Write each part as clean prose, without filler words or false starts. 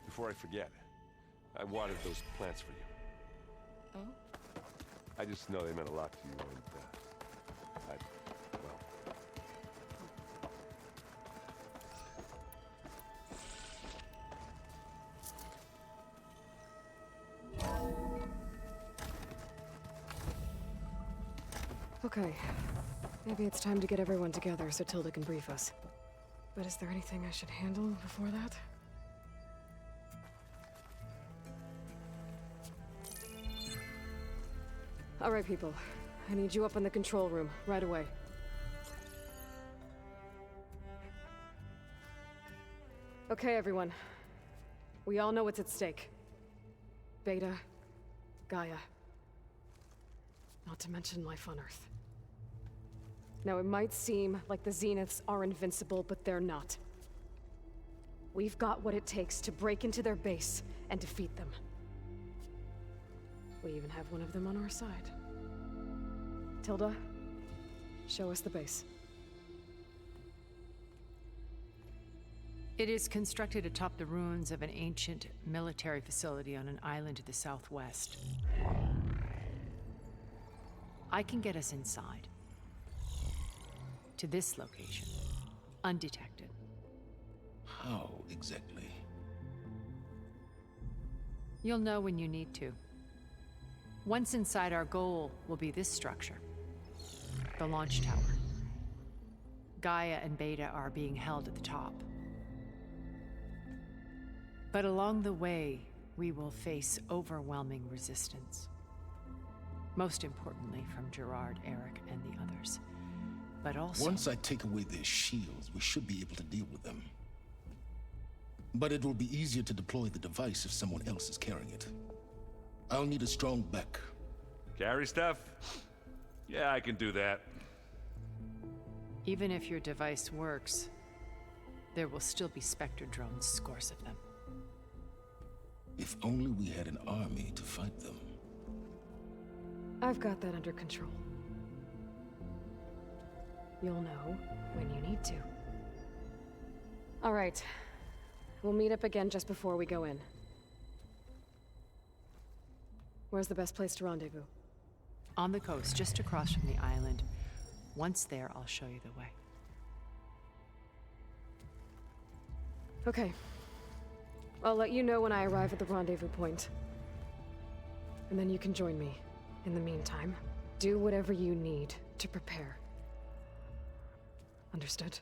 Before I forget, I watered those plants for you. Oh? I just know they meant a lot to you, and, well... Okay. Maybe it's time to get everyone together so Tilda can brief us. But is there anything I should handle before that? All right, people. I need you up in the control room, right away. Okay, everyone. We all know what's at stake. Beta, Gaia. Not to mention life on Earth. Now, it might seem like the Zeniths are invincible, but they're not. We've got what it takes to break into their base and defeat them. We even have one of them on our side. Tilda, show us the base. It is constructed atop the ruins of an ancient military facility on an island to the southwest. I can get us inside. To this location, undetected. How exactly? You'll know when you need to. Once inside, our goal will be this structure. The launch tower. Gaia and Beta are being held at the top. But along the way, we will face overwhelming resistance. Most importantly from Gerard, Eric, and the others. But also... Once I take away their shields, we should be able to deal with them. But it will be easier to deploy the device if someone else is carrying it. I'll need a strong back. Carry stuff? Yeah, I can do that. Even if your device works, there will still be Spectre drones, scores of them. If only we had an army to fight them. I've got that under control. You'll know when you need to. All right. We'll meet up again just before we go in. Where's the best place to rendezvous? On the coast, just across from the island. Once there, I'll show you the way. Okay. I'll let you know when I arrive at the rendezvous point. And then you can join me. In the meantime, do whatever you need to prepare. Understood?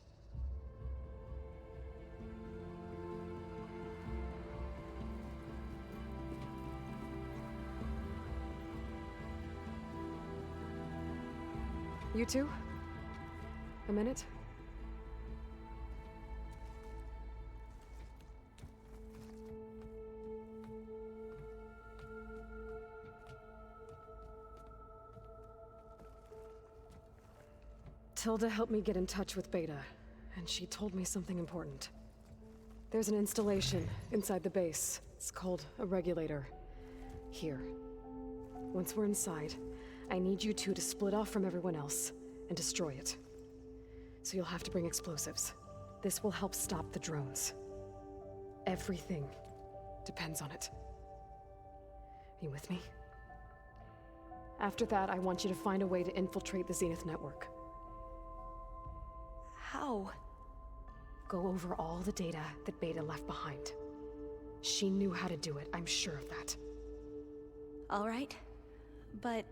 You two? A minute? Tilda helped me get in touch with Beta, and she told me something important. There's an installation inside the base. It's called a regulator. Here. Once we're inside, I need you two to split off from everyone else and destroy it. So you'll have to bring explosives. This will help stop the drones. Everything depends on it. You with me? After that, I want you to find a way to infiltrate the Zenith network. How? Go over all the data that Beta left behind. She knew how to do it, I'm sure of that. All right. But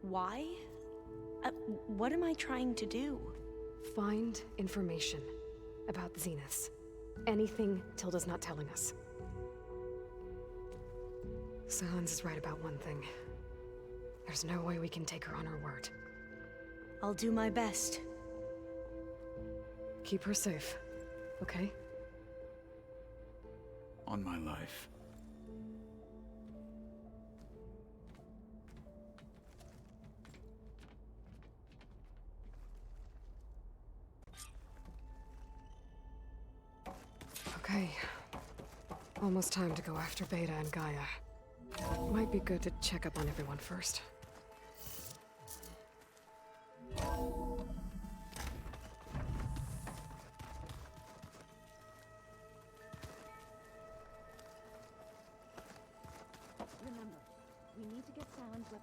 why? What am I trying to do? Find information about the Zeniths. Anything Tilda's not telling us. Silence is right about one thing. There's no way we can take her on her word. I'll do my best. Keep her safe, okay? On my life. Okay. Almost time to go after Beta and Gaia. Might be good to check up on everyone first.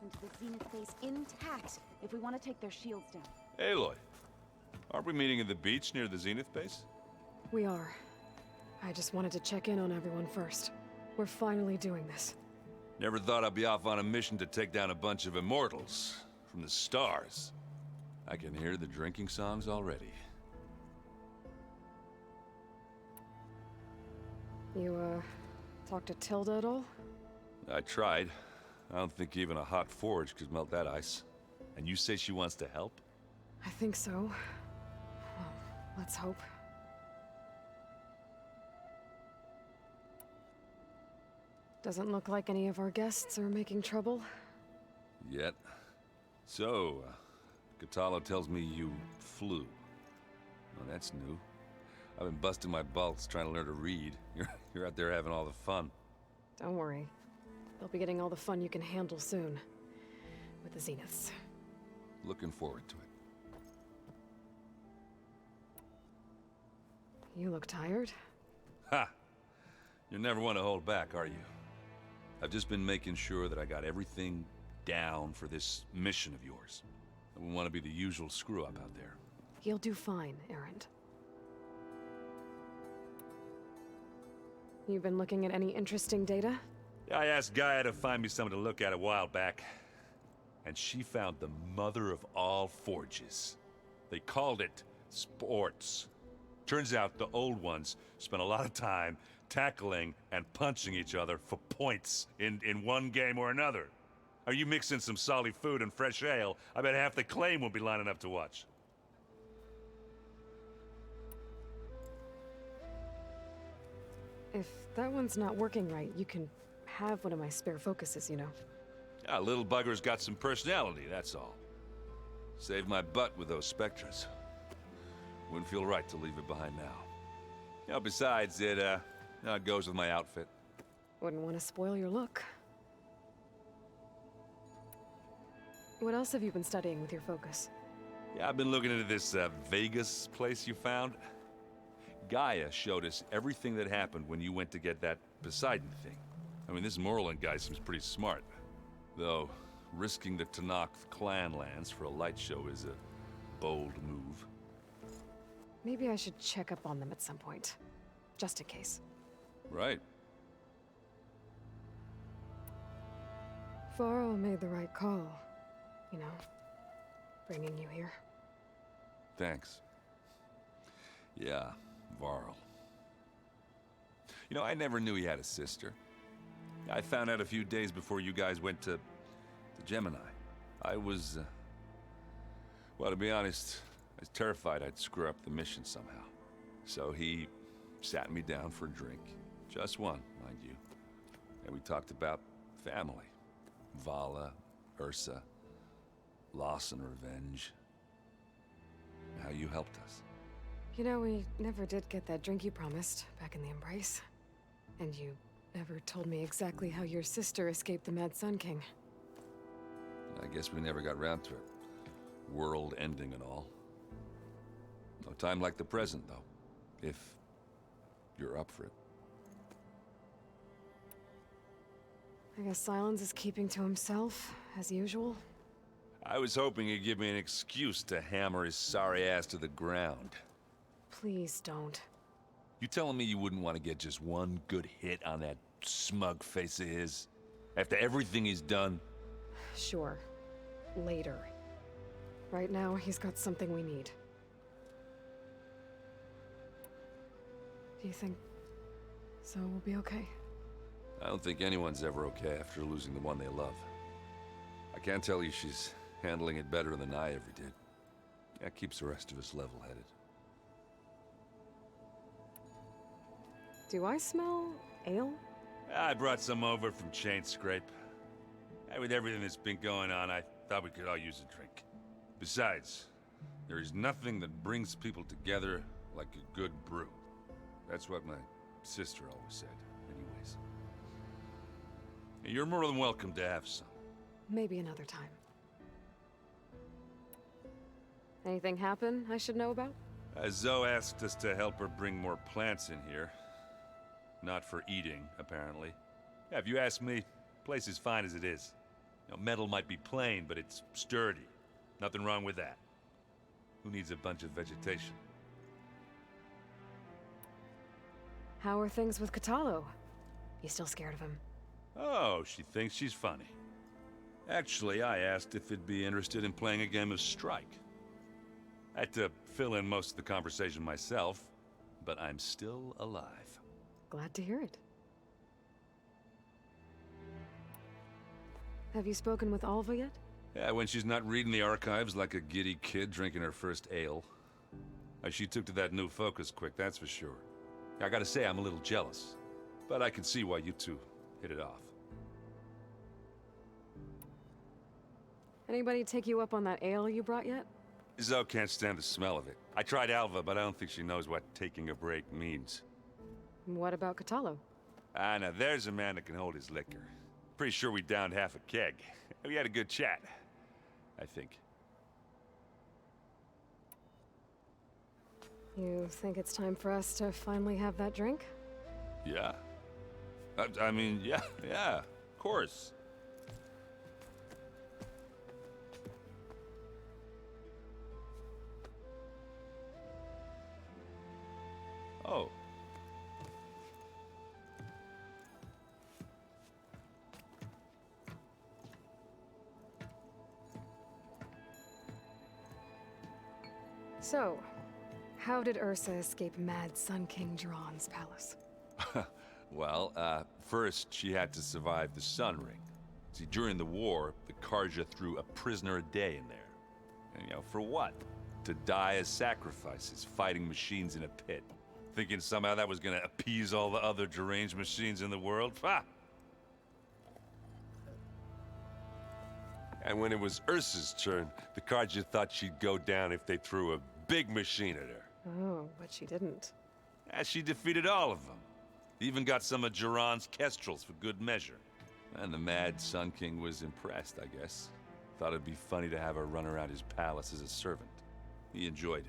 into the Zenith base intact if we want to take their shields down. Aloy, aren't we meeting at the beach near the Zenith base? We are. I just wanted to check in on everyone first. We're finally doing this. Never thought I'd be off on a mission to take down a bunch of immortals from the stars. I can hear the drinking songs already. You, talked to Tilda at all? I tried. I don't think even a hot forge could melt that ice. And you say she wants to help? I think so. Well, let's hope. Doesn't look like any of our guests are making trouble. Yet. So, Katalo tells me you flew. Well, that's new. I've been busting my balls trying to learn to read. You're out there having all the fun. Don't worry. You'll be getting all the fun you can handle soon. With the Zeniths. Looking forward to it. You look tired. Ha! You never want to hold back, are you? I've just been making sure that I got everything down for this mission of yours. I wouldn't want to be the usual screw-up out there. You'll do fine, Erend. You've been looking at any interesting data? I asked Gaia to find me something to look at a while back, and she found the mother of all forges. They called it sports. Turns out the old ones spent a lot of time tackling and punching each other for points in one game or another. Are you mixing some solid food and fresh ale? I bet half the claim will be lining up to watch. If that one's not working right, you can have one of my spare focuses, you know. Yeah, little bugger's got some personality, that's all. Saved my butt with those Spectras. Wouldn't feel right to leave it behind now. You know, besides, it goes with my outfit. Wouldn't want to spoil your look. What else have you been studying with your focus? Yeah, I've been looking into this Vegas place you found. Gaia showed us everything that happened when you went to get that Poseidon thing. I mean, this Morlund guy seems pretty smart. Though, risking the Tanakh clan lands for a light show is a bold move. Maybe I should check up on them at some point. Just in case. Right. Varl made the right call. You know, bringing you here. Thanks. Yeah, Varl. You know, I never knew he had a sister. I found out a few days before you guys went to Gemini. I was, well, to be honest, I was terrified I'd screw up the mission somehow. So he sat me down for a drink. Just one, mind you. And we talked about family. Vala, Ursa, loss and revenge. How you helped us. You know, we never did get that drink you promised back in the Embrace. And you never told me exactly how your sister escaped the Mad Sun King. I guess we never got round to it. World ending and all. No time like the present, though. If you're up for it. I guess Silence is keeping to himself, as usual. I was hoping he'd give me an excuse to hammer his sorry ass to the ground. Please don't. You telling me you wouldn't want to get just one good hit on that smug face of his? After everything he's done? Sure. Later. Right now, he's got something we need. Do you think Zoe will be okay? I don't think anyone's ever okay after losing the one they love. I can't tell you she's handling it better than I ever did. That keeps the rest of us level-headed. Do I smell ale? I brought some over from Chain Scrape. With everything that's been going on, I thought we could all use a drink. Besides, there is nothing that brings people together like a good brew. That's what my sister always said, anyways. You're more than welcome to have some. Maybe another time. Anything happen I should know about? Zoe asked us to help her bring more plants in here. Not for eating, apparently. Yeah, if you ask me, the place is fine as it is. Metal might be plain, but it's sturdy. Nothing wrong with that. Who needs a bunch of vegetation? How are things with Katalo? You still scared of him? Oh, she thinks she's funny. Actually, I asked if it'd be interested in playing a game of Strike. I had to fill in most of the conversation myself, but I'm still alive. Glad to hear it. Have you spoken with Alva yet? Yeah, when she's not reading the archives like a giddy kid drinking her first ale. She took to that new focus quick, that's for sure. I gotta say, I'm a little jealous. But I can see why you two hit it off. Anybody take you up on that ale you brought yet? Zoe can't stand the smell of it. I tried Alva, but I don't think she knows what taking a break means. What about Katalo? Ah, now there's a man that can hold his liquor. Pretty sure we downed half a keg. We had a good chat, I think. You think it's time for us to finally have that drink? Yeah. I mean, yeah, of course. Oh. So, how did Ursa escape Mad Sun King Jiran's palace? Well, first she had to survive the Sun Ring. See, during the war, the Karja threw a prisoner a day in there. And, for what? To die as sacrifices, fighting machines in a pit. Thinking somehow that was gonna appease all the other deranged machines in the world? Ha! And when it was Ursa's turn, the Karja thought she'd go down if they threw a big machine at her. Oh, but she didn't. And she defeated all of them. Even got some of Jiran's kestrels for good measure. And the Mad Sun King was impressed, I guess. Thought it'd be funny to have her run around his palace as a servant. He enjoyed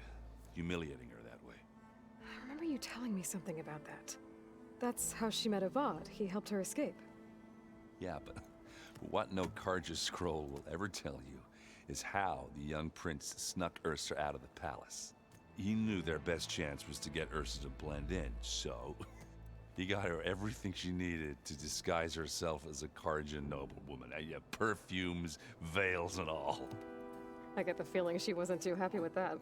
humiliating her that way. I remember you telling me something about that. That's how she met Avad. He helped her escape. Yeah, but what no Karja scroll will ever tell you is how the young prince snuck Ursa out of the palace. He knew their best chance was to get Ursa to blend in, so he got her everything she needed to disguise herself as a Karja noblewoman. Yeah, perfumes, veils, and all. I get the feeling she wasn't too happy with that.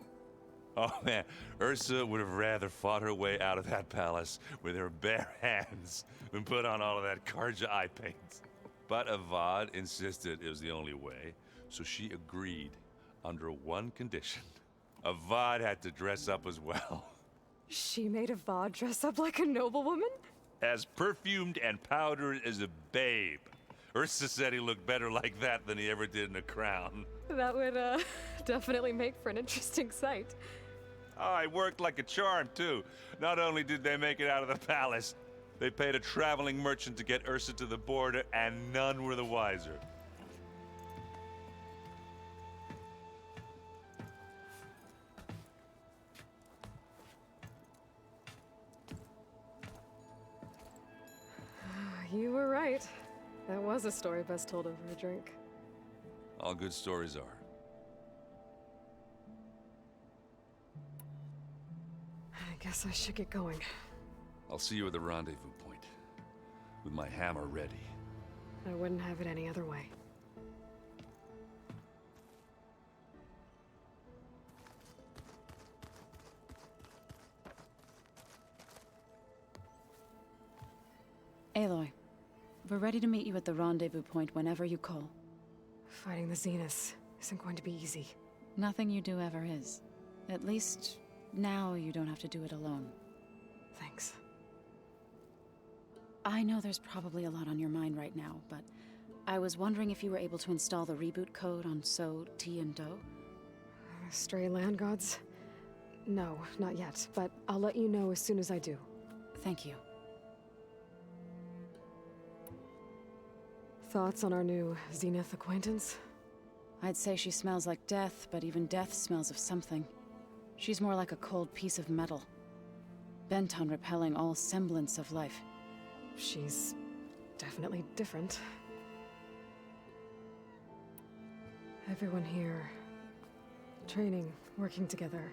Oh man, Ursa would have rather fought her way out of that palace with her bare hands than put on all of that Karja eye paint. But Avad insisted it was the only way, so she agreed under one condition. Avad had to dress up as well. She made Avad dress up like a noblewoman? As perfumed and powdered as a babe. Ursa said he looked better like that than he ever did in a crown. That would, definitely make for an interesting sight. Oh, it worked like a charm, too. Not only did they make it out of the palace, they paid a traveling merchant to get Ursa to the border, and none were the wiser. You were right. That was a story best told over a drink. All good stories are. I guess I should get going. I'll see you at the rendezvous point, with my hammer ready. I wouldn't have it any other way. Aloy, we're ready to meet you at the rendezvous point whenever you call. Fighting the Zeniths isn't going to be easy. Nothing you do ever is. At least, now you don't have to do it alone. Thanks. I know there's probably a lot on your mind right now, but I was wondering if you were able to install the reboot code on So, T, and Do? Stray land gods? No, not yet, but I'll let you know as soon as I do. Thank you. Thoughts on our new Zenith acquaintance? I'd say she smells like death, but even death smells of something. She's more like a cold piece of metal, bent on repelling all semblance of life. She's definitely different. Everyone here. Training, working together.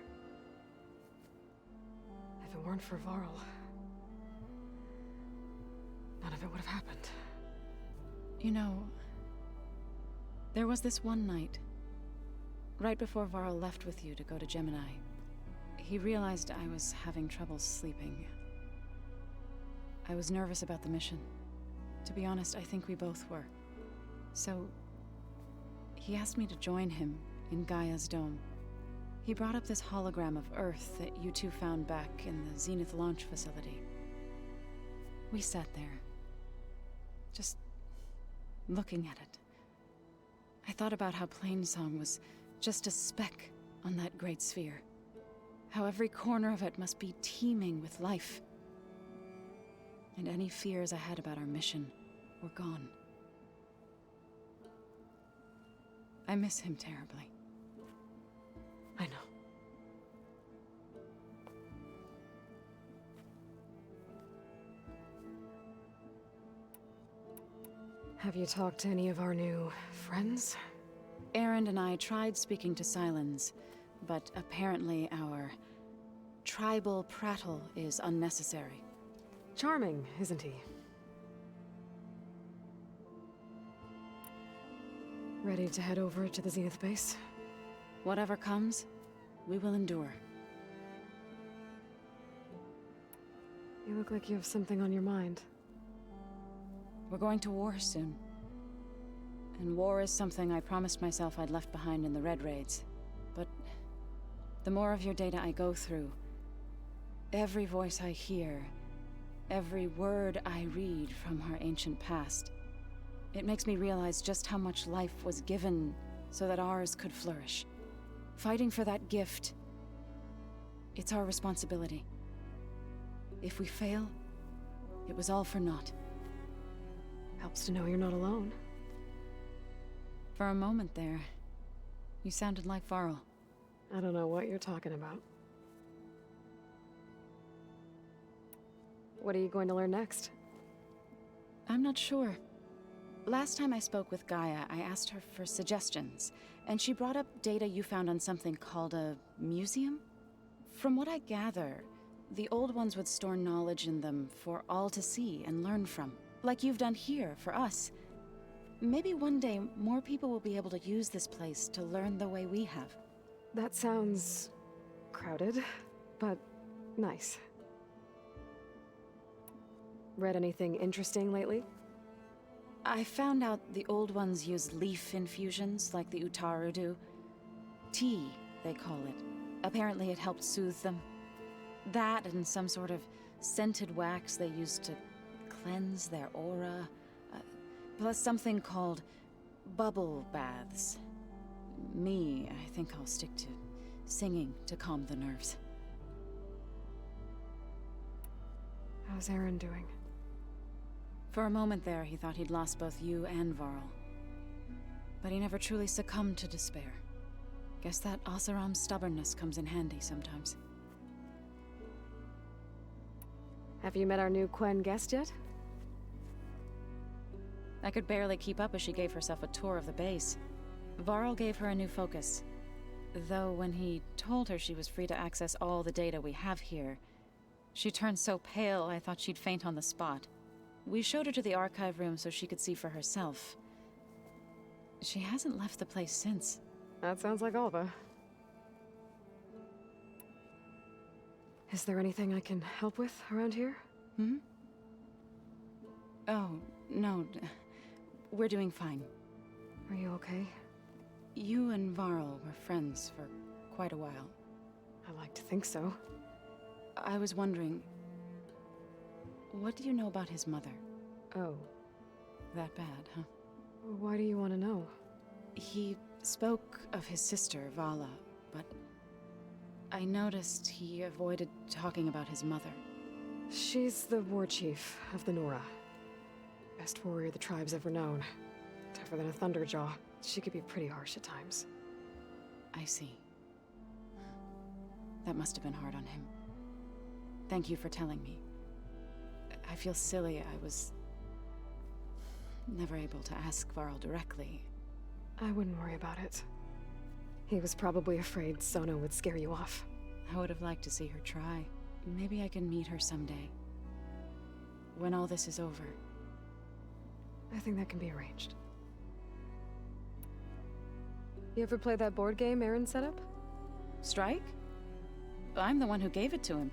If it weren't for Varl, none of it would have happened. You know, there was this one night, right before Varl left with you to go to Gemini. He realized I was having trouble sleeping. I was nervous about the mission. To be honest, I think we both were. So, he asked me to join him in Gaia's dome. He brought up this hologram of Earth that you two found back in the Zenith launch facility. We sat there, just looking at it. I thought about how Plainsong was just a speck on that great sphere. How every corner of it must be teeming with life. And any fears I had about our mission were gone. I miss him terribly. I know. Have you talked to any of our new friends? Aaron and I tried speaking to Silence, but apparently our tribal prattle is unnecessary. Charming, isn't he? Ready to head over to the Zenith base? Whatever comes, we will endure. You look like you have something on your mind. We're going to war soon. And war is something I promised myself I'd left behind in the Red Raids. But the more of your data I go through, every voice I hear, every word I read from our ancient past, it makes me realize just how much life was given so that ours could flourish. Fighting for that gift, it's our responsibility. If we fail, it was all for naught. Helps to know you're not alone. For a moment there, you sounded like Varl. I don't know what you're talking about. What are you going to learn next? I'm not sure. Last time I spoke with Gaia, I asked her for suggestions, and she brought up data you found on something called a museum? From what I gather, the old ones would store knowledge in them for all to see and learn from, like you've done here for us. Maybe one day more people will be able to use this place to learn the way we have. That sounds crowded, but nice. Read anything interesting lately? I found out the old ones use leaf infusions like the Utaru do. Tea, they call it. Apparently it helped soothe them. That and some sort of scented wax they used to cleanse their aura. Plus something called bubble baths. Me, I think I'll stick to singing to calm the nerves. How's Aaron doing? For a moment there, he thought he'd lost both you and Varl. But he never truly succumbed to despair. Guess that Oseram's stubbornness comes in handy sometimes. Have you met our new Quen guest yet? I could barely keep up as she gave herself a tour of the base. Varl gave her a new focus. Though when he told her she was free to access all the data we have here, she turned so pale I thought she'd faint on the spot. We showed her to the archive room so she could see for herself. She hasn't left the place since. That sounds like Alva. Is there anything I can help with around here? Hmm? Oh, no. We're doing fine. Are you okay? You and Varl were friends for quite a while. I like to think so. I was wondering, what do you know about his mother? Oh. That bad, huh? Why do you want to know? He spoke of his sister, Vala, but I noticed he avoided talking about his mother. She's the war chief of the Nora. Best warrior the tribe's ever known. Tougher than a Thunderjaw. She could be pretty harsh at times. I see. That must have been hard on him. Thank you for telling me. I feel silly I was never able to ask Varl directly. I wouldn't worry about it. He was probably afraid Sona would scare you off. I would have liked to see her try. Maybe I can meet her someday. When all this is over. I think that can be arranged. You ever play that board game Aaron set up? Strike? I'm the one who gave it to him.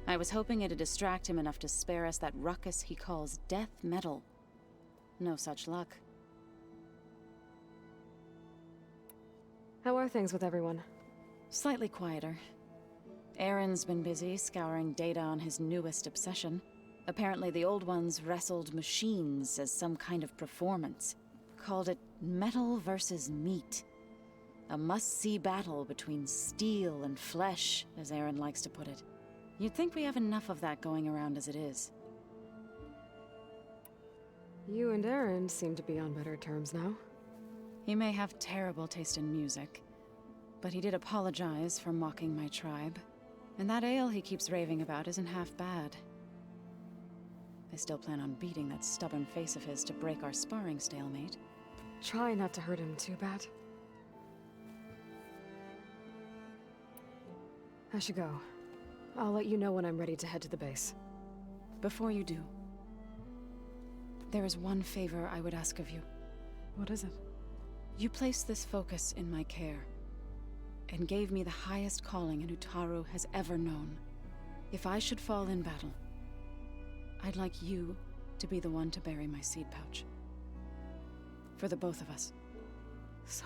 I was hoping it'd distract him enough to spare us that ruckus he calls death metal. No such luck. How are things with everyone? Slightly quieter. Aaron's been busy scouring data on his newest obsession. Apparently the old ones wrestled machines as some kind of performance. Called it metal versus meat. A must-see battle between steel and flesh, as Aaron likes to put it. You'd think we have enough of that going around as it is. You and Aaron seem to be on better terms now. He may have terrible taste in music, but he did apologize for mocking my tribe. And that ale he keeps raving about isn't half bad. I still plan on beating that stubborn face of his to break our sparring stalemate. Try not to hurt him too bad. I should go. I'll let you know when I'm ready to head to the base. Before you do, there is one favor I would ask of you. What is it? You placed this focus in my care, and gave me the highest calling an Utaru has ever known. If I should fall in battle, I'd like you to be the one to bury my seed pouch. For the both of us. So,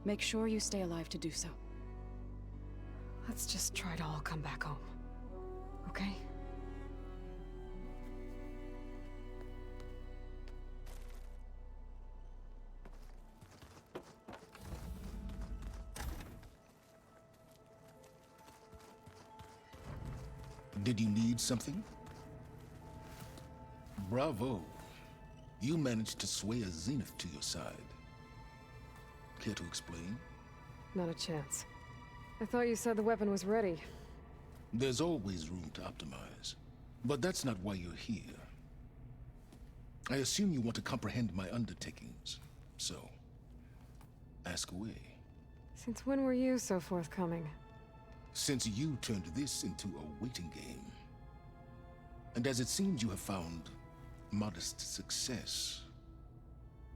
Make sure you stay alive to do so. let's just try to all come back home. Okay? Did you need something? Bravo. You managed to sway a Zenith to your side. Care to explain? Not a chance. I thought you said the weapon was ready. There's always room to optimize. But that's not why you're here. I assume you want to comprehend my undertakings. So, ask away. Since when were you so forthcoming? Since you turned this into a waiting game. And as it seems you have found modest success,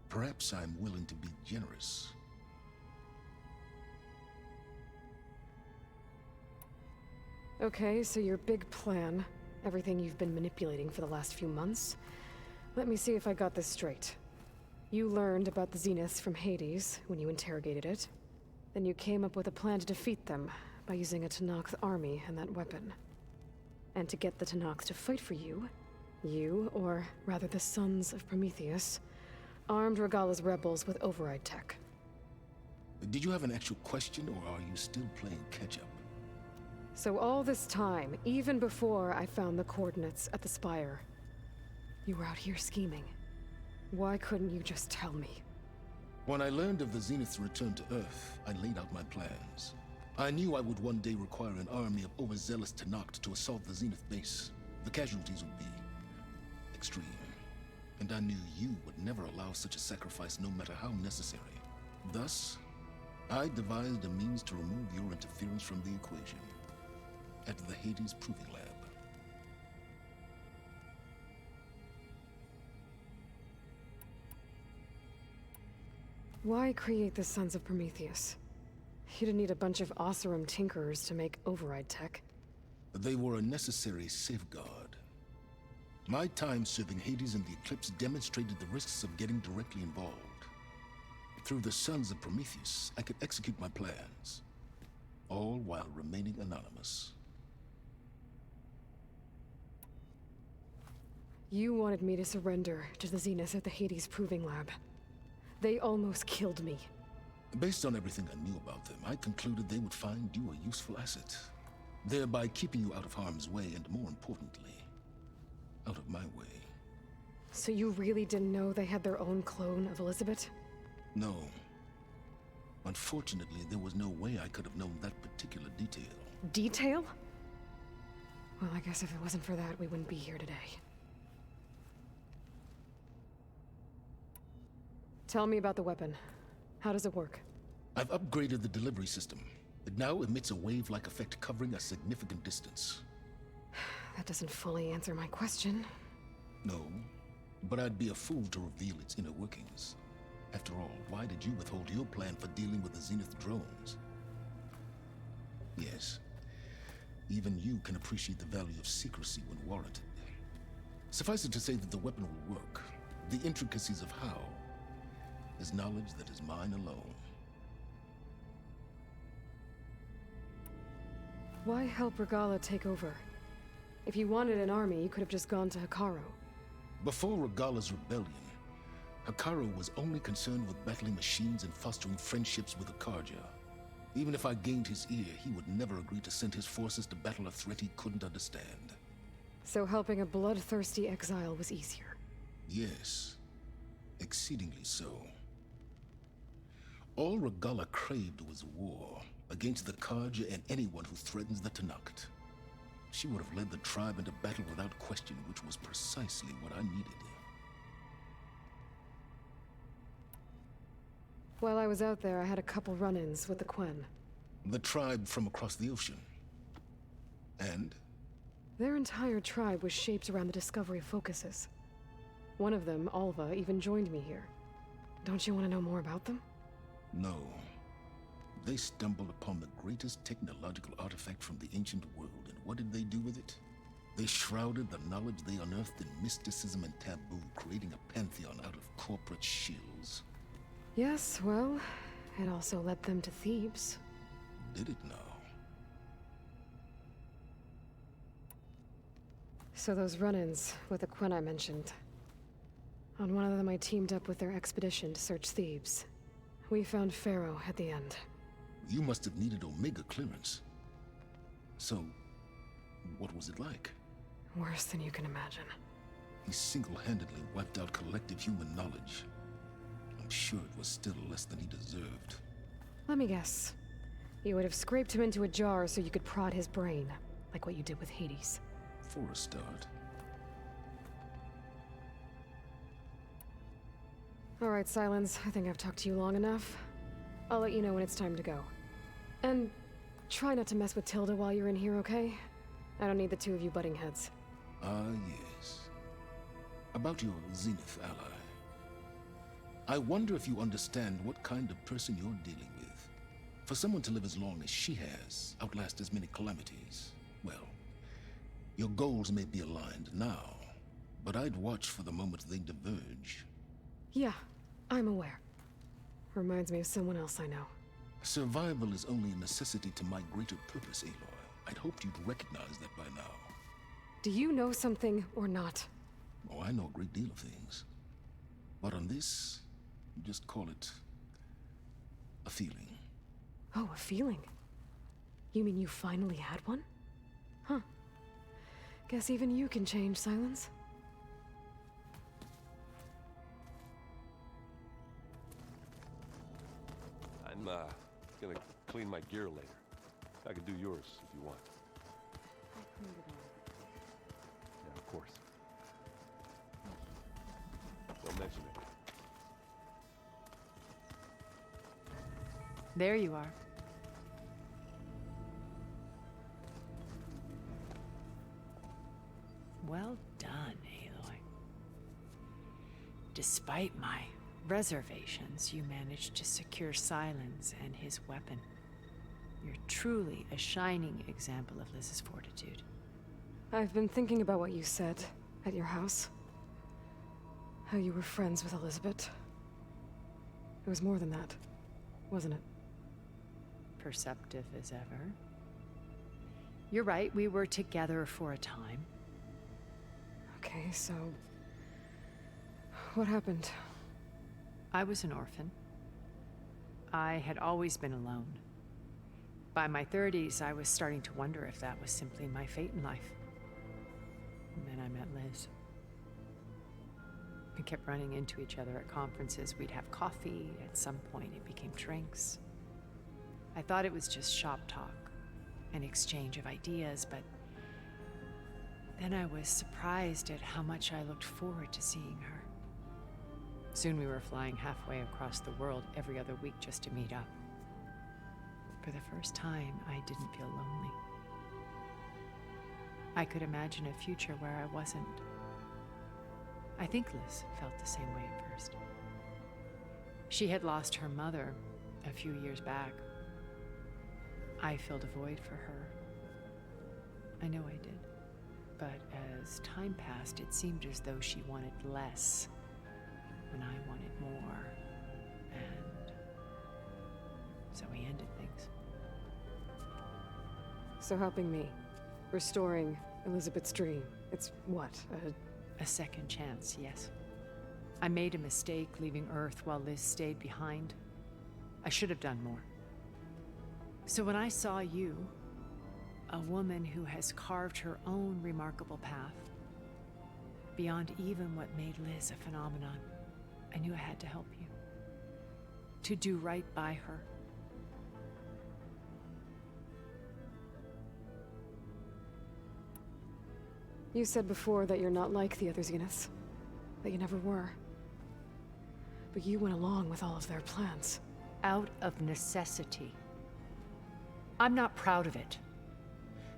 perhaps I'm willing to be generous. Okay, so your big plan, everything you've been manipulating for the last few months. Let me see if I got this straight. You learned about the Zeniths from Hades when you interrogated it. Then you came up with a plan to defeat them by using a Tenakth army and that weapon. And to get the Tenakth to fight for you, or rather the Sons of Prometheus, armed Regala's rebels with override tech. Did you have an actual question, or are you still playing catch-up? So all this time, even before I found the coordinates at the Spire, you were out here scheming. Why couldn't you just tell me? When I learned of the Zenith's return to Earth, I laid out my plans. I knew I would one day require an army of overzealous Tenakth to assault the Zenith base. The casualties would be extreme. And I knew you would never allow such a sacrifice, no matter how necessary. Thus, I devised a means to remove your interference from the equation. At the Hades Proving Lab. Why create the Sons of Prometheus? You didn't need a bunch of Oseram tinkerers to make override tech. They were a necessary safeguard. My time serving Hades and the Eclipse demonstrated the risks of getting directly involved. Through the Sons of Prometheus, I could execute my plans, all while remaining anonymous. You wanted me to surrender to the Zeniths at the Hades Proving Lab. They almost killed me. Based on everything I knew about them, I concluded they would find you a useful asset, thereby keeping you out of harm's way and, more importantly, out of my way. So you really didn't know they had their own clone of Elizabeth? No. Unfortunately, there was no way I could have known that particular detail. Detail? Well, I guess if it wasn't for that, we wouldn't be here today. Tell me about the weapon. How does it work? I've upgraded the delivery system. It now emits a wave-like effect covering a significant distance. That doesn't fully answer my question. No, but I'd be a fool to reveal its inner workings. After all, why did you withhold your plan for dealing with the Zenith drones? Yes, even you can appreciate the value of secrecy when warranted. Suffice it to say that the weapon will work. The intricacies of how is knowledge that is mine alone. Why help Regala take over? If you wanted an army, you could have just gone to Hikaru. Before Regala's rebellion, Hikaru was only concerned with battling machines and fostering friendships with Akarja. Even if I gained his ear, he would never agree to send his forces to battle a threat he couldn't understand. So helping a bloodthirsty exile was easier. Yes, exceedingly so. All Regala craved was war against the Karja and anyone who threatens the Tenakth. She would have led the tribe into battle without question, which was precisely what I needed. While I was out there, I had a couple run-ins with the Quen. The tribe from across the ocean. And? Their entire tribe was shaped around the discovery of focuses. One of them, Alva, even joined me here. Don't you want to know more about them? No. They stumbled upon the greatest technological artifact from the ancient world, and what did they do with it? They shrouded the knowledge they unearthed in mysticism and taboo, creating a pantheon out of corporate shills. Yes, well, it also led them to Thebes. Did it now? So those run-ins with the Quen I mentioned. On one of them I teamed up with their expedition to search Thebes. We found Pharaoh at the end. You must have needed Omega clearance. So, what was it like? Worse than you can imagine. He single-handedly wiped out collective human knowledge. I'm sure it was still less than he deserved. Let me guess. You would have scraped him into a jar so you could prod his brain, like what you did with Hades. For a start. All right, Silence. I think I've talked to you long enough. I'll let you know when it's time to go. And try not to mess with Tilda while you're in here, okay? I don't need the two of you butting heads. Ah, yes. About your Zenith ally. I wonder if you understand what kind of person you're dealing with. For someone to live as long as she has, outlast as many calamities, well, your goals may be aligned now, but I'd watch for the moment they diverge. Yeah, I'm aware. Reminds me of someone else I know. Survival is only a necessity to my greater purpose, Aloy. I'd hoped you'd recognize that by now. Do you know something or not? Oh, I know a great deal of things. But on this, you just call it a feeling. Oh, a feeling. You mean you finally had one? Huh. Guess even you can change, Silence. I'm gonna clean my gear later. I can do yours if you want. Yeah, of course. Don't mention it. There you are. Well done, Aloy. Despite my reservations, you managed to secure Silence and his weapon. You're truly a shining example of Liz's fortitude. I've been thinking about what you said at your house. How you were friends with Elizabeth. It was more than that, wasn't it? Perceptive as ever. You're right, we were together for a time. Okay, so... what happened? I was an orphan. I had always been alone. By my 30s, I was starting to wonder if that was simply my fate in life. And then I met Liz. We kept running into each other at conferences. We'd have coffee. At some point, it became drinks. I thought it was just shop talk, an exchange of ideas, but then I was surprised at how much I looked forward to seeing her. Soon we were flying halfway across the world every other week just to meet up. For the first time, I didn't feel lonely. I could imagine a future where I wasn't. I think Liz felt the same way at first. She had lost her mother a few years back. I filled a void for her. I know I did. But as time passed, it seemed as though she wanted less when I wanted more. And so we ended things. So helping me, restoring Elizabeth's dream, it's what, A second chance, yes. I made a mistake leaving Earth while Liz stayed behind. I should have done more. So when I saw you, a woman who has carved her own remarkable path, beyond even what made Liz a phenomenon, I knew I had to help you. To do right by her. You said before that you're not like the other Zeniths. That you never were. But you went along with all of their plans. Out of necessity. I'm not proud of it.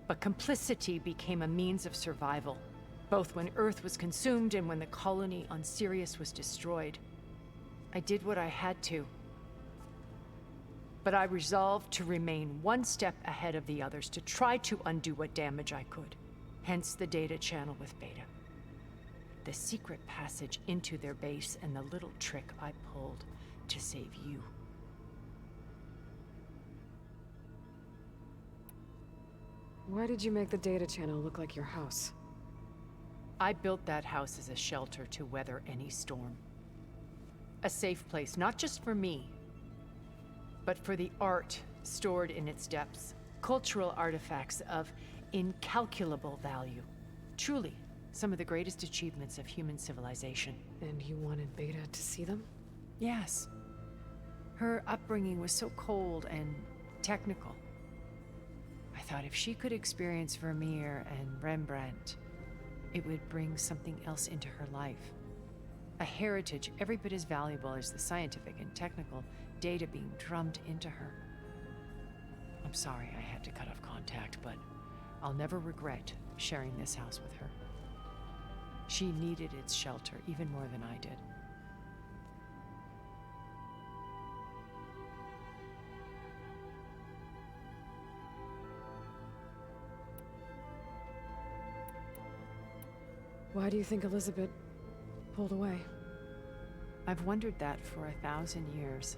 But complicity became a means of survival, both when Earth was consumed and when the colony on Sirius was destroyed. I did what I had to. But I resolved to remain one step ahead of the others, to try to undo what damage I could. Hence the data channel with Beta. The secret passage into their base and the little trick I pulled to save you. Why did you make the data channel look like your house? I built that house as a shelter to weather any storm. A safe place, not just for me, but for the art stored in its depths. Cultural artifacts of incalculable value. Truly, some of the greatest achievements of human civilization. And you wanted Beta to see them? Yes. Her upbringing was so cold and technical. I thought if she could experience Vermeer and Rembrandt, it would bring something else into her life. A heritage every bit as valuable as the scientific and technical data being drummed into her. I'm sorry I had to cut off contact, but I'll never regret sharing this house with her. She needed its shelter even more than I did. Why do you think Elizabeth pulled away? I've wondered that for 1,000 years.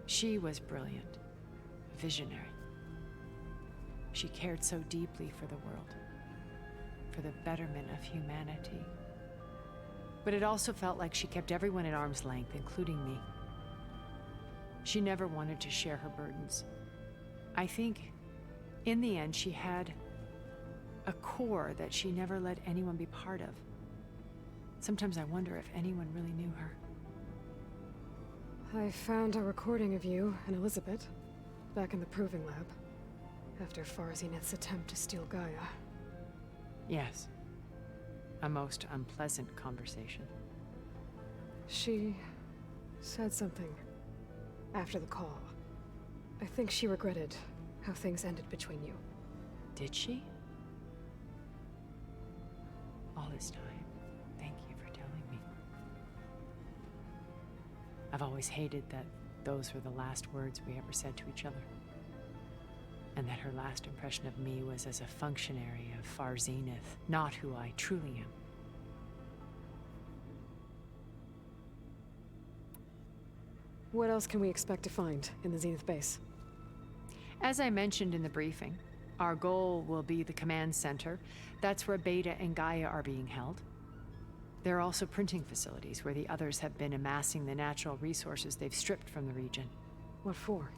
She was brilliant, visionary. She cared so deeply for the world, for the betterment of humanity. But it also felt like she kept everyone at arm's length, including me. She never wanted to share her burdens. I think, in the end, she had a core that she never let anyone be part of. Sometimes I wonder if anyone really knew her. I found a recording of you and Elizabeth back in the Proving Lab after Far Zenith's attempt to steal Gaia. Yes. A most unpleasant conversation. She said something after the call. I think she regretted how things ended between you. Did she? All this time, thank you for telling me. I've always hated that those were the last words we ever said to each other. And that her last impression of me was as a functionary of Far Zenith, not who I truly am. What else can we expect to find in the Zenith base? As I mentioned in the briefing, our goal will be the command center. That's where Beta and Gaia are being held. There are also printing facilities where the others have been amassing the natural resources they've stripped from the region. What for?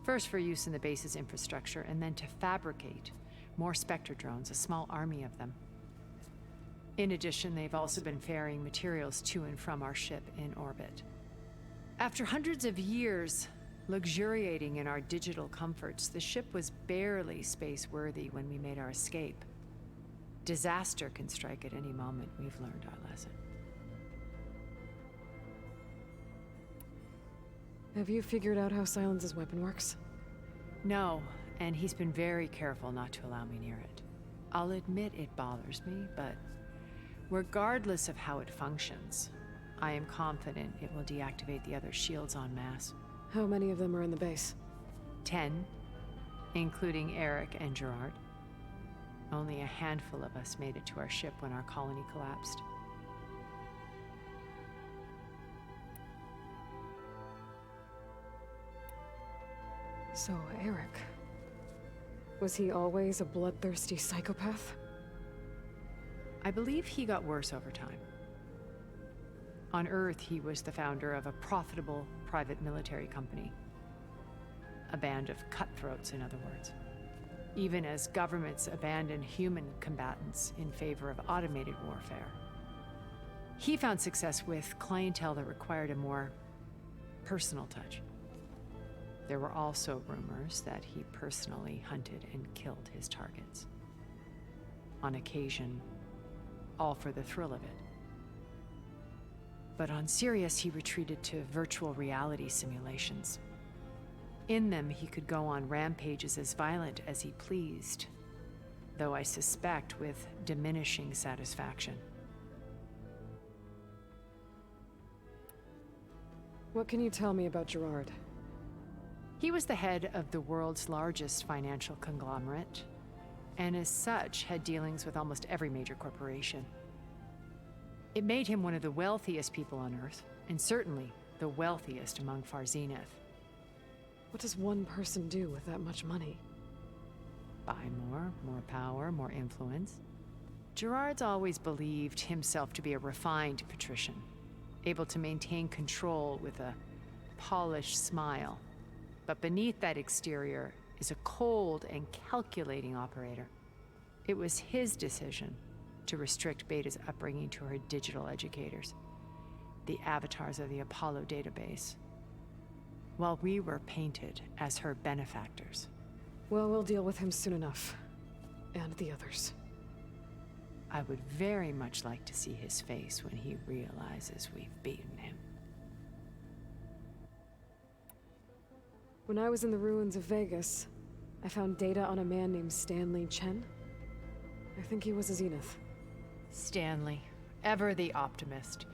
First for use in the base's infrastructure, and then to fabricate more Spectre drones, a small army of them. In addition, they've also been ferrying materials to and from our ship in orbit. After hundreds of years luxuriating in our digital comforts, the ship was barely space-worthy when we made our escape. Disaster can strike at any moment. We've learned our lesson. Have you figured out how Silence's weapon works? No, and he's been very careful not to allow me near it. I'll admit it bothers me, but regardless of how it functions, I am confident it will deactivate the other shields en masse. How many of them are in the base? 10, including Eric and Gerard. Only a handful of us made it to our ship when our colony collapsed. So, Eric. Was he always a bloodthirsty psychopath? I believe he got worse over time. On Earth, he was the founder of a profitable private military company. A band of cutthroats, in other words. Even as governments abandoned human combatants in favor of automated warfare. He found success with clientele that required a more personal touch. There were also rumors that he personally hunted and killed his targets. On occasion, all for the thrill of it. But on Sirius, he retreated to virtual reality simulations. In them, he could go on rampages as violent as he pleased, though I suspect with diminishing satisfaction. What can you tell me about Gerard? He was the head of the world's largest financial conglomerate, and as such had dealings with almost every major corporation. It made him one of the wealthiest people on Earth, and certainly the wealthiest among Far Zenith. What does one person do with that much money? Buy more power, more influence. Gerard's always believed himself to be a refined patrician, able to maintain control with a polished smile. But beneath that exterior is a cold and calculating operator. It was his decision to restrict Beta's upbringing to her digital educators, the avatars of the Apollo database, while we were painted as her benefactors. Well, we'll deal with him soon enough. And the others. I would very much like to see his face when he realizes we've beaten him. When I was in the ruins of Vegas, I found data on a man named Stanley Chen. I think he was a Zenith. Stanley, ever the optimist.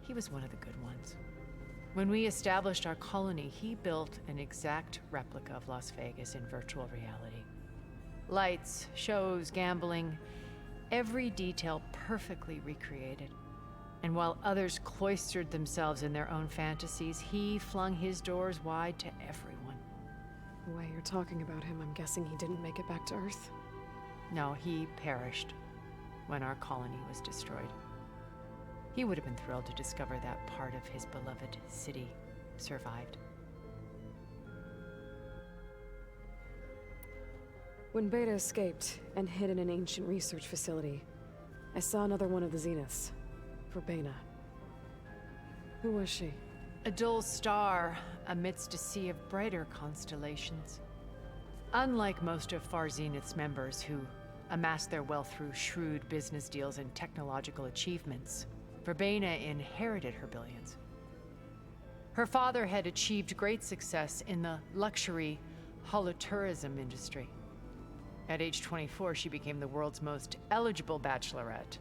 He was one of the good ones. When we established our colony, he built an exact replica of Las Vegas in virtual reality. Lights, shows, gambling, every detail perfectly recreated. And while others cloistered themselves in their own fantasies, he flung his doors wide to everyone. The way you're talking about him, I'm guessing he didn't make it back to Earth. No, he perished when our colony was destroyed. He would have been thrilled to discover that part of his beloved city survived. When Beta escaped and hid in an ancient research facility, I saw another one of the Zeniths. Verbena. Who was she? A dull star amidst a sea of brighter constellations. Unlike most of Far Zenith's members who amassed their wealth through shrewd business deals and technological achievements, Verbena inherited her billions. Her father had achieved great success in the luxury holotourism industry. At age 24, she became the world's most eligible bachelorette,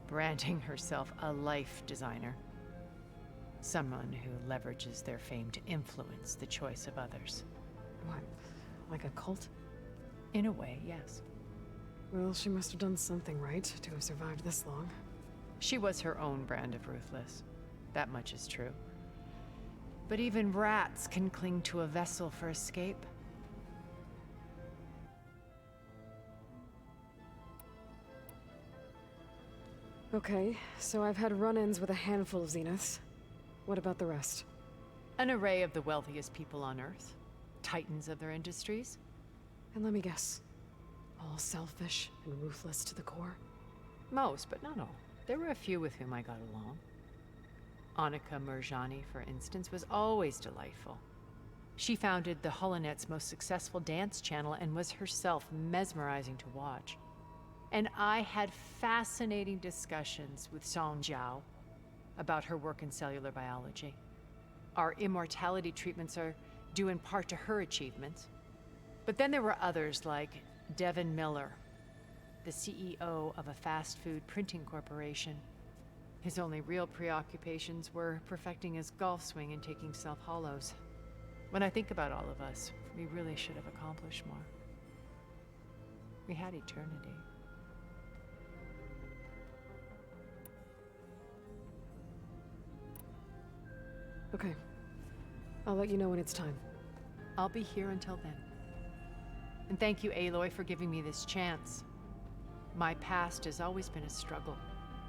branding herself a life designer. Someone who leverages their fame to influence the choice of others. What, like a cult? In a way, yes. Well, she must have done something right to have survived this long. She was her own brand of ruthless. That much is true. But even rats can cling to a vessel for escape. Okay, so I've had run-ins with a handful of Zeniths. What about the rest? An array of the wealthiest people on Earth. Titans of their industries. And let me guess. All selfish and ruthless to the core? Most, but not all. There were a few with whom I got along. Annika Murjani, for instance, was always delightful. She founded the Holonet's most successful dance channel and was herself mesmerizing to watch. And I had fascinating discussions with Song Jiao about her work in cellular biology. Our immortality treatments are due in part to her achievements. But then there were others like Devin Miller, the CEO of a fast food printing corporation. His only real preoccupations were perfecting his golf swing and taking self-hollows. When I think about all of us, we really should have accomplished more. We had eternity. Okay. I'll let you know when it's time. I'll be here until then. And thank you, Aloy, for giving me this chance. My past has always been a struggle.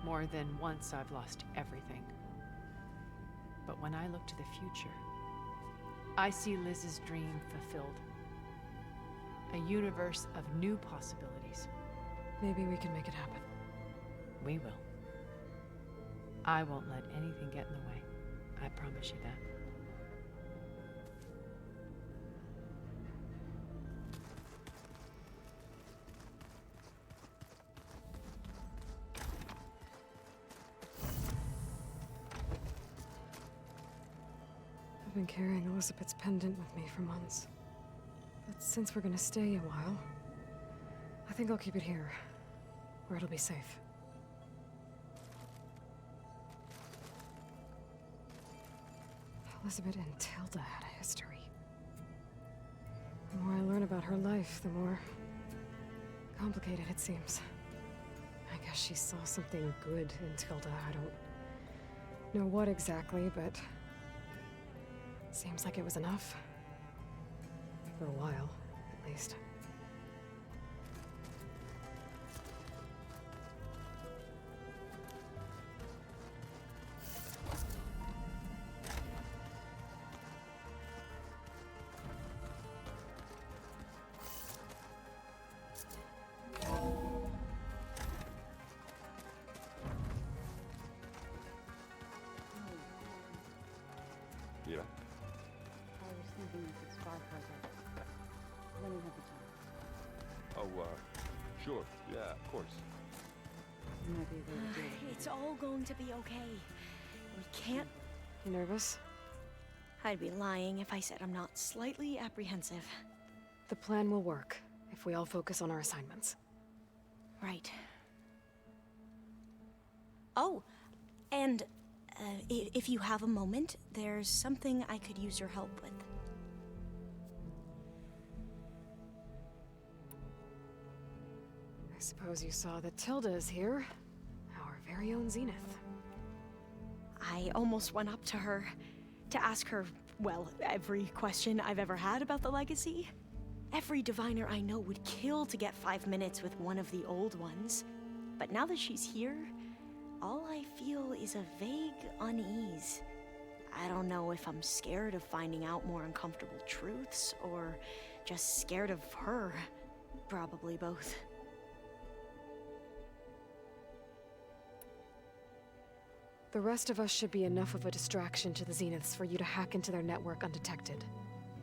More than once I've lost everything. But when I look to the future, I see Liz's dream fulfilled. A universe of new possibilities. Maybe we can make it happen. We will. I won't let anything get in the way. I promise you that. I've been carrying Elizabeth's pendant with me for months. But since we're gonna stay a while, I think I'll keep it here, where it'll be safe. Elizabeth and Tilda had a history. The more I learn about her life, the more complicated it seems. I guess she saw something good in Tilda. I don't know what exactly, but seems like it was enough. For a while, at least. Yeah. I was thinking you could spot her, but when you have the time. Oh, sure. Yeah, of course. Might be a way to do it. It's all going to be okay. We can't. You nervous? I'd be lying if I said I'm not slightly apprehensive. The plan will work, if we all focus on our assignments. Right. Oh, and if you have a moment, there's something I could use your help with. I suppose you saw that Tilda is here. Our very own Zenith. I almost went up to her to ask her, well, every question I've ever had about the legacy. Every diviner I know would kill to get 5 minutes with one of the old ones. But now that she's here, all I feel is a vague unease. I don't know if I'm scared of finding out more uncomfortable truths, or just scared of her. Probably both. The rest of us should be enough of a distraction to the Zeniths for you to hack into their network undetected.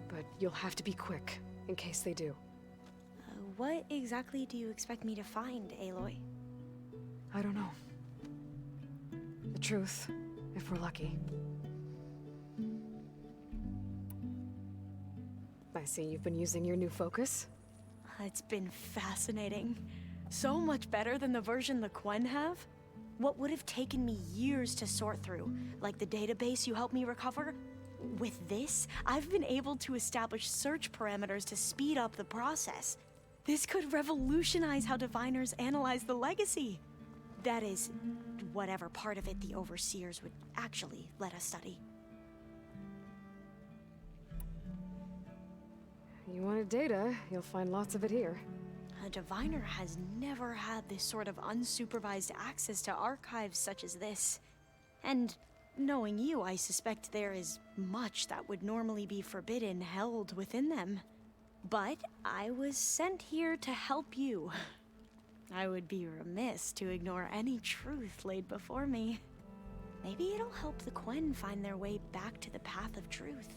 But you'll have to be quick, in case they do. What exactly do you expect me to find, Aloy? I don't know. The truth, if we're lucky. I see you've been using your new focus. It's been fascinating. So much better than the version the Quen have. What would have taken me years to sort through, like the database you helped me recover, with this, I've been able to establish search parameters to speed up the process. This could revolutionize how diviners analyze the legacy. That is, whatever part of it the Overseers would actually let us study. You wanted data, you'll find lots of it here. A diviner has never had this sort of unsupervised access to archives such as this. And knowing you, I suspect there is much that would normally be forbidden held within them. But I was sent here to help you. I would be remiss to ignore any truth laid before me. Maybe it'll help the Quen find their way back to the path of truth.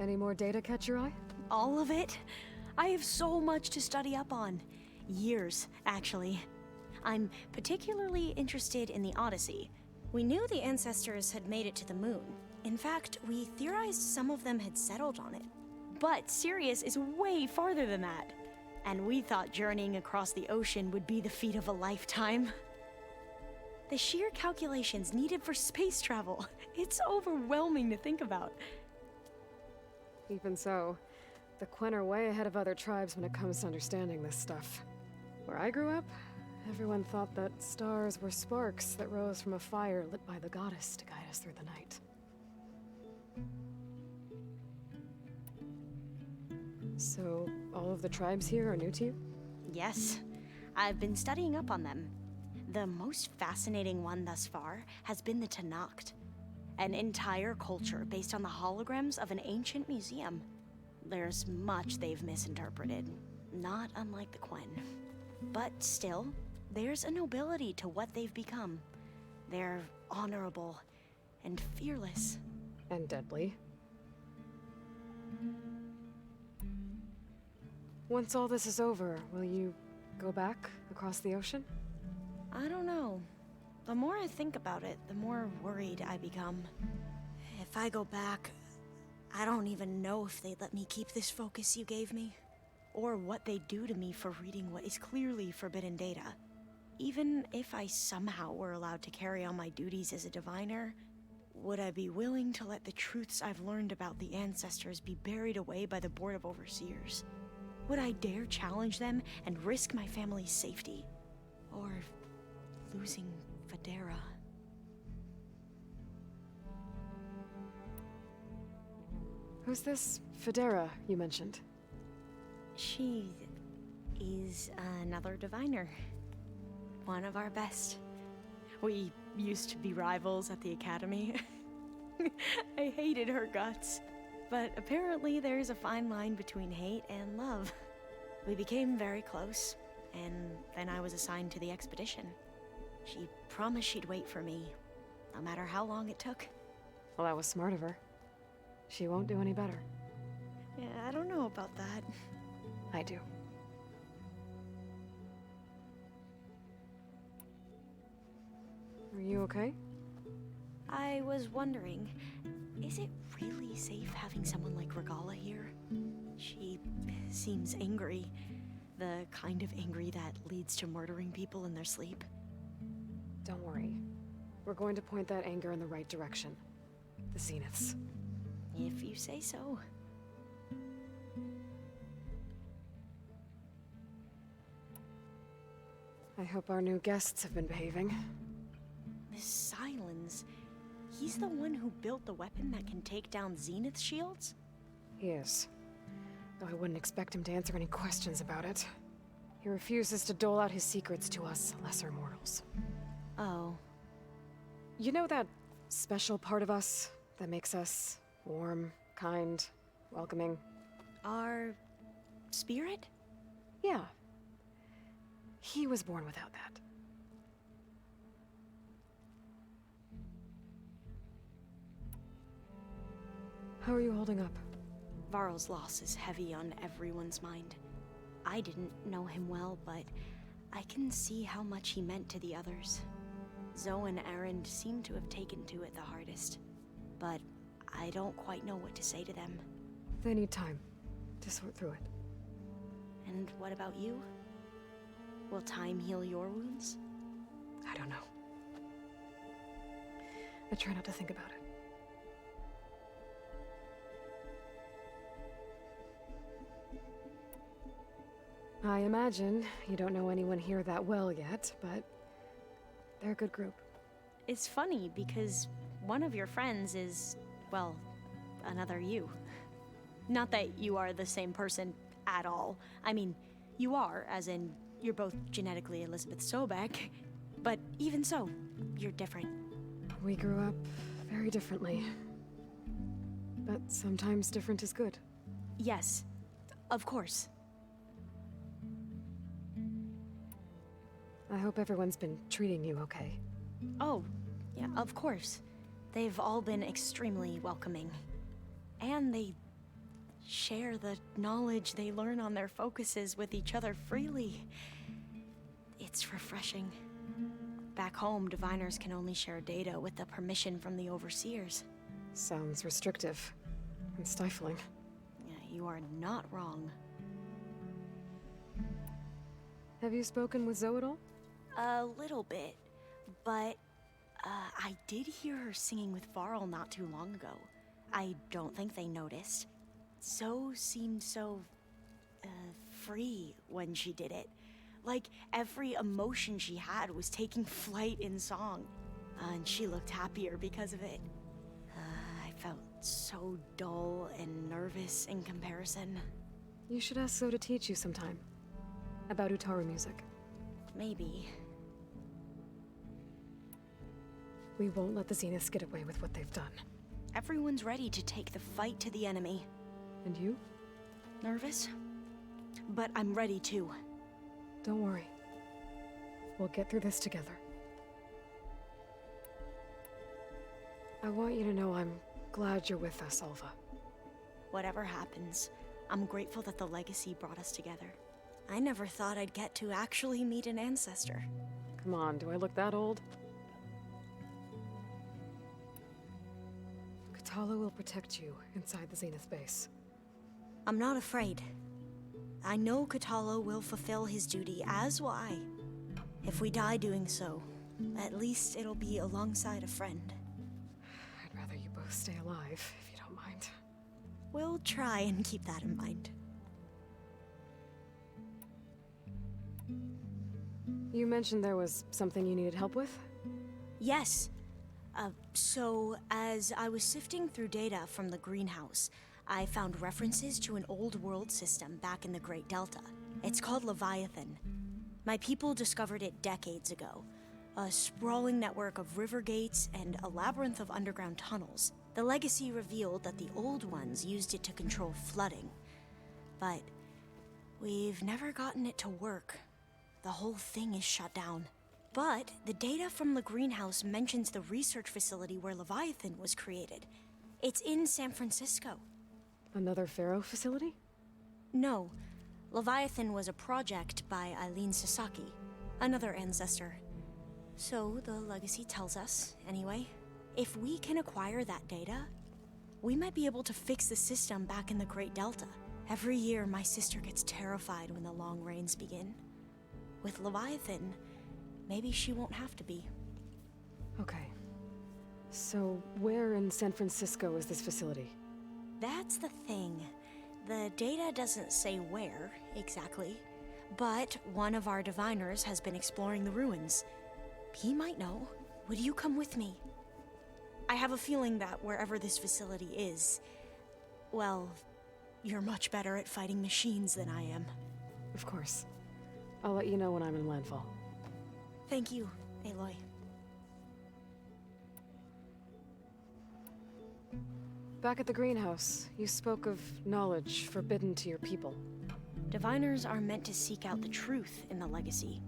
Any more data catch your eye? All of it? I have so much to study up on. Years, actually. I'm particularly interested in the Odyssey. We knew the ancestors had made it to the moon. In fact, we theorized some of them had settled on it. But Sirius is way farther than that. And we thought journeying across the ocean would be the feat of a lifetime. The sheer calculations needed for space travel, it's overwhelming to think about. Even so, the Quen are way ahead of other tribes when it comes to understanding this stuff. Where I grew up, everyone thought that stars were sparks that rose from a fire lit by the goddess to guide us through the night. So, all of the tribes here are new to you? Yes, I've been studying up on them. The most fascinating one thus far has been the Tanacht, an entire culture based on the holograms of an ancient museum. There's much they've misinterpreted, not unlike the Quen. But still, there's a nobility to what they've become. They're honorable and fearless. And deadly. Once all this is over, will you go back across the ocean? I don't know. The more I think about it, the more worried I become. If I go back, I don't even know if they'd let me keep this focus you gave me, or what they'd do to me for reading what is clearly forbidden data. Even if I somehow were allowed to carry on my duties as a diviner, would I be willing to let the truths I've learned about the ancestors be buried away by the Board of Overseers? Would I dare challenge them and risk my family's safety? Or losing Federa? Who's this Federa you mentioned? She is another diviner. One of our best. We used to be rivals at the academy. I hated her guts. But apparently there's a fine line between hate and love. We became very close, and then I was assigned to the expedition. She promised she'd wait for me, no matter how long it took. Well, that was smart of her. She won't do any better. Yeah, I don't know about that. I do. Are you okay? I was wondering, is it really safe having someone like Regala here? She seems angry. The kind of angry that leads to murdering people in their sleep. Don't worry. We're going to point that anger in the right direction. The Zeniths. If you say so. I hope our new guests have been behaving. Miss Silence. He's the one who built the weapon that can take down Zenith shields? He is. Though I wouldn't expect him to answer any questions about it. He refuses to dole out his secrets to us lesser mortals. Oh. You know that special part of us that makes us warm, kind, welcoming? Our spirit? Yeah. He was born without that. How are you holding up? Varl's loss is heavy on everyone's mind. I didn't know him well, but I can see how much he meant to the others. Zoe and Erend seem to have taken to it the hardest, but I don't quite know what to say to them. They need time to sort through it. And what about you? Will time heal your wounds? I don't know. I try not to think about it. I imagine you don't know anyone here that well yet, but they're a good group. It's funny because one of your friends is, well, another you. Not that you are the same person at all. I mean, you are, as in, you're both genetically Elizabeth Sobek, but even so, you're different. We grew up very differently. But sometimes different is good. Yes, of course. I hope everyone's been treating you okay. Oh, yeah, of course. They've all been extremely welcoming. And they share the knowledge they learn on their focuses with each other freely. It's refreshing. Back home, diviners can only share data with the permission from the overseers. Sounds restrictive and stifling. Yeah, you are not wrong. Have you spoken with Zoe at all? A little bit, but I did hear her singing with Varl not too long ago. I don't think they noticed. Zoe seemed so free when she did it. Like every emotion she had was taking flight in song. And she looked happier because of it. I felt so dull and nervous in comparison. You should ask Zoe to teach you sometime. About Utaru music. Maybe. We won't let the Zeniths get away with what they've done. Everyone's ready to take the fight to the enemy. And you? Nervous? But I'm ready too. Don't worry. We'll get through this together. I want you to know I'm glad you're with us, Alva. Whatever happens, I'm grateful that the legacy brought us together. I never thought I'd get to actually meet an ancestor. Come on, do I look that old? Katala will protect you inside the Zenith base. I'm not afraid. I know Katala will fulfill his duty, as will I. If we die doing so, at least it'll be alongside a friend. I'd rather you both stay alive, if you don't mind. We'll try and keep that in mind. You mentioned there was something you needed help with? Yes. So, as I was sifting through data from the greenhouse, I found references to an old world system back in the Great Delta. It's called Leviathan. My people discovered it decades ago. A sprawling network of river gates and a labyrinth of underground tunnels. The legacy revealed that the old ones used it to control flooding. But we've never gotten it to work. The whole thing is shut down. But the data from the greenhouse mentions the research facility where Leviathan was created. It's in San Francisco. Another Pharaoh facility? No. Leviathan was a project by Eileen Sasaki, another ancestor. So the legacy tells us, anyway. If we can acquire that data, we might be able to fix the system back in the Great Delta. Every year, my sister gets terrified when the long rains begin. With Leviathan, maybe she won't have to be. Okay. So, where in San Francisco is this facility? That's the thing. The data doesn't say where, exactly. But one of our diviners has been exploring the ruins. He might know. Would you come with me? I have a feeling that wherever this facility is, well, you're much better at fighting machines than I am. Of course. I'll let you know when I'm in landfall. Thank you, Aloy. Back at the greenhouse, you spoke of knowledge forbidden to your people. Diviners are meant to seek out the truth in the legacy,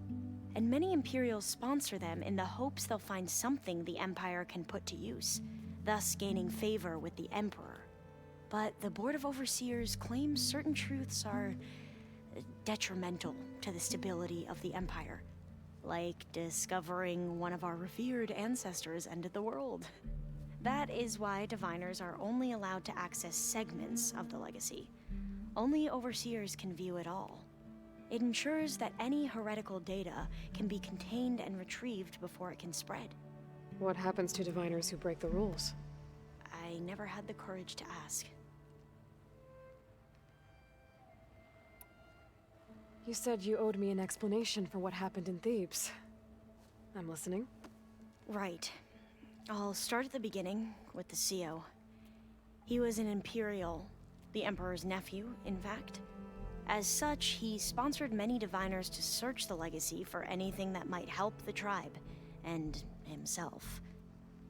and many Imperials sponsor them in the hopes they'll find something the Empire can put to use, thus gaining favor with the Emperor. But the Board of Overseers claims certain truths are detrimental to the stability of the Empire, like discovering one of our revered ancestors ended the world. That is why diviners are only allowed to access segments of the legacy. Only overseers can view it all. It ensures that any heretical data can be contained and retrieved before it can spread. What happens to diviners who break the rules? I never had the courage to ask. You said you owed me an explanation for what happened in Thebes. I'm listening. Right. I'll start at the beginning with the CO. He was an Imperial, the Emperor's nephew, in fact. As such, he sponsored many diviners to search the legacy for anything that might help the tribe, and himself.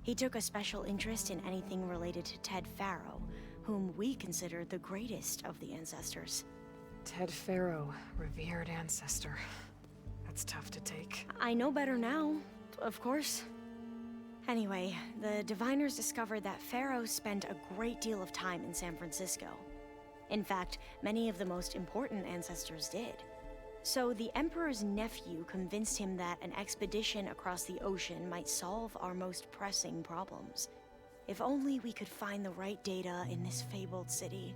He took a special interest in anything related to Ted Pharaoh, whom we consider the greatest of the ancestors. Ted Pharaoh, revered ancestor. That's tough to take. I know better now, of course. Anyway, the diviners discovered that Pharaoh spent a great deal of time in San Francisco. In fact, many of the most important ancestors did. So the Emperor's nephew convinced him that an expedition across the ocean might solve our most pressing problems. If only we could find the right data in this fabled city.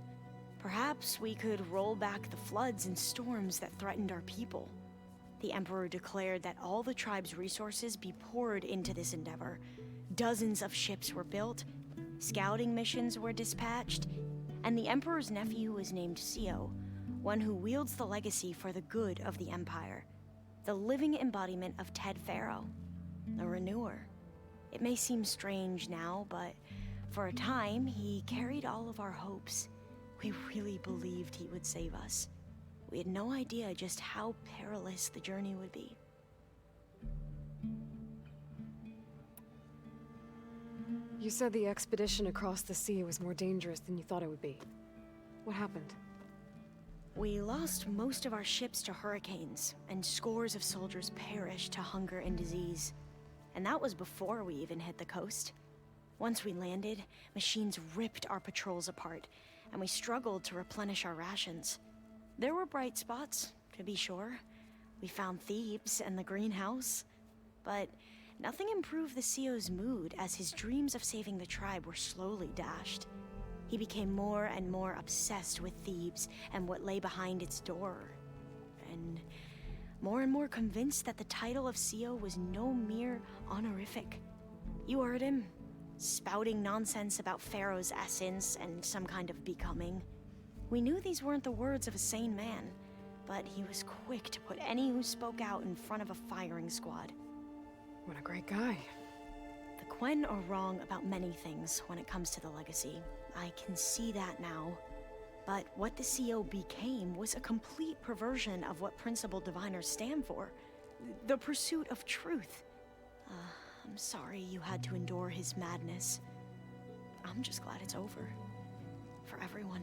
Perhaps we could roll back the floods and storms that threatened our people. The Emperor declared that all the tribe's resources be poured into this endeavor. Dozens of ships were built, scouting missions were dispatched, and the Emperor's nephew was named Sio, one who wields the legacy for the good of the Empire. The living embodiment of Ted Faro, a renewer. It may seem strange now, but for a time, he carried all of our hopes. We really believed he would save us. We had no idea just how perilous the journey would be. You said the expedition across the sea was more dangerous than you thought it would be. What happened? We lost most of our ships to hurricanes, and scores of soldiers perished to hunger and disease. And that was before we even hit the coast. Once we landed, machines ripped our patrols apart, and we struggled to replenish our rations. There were bright spots, to be sure. We found Thebes and the greenhouse, but nothing improved the CEO's mood as his dreams of saving the tribe were slowly dashed. He became more and more obsessed with Thebes and what lay behind its door, and more convinced that the title of CEO was no mere honorific. You heard him, spouting nonsense about Pharaoh's essence and some kind of becoming. We knew these weren't the words of a sane man, but he was quick to put any who spoke out in front of a firing squad. What a great guy. The Quen are wrong about many things when it comes to the legacy. I can see that now. But what the CO became was a complete perversion of what principled diviners stand for. The pursuit of truth. I'm sorry you had to endure his madness. I'm just glad it's over. For everyone.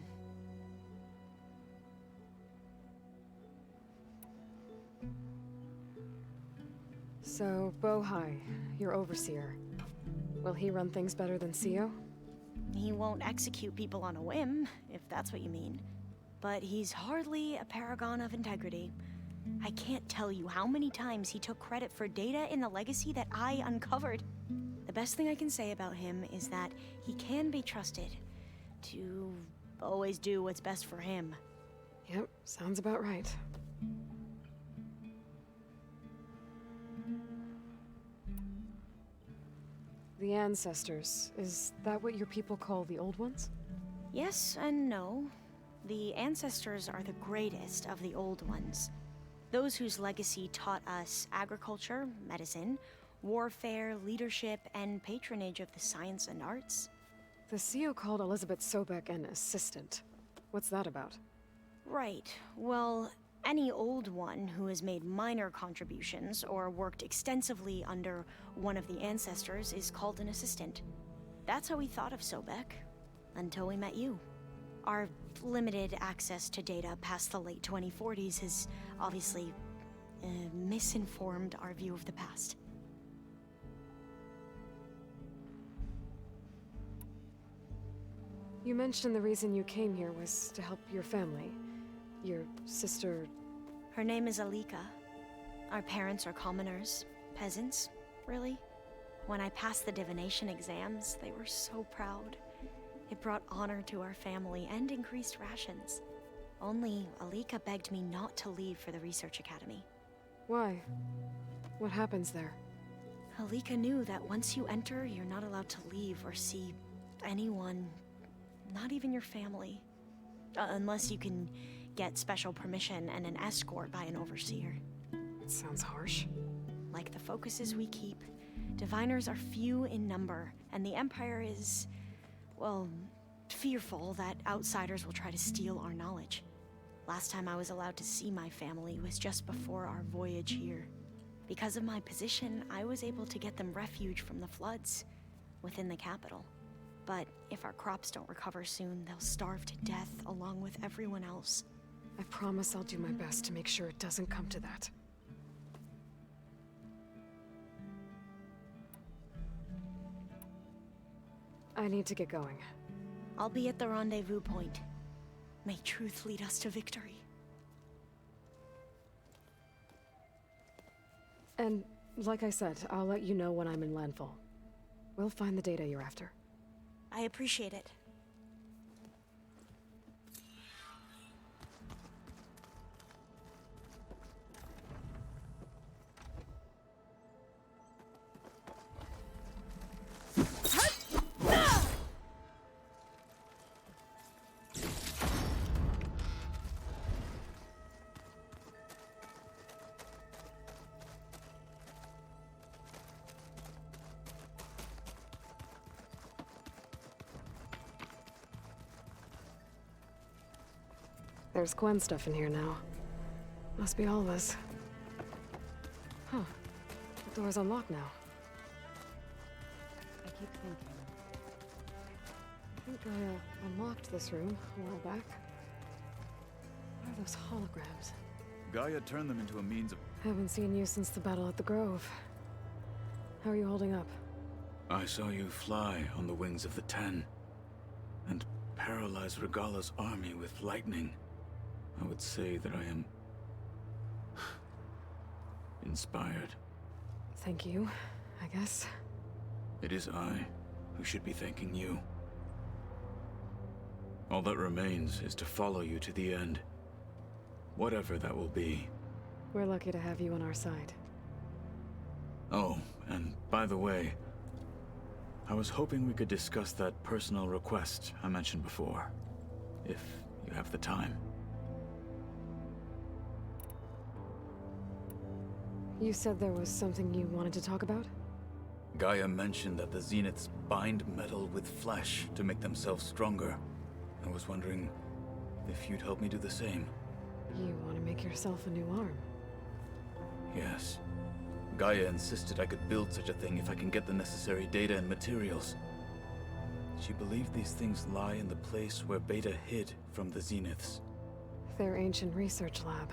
So, Bohai, your overseer. Will he run things better than CEO? He won't execute people on a whim, if that's what you mean. But he's hardly a paragon of integrity. I can't tell you how many times he took credit for data in the legacy that I uncovered. The best thing I can say about him is that he can be trusted to always do what's best for him. Yep, sounds about right. The ancestors, is that what your people call the old ones? Yes and no. The ancestors are the greatest of the old ones. Those whose legacy taught us agriculture, medicine, warfare, leadership, and patronage of the science and arts. The CEO called Elizabeth Sobek an assistant. What's that about? Right. Well, any old one who has made minor contributions or worked extensively under one of the ancestors is called an assistant. That's how we thought of Sobek, until we met you. Our limited access to data past the late 2040s has obviously misinformed our view of the past. You mentioned the reason you came here was to help your family. Your sister... Her name is Alika. Our parents are commoners, peasants, really. When I passed the divination exams, they were so proud. It brought honor to our family and increased rations. Only Alika begged me not to leave for the research academy. Why? What happens there? Alika knew that once you enter, you're not allowed to leave or see anyone, not even your family. Unless you can get special permission and an escort by an overseer. It sounds harsh. Like the focuses we keep, diviners are few in number, and the Empire is, well, fearful that outsiders will try to steal our knowledge. Last time I was allowed to see my family was just before our voyage here. Because of my position, I was able to get them refuge from the floods within the capital. But if our crops don't recover soon, they'll starve to death along with everyone else. I promise I'll do my best to make sure it doesn't come to that. I need to get going. I'll be at the rendezvous point. May truth lead us to victory. And like I said, I'll let you know when I'm in landfall. We'll find the data you're after. I appreciate it. There's Gwen stuff in here now. Must be all of us. Huh. The door's unlocked now. I keep thinking. I think I unlocked this room a while back. What are those holograms? Gaia turned them into a means of... Haven't seen you since the battle at the Grove. How are you holding up? I saw you fly on the wings of the Ten, and paralyze Regala's army with lightning. I would say that I am... inspired. Thank you, I guess. It is I who should be thanking you. All that remains is to follow you to the end. Whatever that will be. We're lucky to have you on our side. Oh, and by the way, I was hoping we could discuss that personal request I mentioned before, if you have the time. You said there was something you wanted to talk about? Gaia mentioned that the Zeniths bind metal with flesh to make themselves stronger. I was wondering if you'd help me do the same. You want to make yourself a new arm? Yes. Gaia insisted I could build such a thing if I can get the necessary data and materials. She believed these things lie in the place where Beta hid from the Zeniths. Their ancient research lab.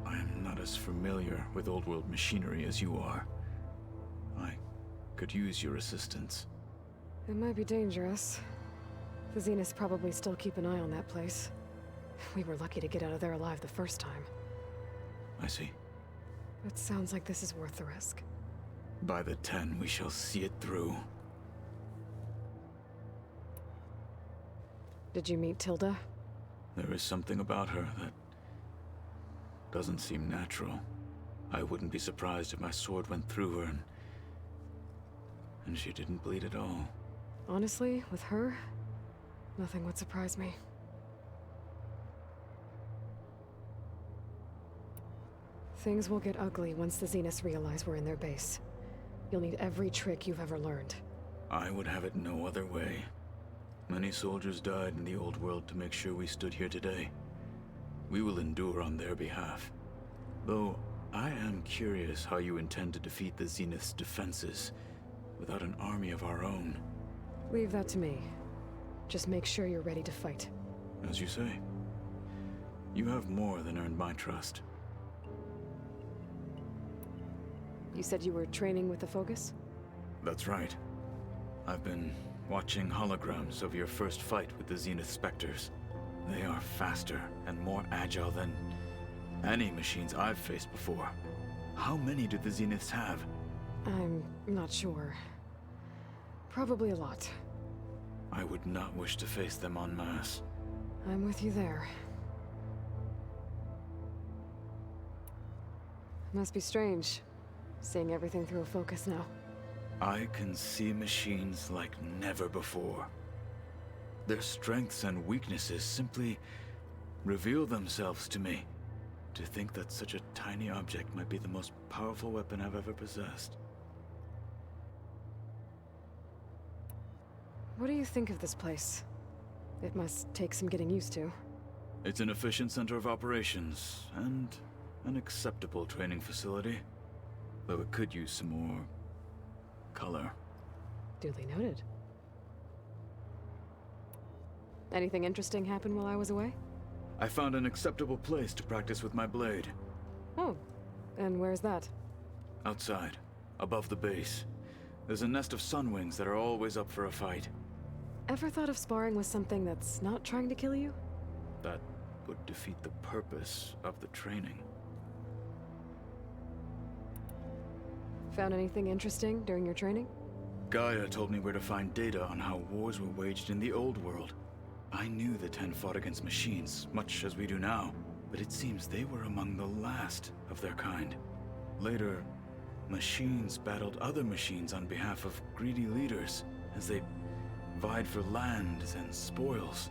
I am not as familiar with old-world machinery as you are. I could use your assistance. It might be dangerous. The Zeniths probably still keep an eye on that place. We were lucky to get out of there alive the first time. I see. It sounds like this is worth the risk. By the 10, we shall see it through. Did you meet Tilda? There is something about her that doesn't seem natural. I wouldn't be surprised if my sword went through her and she didn't bleed at all. Honestly, with her, nothing would surprise me. Things will get ugly once the Zeniths realize we're in their base. You'll need every trick you've ever learned. I would have it no other way. Many soldiers died in the old world to make sure we stood here today. We will endure on their behalf. Though, I am curious how you intend to defeat the Zenith's defenses without an army of our own. Leave that to me. Just make sure you're ready to fight. As you say. You have more than earned my trust. You said you were training with the Focus? That's right. I've been watching holograms of your first fight with the Zenith Spectres. They are faster and more agile than any machines I've faced before. How many do the Zeniths have? I'm not sure. Probably a lot. I would not wish to face them en masse. I'm with you there. Must be strange, seeing everything through a Focus now. I can see machines like never before. Their strengths and weaknesses simply reveal themselves to me. To think that such a tiny object might be the most powerful weapon I've ever possessed. What do you think of this place? It must take some getting used to. It's an efficient center of operations, and an acceptable training facility. Though it could use some more color. Duly noted. Anything interesting happen while I was away? I found an acceptable place to practice with my blade. Oh, and where's that? Outside, above the base. There's a nest of sunwings that are always up for a fight. Ever thought of sparring with something that's not trying to kill you? That would defeat the purpose of the training. Found anything interesting during your training? Gaia told me where to find data on how wars were waged in the old world. I knew the Ten fought against machines, much as we do now, but it seems they were among the last of their kind. Later, machines battled other machines on behalf of greedy leaders, as they vied for lands and spoils.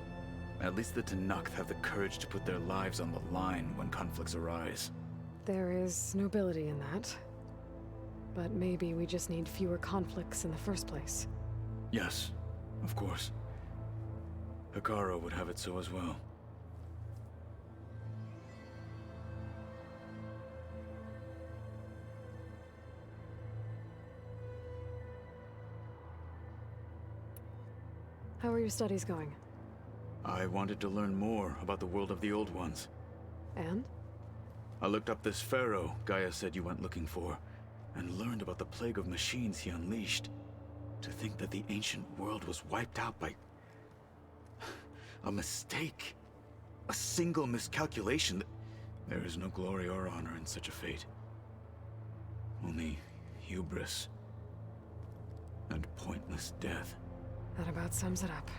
At least the Tenakth have the courage to put their lives on the line when conflicts arise. There is nobility in that. But maybe we just need fewer conflicts in the first place. Yes, of course. Hikaru would have it so as well. How are your studies going? I wanted to learn more about the world of the Old Ones. And? I looked up this pharaoh Gaia said you went looking for, and learned about the plague of machines he unleashed. To think that the ancient world was wiped out by a mistake. A single miscalculation. There is no glory or honor in such a fate. Only hubris and pointless death. That about sums it up.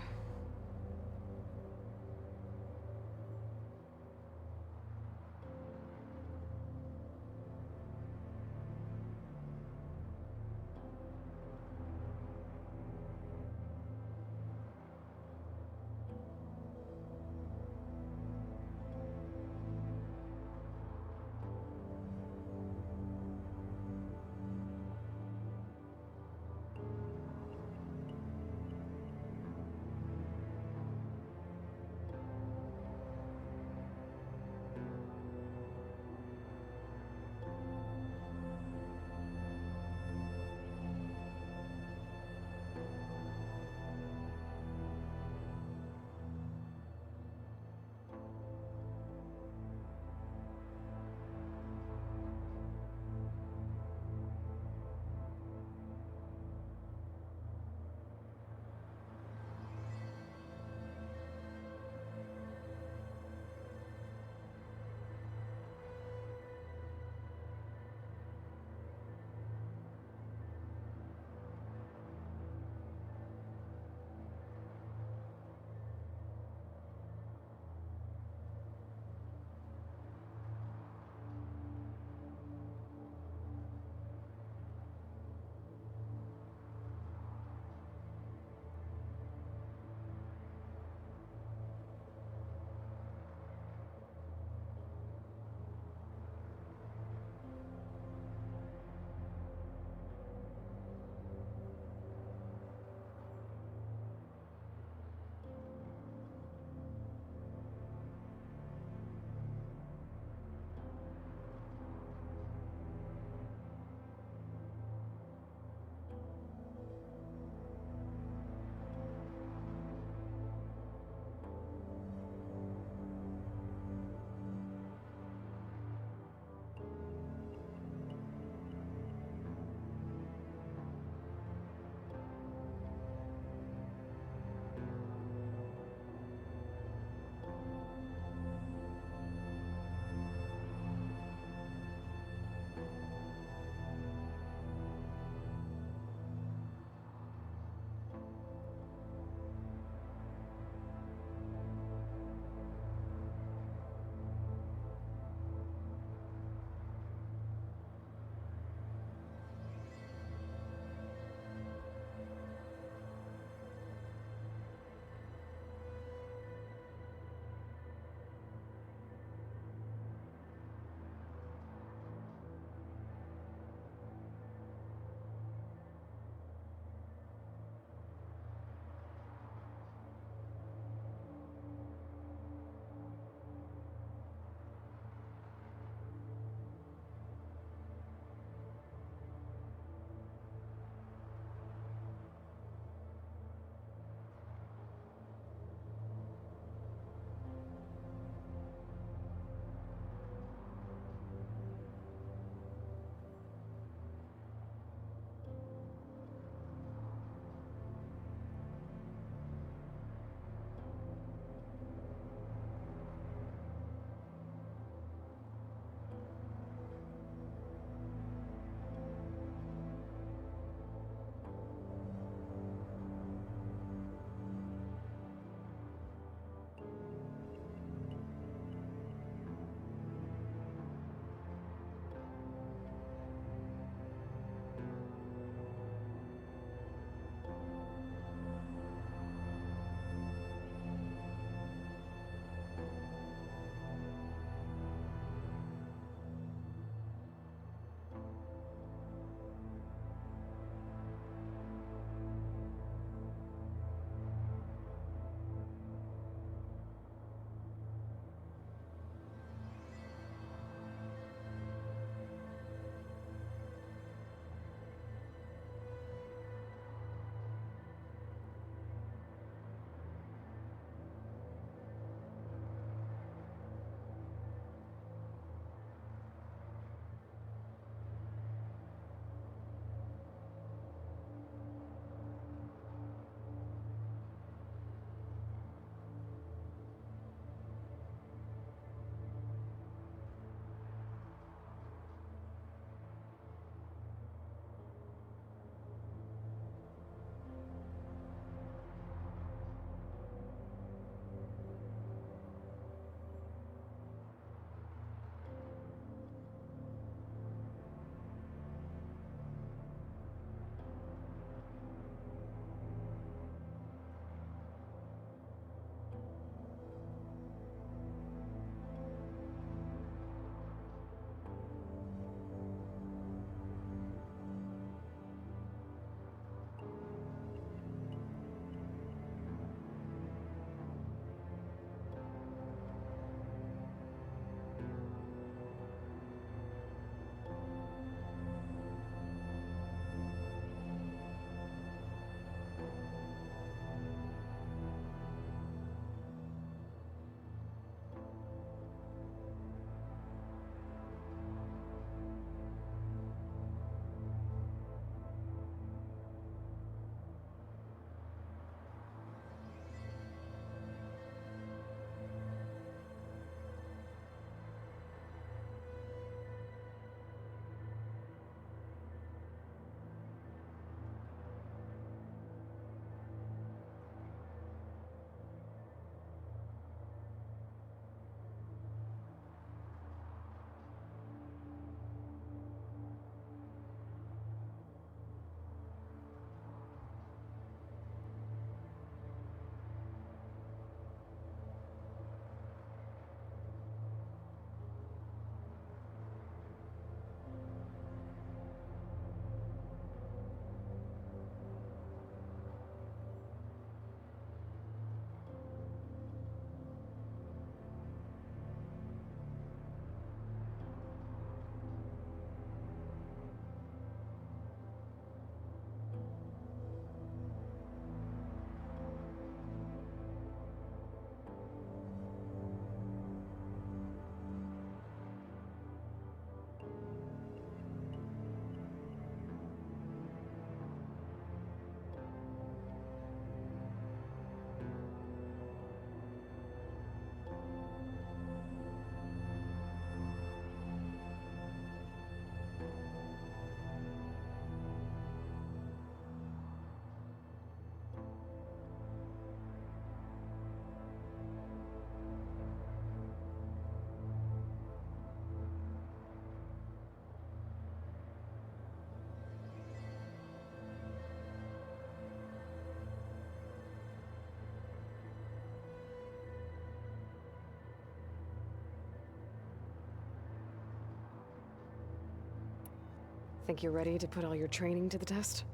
Think you're ready to put all your training to the test?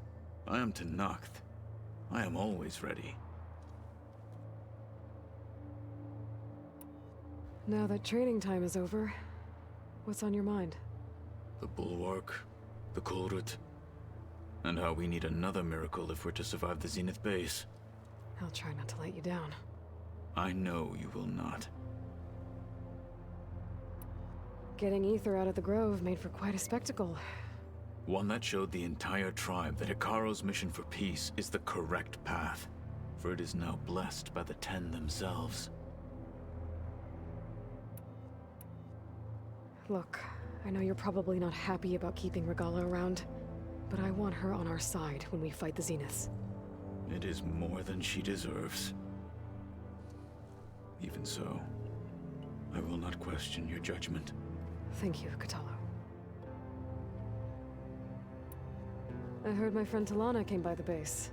I am Tenakth. I am always ready. Now that training time is over, what's on your mind? The Bulwark, the Kulrut, and how we need another miracle if we're to survive the Zenith base. I'll try not to let you down. I know you will not. Getting Ether out of the Grove made for quite a spectacle. One that showed the entire tribe that Hikaru's mission for peace is the correct path, for it is now blessed by the Ten themselves. Look, I know you're probably not happy about keeping Regala around, but I want her on our side when we fight the Zeniths. It is more than she deserves. Even so, I will not question your judgment. Thank you, Katalo. I heard my friend Talana came by the base.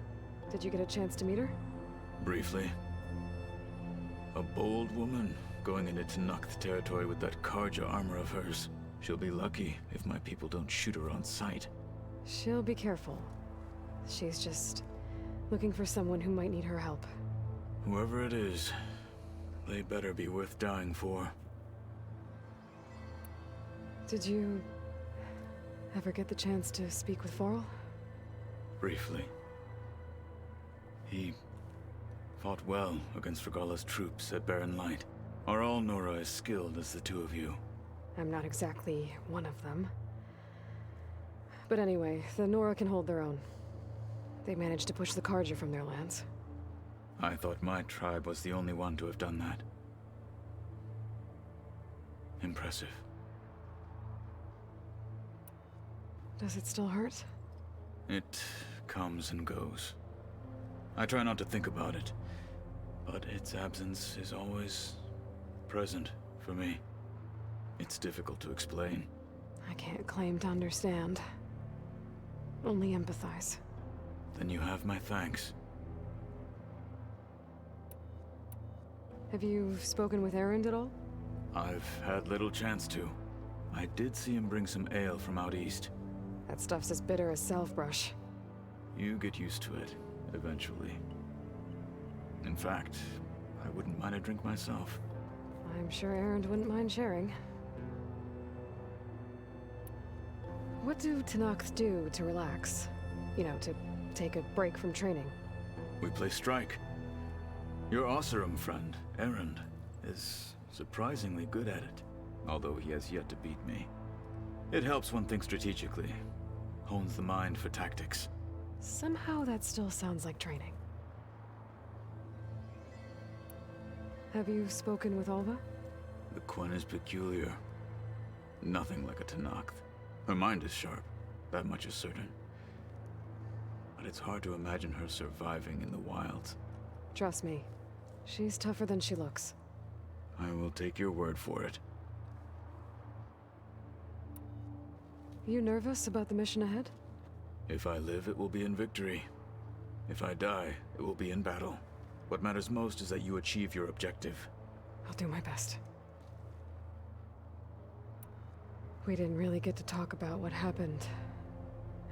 Did you get a chance to meet her? Briefly. A bold woman going into Tenakth territory with that Karja armor of hers. She'll be lucky if my people don't shoot her on sight. She'll be careful. She's just looking for someone who might need her help. Whoever it is, they better be worth dying for. Did you ever get the chance to speak with Varl? Briefly. He fought well against Regala's troops at Barren Light. Are all Nora as skilled as the two of you? I'm not exactly one of them. But anyway, the Nora can hold their own. They managed to push the Karja from their lands. I thought my tribe was the only one to have done that. Impressive. Does it still hurt? It comes and goes. I try not to think about it, but its absence is always present for me. It's difficult to explain. I can't claim to understand. Only empathize. Then you have my thanks. Have you spoken with Erend at all? I've had little chance to. I did see him bring some ale from out east. That stuff's as bitter as self-brush. You get used to it, eventually. In fact, I wouldn't mind a drink myself. I'm sure Erend wouldn't mind sharing. What do Tenakth do to relax? You know, to take a break from training? We play strike. Your Oseram friend, Erend, is surprisingly good at it, although he has yet to beat me. It helps one think strategically, hones the mind for tactics. Somehow that still sounds like training. Have you spoken with Alva? The Quen is peculiar. Nothing like a Tenakth. Her mind is sharp, that much is certain. But it's hard to imagine her surviving in the wilds. Trust me, she's tougher than she looks. I will take your word for it. You nervous about the mission ahead? If I live, it will be in victory. If I die, it will be in battle. What matters most is that you achieve your objective. I'll do my best. We didn't really get to talk about what happened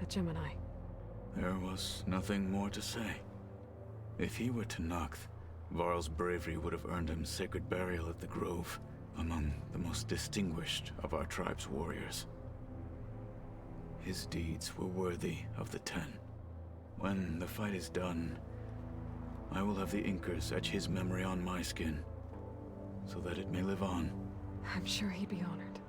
at Gemini. There was nothing more to say. If he were Tenakth, Varl's bravery would have earned him sacred burial at the Grove, among the most distinguished of our tribe's warriors. His deeds were worthy of the Ten. When the fight is done, I will have the Inkers etch his memory on my skin, so that it may live on. I'm sure he'd be honored.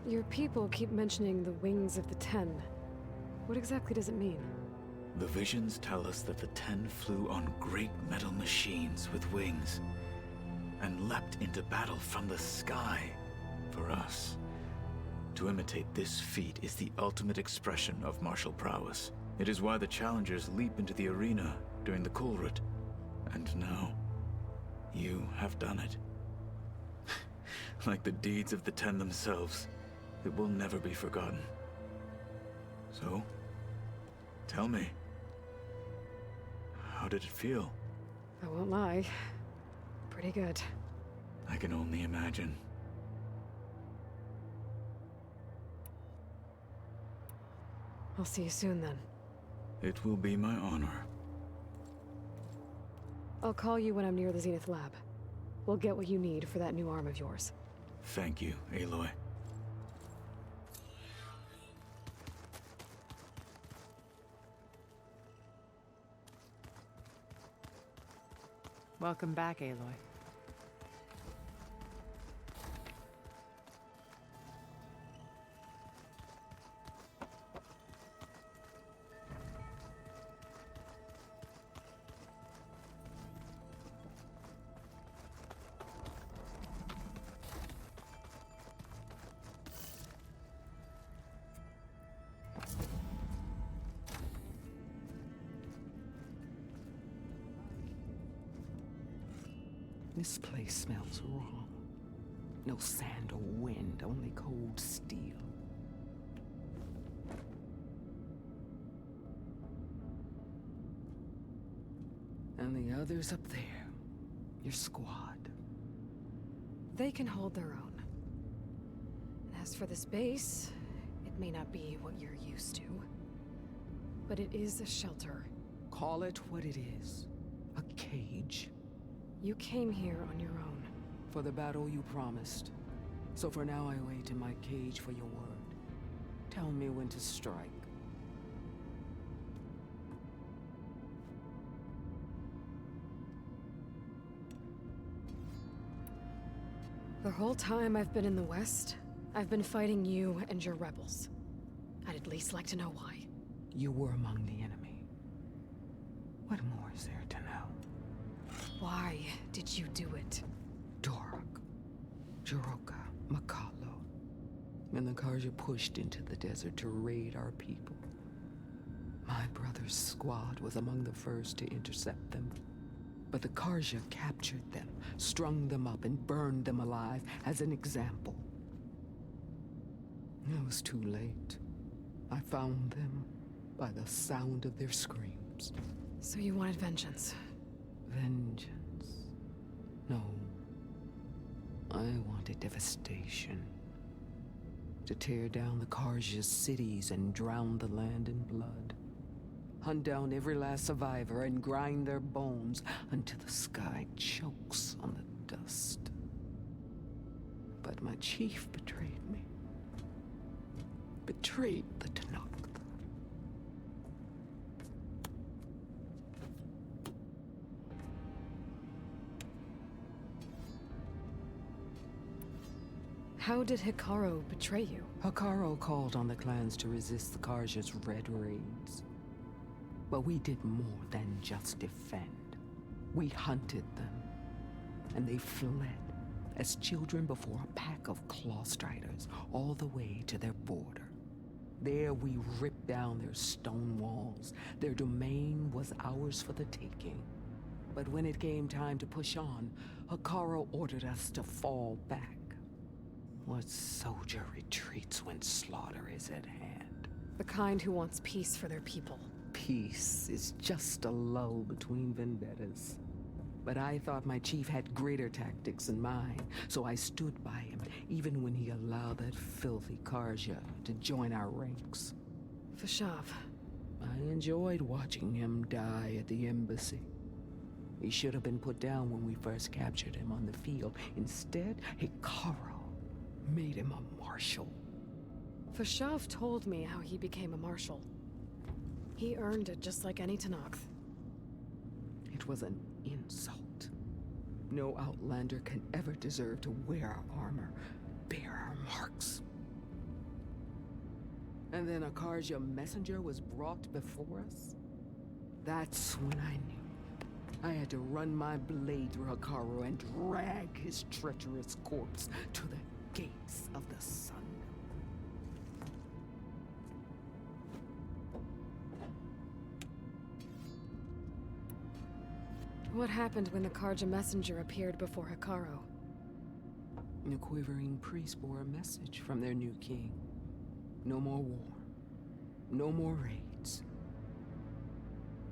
Your people keep mentioning the wings of the Ten. What exactly does it mean? The visions tell us that the Ten flew on great metal machines with wings, and leapt into battle from the sky. For us, to imitate this feat is the ultimate expression of martial prowess. It is why the challengers leap into the arena during the Kulrut. And now, you have done it. Like the deeds of the Ten themselves, it will never be forgotten. So, tell me, how did it feel? I won't lie. Pretty good. I can only imagine. I'll see you soon then. It will be my honor. I'll call you when I'm near the Zenith lab. We'll get what you need for that new arm of yours. Thank you, Aloy. Welcome back, Aloy. This place smells wrong. No sand or wind, only cold steel. And the others up there, your squad. They can hold their own. And as for this base, it may not be what you're used to. But it is a shelter. Call it what it is. A cage. You came here on your own. For the battle you promised. So for now I wait in my cage for your word. Tell me when to strike. The whole time I've been in the West, I've been fighting you and your rebels. I'd at least like to know why. You were among the enemy. What more is there to know? Why did you do it? Dork, Jiroka, Makalo, and the Karja pushed into the desert to raid our people. My brother's squad was among the first to intercept them. But the Karja captured them, strung them up, and burned them alive as an example. It was too late. I found them by the sound of their screams. So you wanted vengeance? Vengeance? No. I wanted devastation. To tear down the Karja's cities and drown the land in blood. Hunt down every last survivor and grind their bones until the sky chokes on the dust. But my chief betrayed me. Betrayed the Tanakh. How did Hikaru betray you? Hikaru called on the clans to resist the Karja's red raids. But we did more than just defend. We hunted them, and they fled as children before a pack of claw striders all the way to their border. There we ripped down their stone walls. Their domain was ours for the taking. But when it came time to push on, Hikaru ordered us to fall back. What soldier retreats when slaughter is at hand? The kind who wants peace for their people. Peace is just a lull between vendettas. But I thought my chief had greater tactics in mind, so I stood by him, even when he allowed that filthy Karja to join our ranks. Fashav. I enjoyed watching him die at the embassy. He should have been put down when we first captured him on the field. Instead, Hikaru made him a marshal. Fashav told me how he became a marshal. He earned it just like any Tanakh. It was an insult. No Outlander can ever deserve to wear our armor, bear our marks. And then a Karja messenger was brought before us? That's when I knew. I had to run my blade through Hikaru and drag his treacherous corpse to the gates of the sun. What happened when the Karja messenger appeared before Hikaru? The quivering priest bore a message from their new king. No more war. No more raids.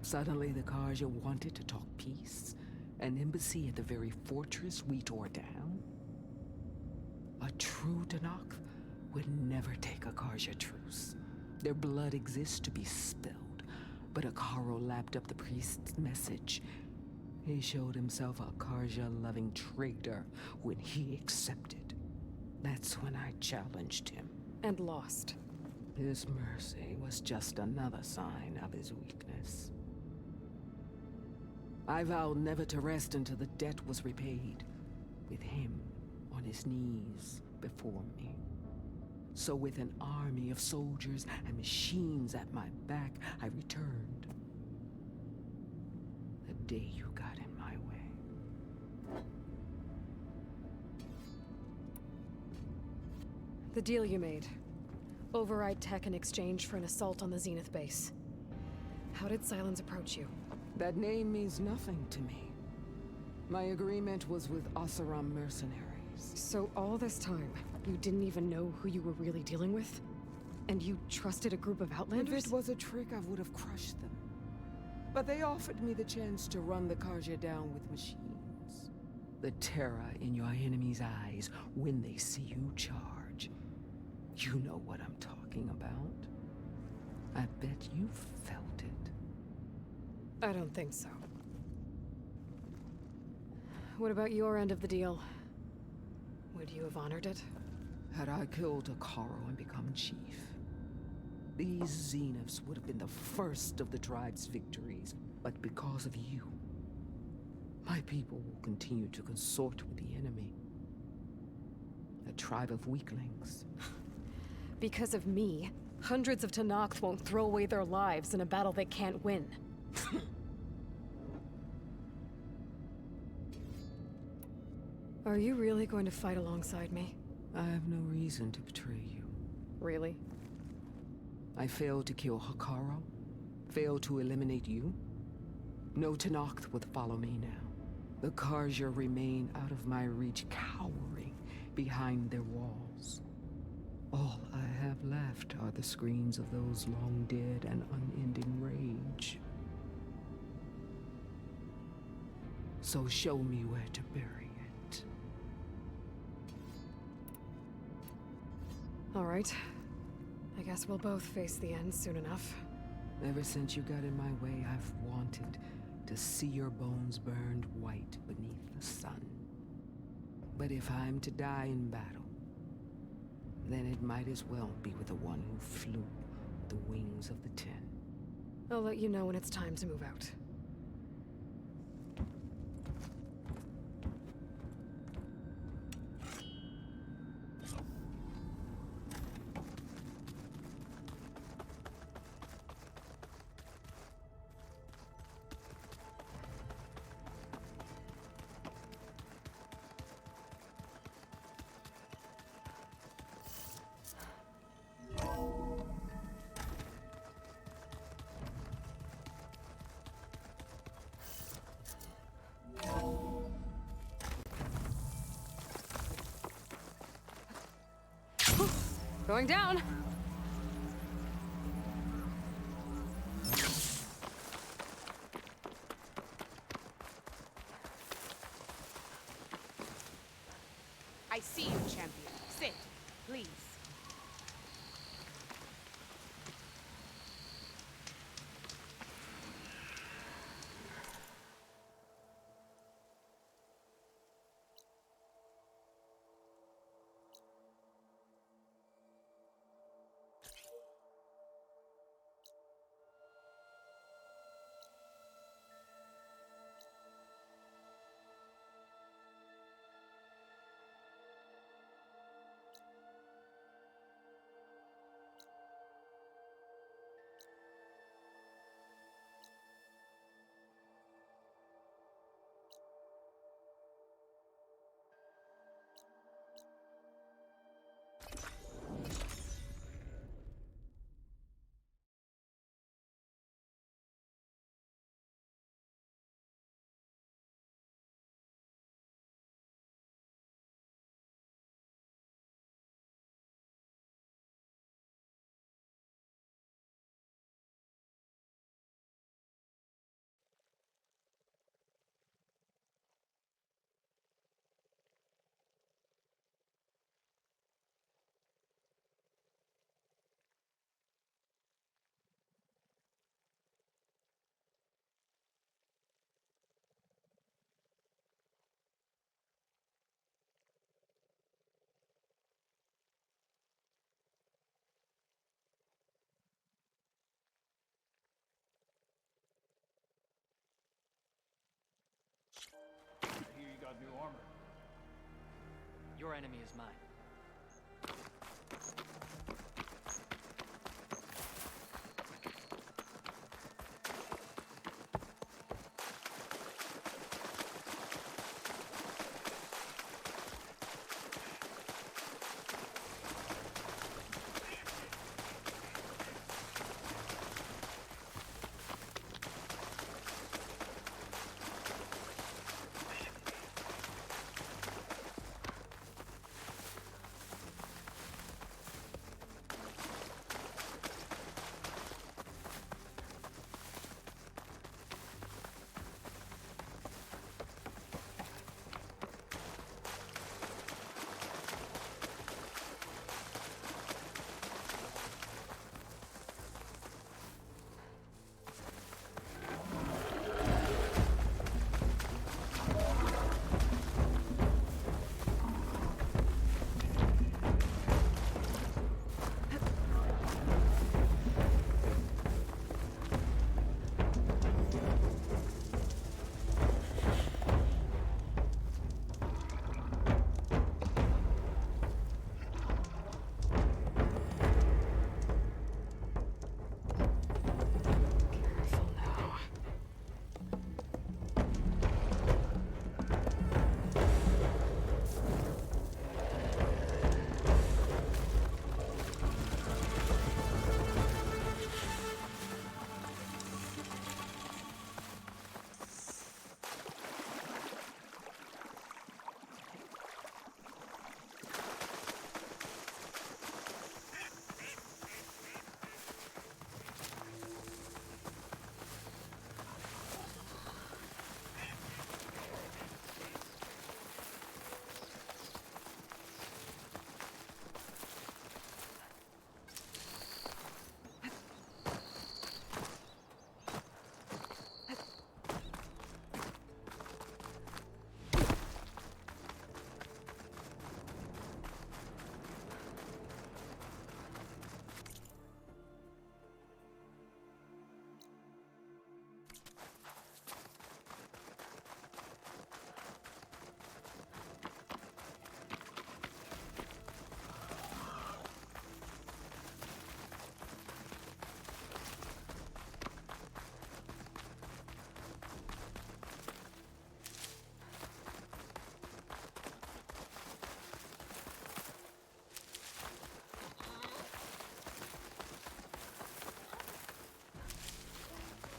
Suddenly the Karja wanted to talk peace. An embassy at the very fortress we tore down? A true Tanakh would never take a Karja truce. Their blood exists to be spilled, but Akaro lapped up the priest's message. He showed himself a Karja-loving traitor when he accepted. That's when I challenged him. And lost. His mercy was just another sign of his weakness. I vowed never to rest until the debt was repaid, with him on his knees before me. So with an army of soldiers and machines at my back, I returned. The day you got in my way. The deal you made. Override tech in exchange for an assault on the Zenith base. How did Silence approach you? That name means nothing to me. My agreement was with Oseram mercenaries. So all this time, you didn't even know who you were really dealing with? And you trusted a group of Outlanders? If it was a trick, I would have crushed them. But they offered me the chance to run the Karja down with machines. The terror in your enemy's eyes when they see you charge. You know what I'm talking about. I bet you felt it. I don't think so. What about your end of the deal? Would you have honored it? Had I killed Akaro and become chief, these Zeniths would have been the first of the tribe's victories. But because of you, my people will continue to consort with the enemy. A tribe of weaklings. Because of me, hundreds of Tenakth won't throw away their lives in a battle they can't win. Are you really going to fight alongside me? I have no reason to betray you. Really? I failed to kill Hakaro, failed to eliminate you. No Tenakth would follow me now. The Karja remain out of my reach, cowering behind their walls. All I have left are the screams of those long dead and unending rage. So show me where to bury it. All right. I guess we'll both face the end soon enough. Ever since you got in my way, I've wanted to see your bones burned white beneath the sun. But if I'm to die in battle, then it might as well be with the one who flew with the wings of the Ten. I'll let you know when it's time to move out. Going down! I see you, champion. Sit, please. got new armor. Your enemy is mine.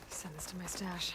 Send this to my stash.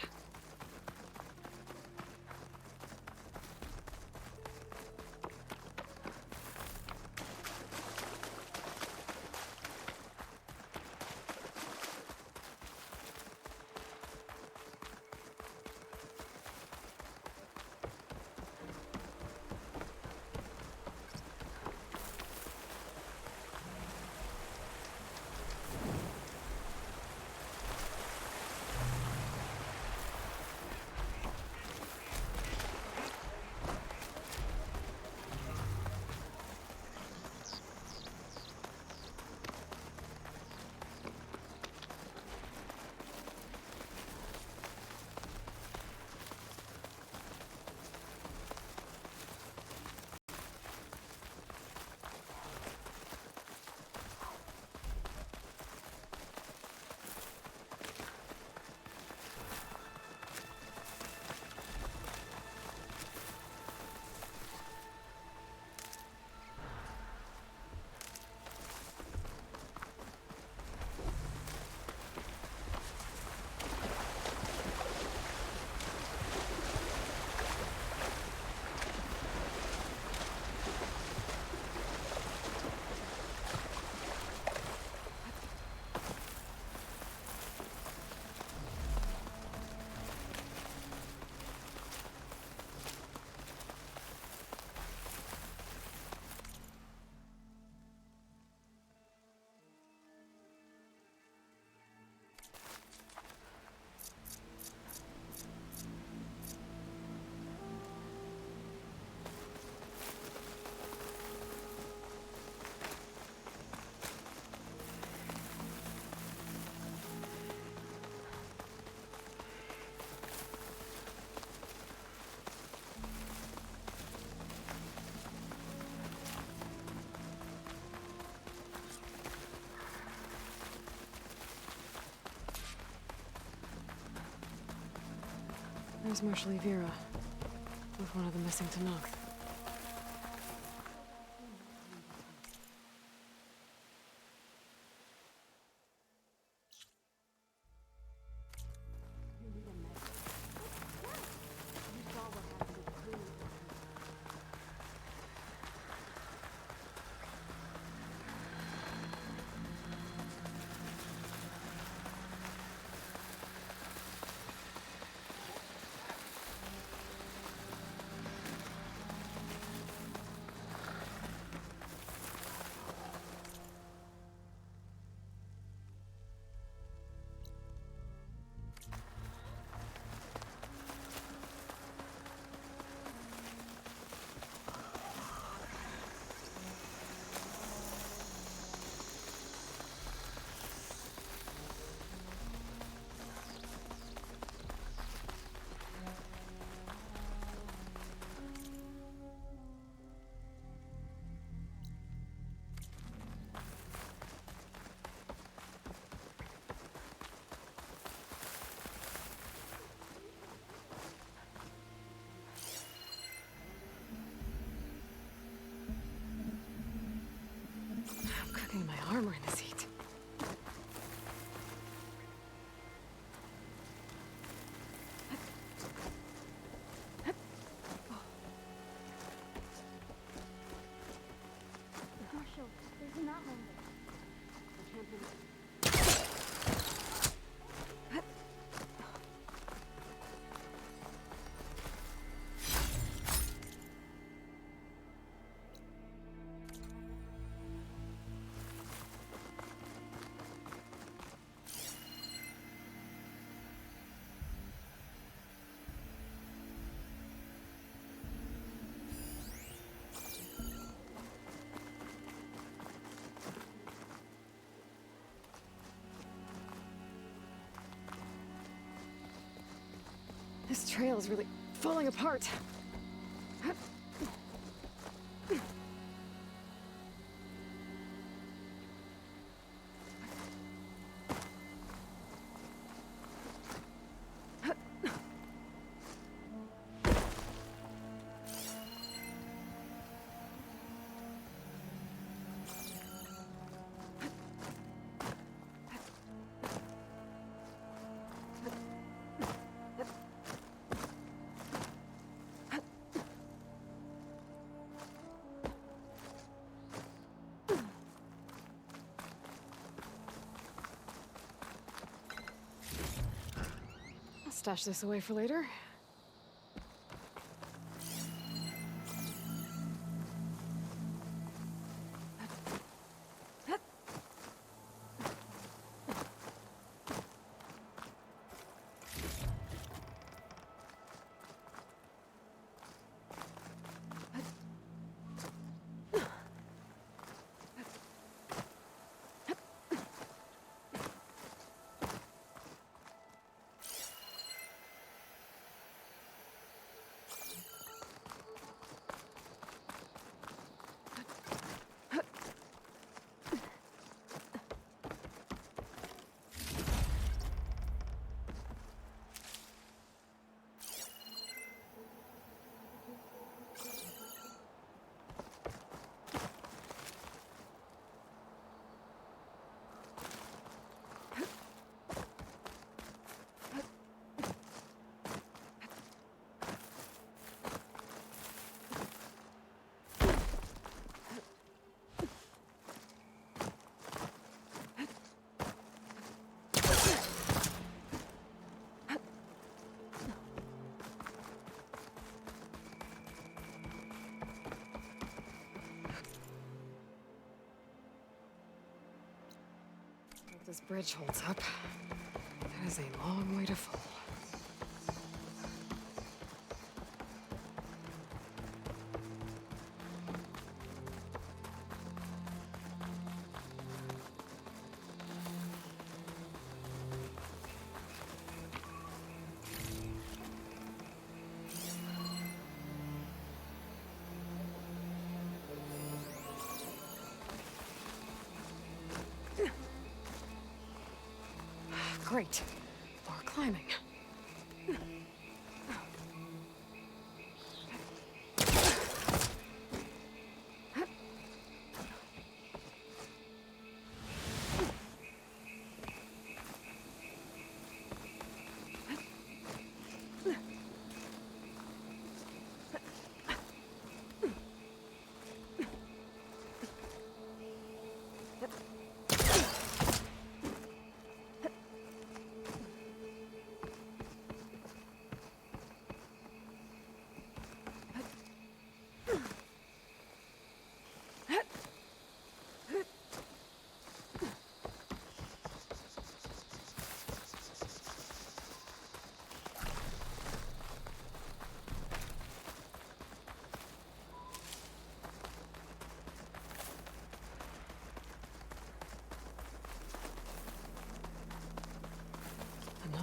There's Marshal Vera, with one of the missing Tanakh. Cooking my armor in this heat. Marshal, there's an outlander. I can't believe it. This trail is really falling apart. I'll stash this away for later. If this bridge holds up, that is a long way to fall. Great. More climbing.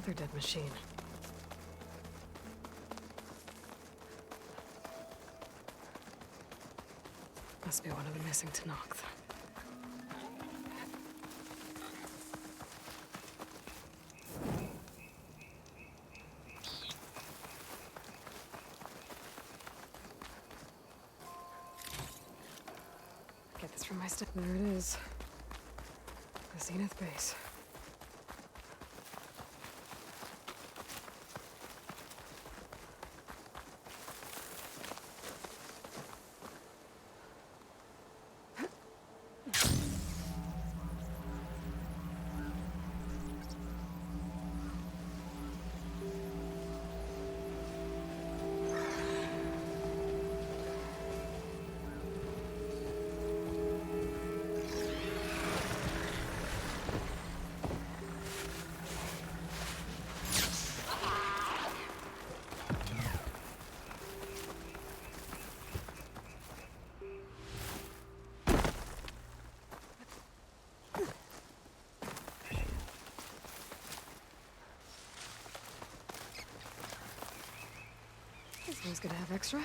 Another dead machine. Must be one of the missing Tenakth. Get this from my stick. There it is. The Zenith base. This one's gonna have extra.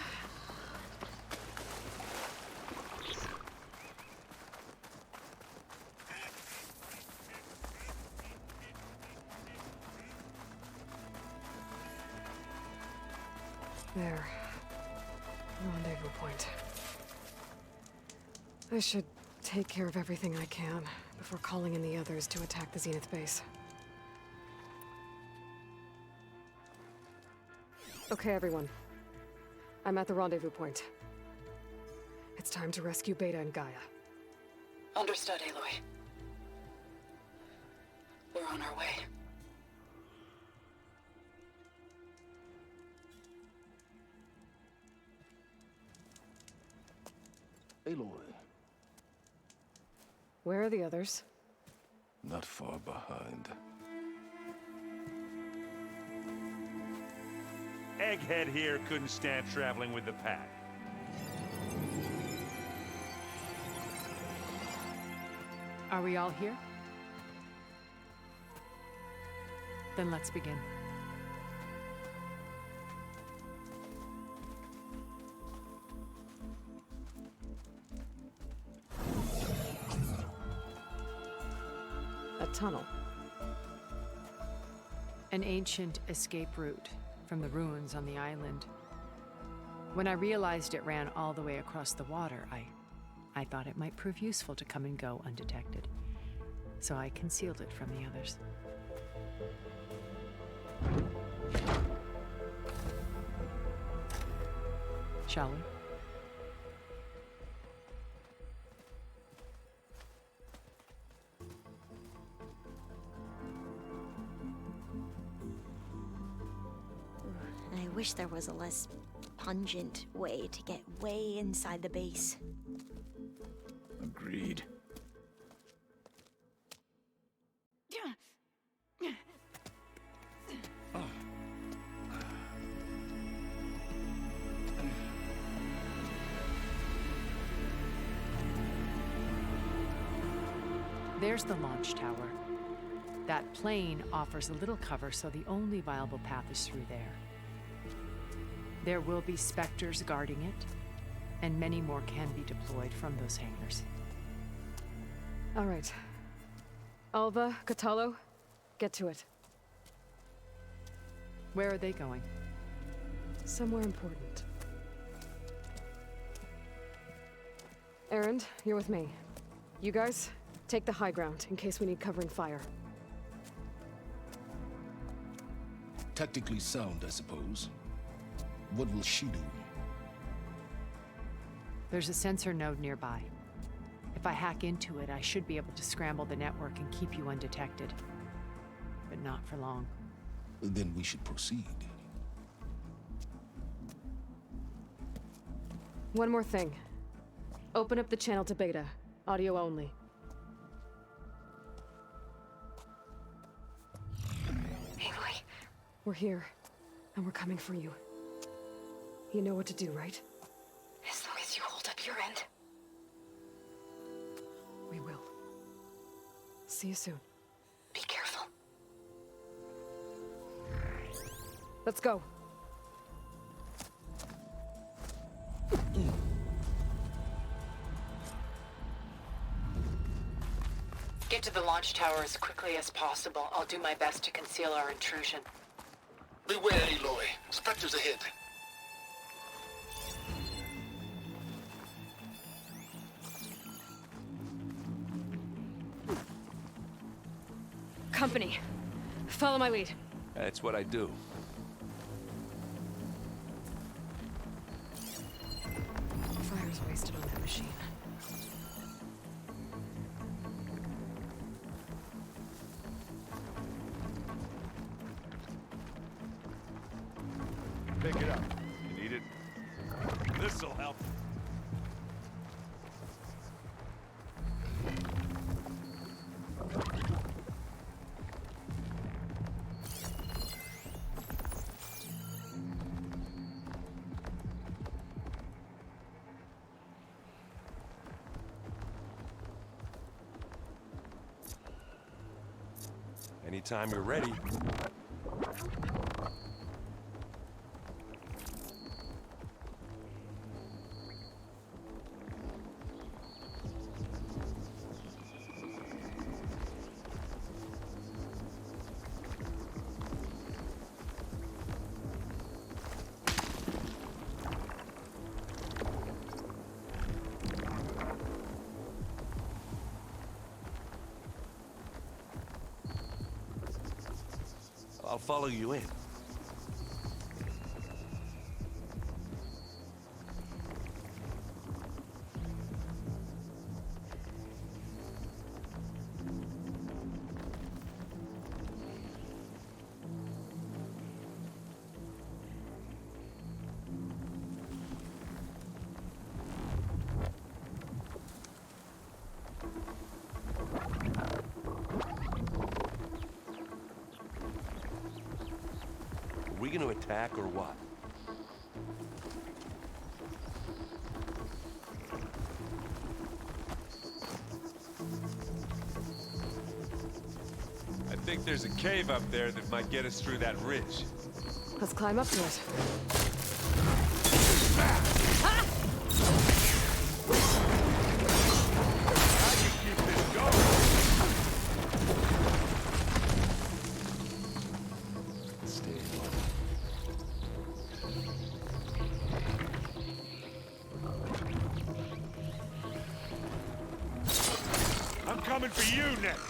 There. Rendezvous point. I should take care of everything I can before calling in the others to attack the Zenith base. Okay, everyone. I'm at the rendezvous point. It's time to rescue Beta and Gaia. Understood, Aloy. We're on our way. Aloy, Where are the others? not far behind. Egghead here couldn't stand traveling with the pack. Are we all here? Then let's begin. A tunnel. An ancient escape route from the ruins on the island. When I realized it ran all the way across the water, I thought it might prove useful to come and go undetected. So I concealed it from the others. Shall we? I wish there was a less pungent way to get way inside the base. Agreed. There's the launch tower. That plane offers a little cover, so the only viable path is through there. There will be Spectres guarding it, and many more can be deployed from those hangars. All right. Alva, Catalo, get to it. Where are they going? Somewhere important. Erend, you're with me. You guys, take the high ground in case we need covering fire. Tactically sound, I suppose. What will she do? There's a sensor node nearby. If I hack into it, I should be able to scramble the network and keep you undetected. But not for long. Then we should proceed. One more thing. Open up the channel to Beta. Audio only. Aloy. We're here, and we're coming for you. You know what to do, right? As long as you hold up your end. We will. See you soon. Be careful. Let's go. Get to the launch tower as quickly as possible. I'll do my best to conceal our intrusion. Beware, Aloy. Spectres ahead. Company. Follow my lead. That's what I do. Fire's wasted on that machine. Pick it up. You need it? This'll help. Anytime you're ready. I'll follow you in. Are we gonna attack or what? I think there's a cave up there that might get us through that ridge. Let's climb up to it. I can keep this going. Stay low. I'm coming for you next.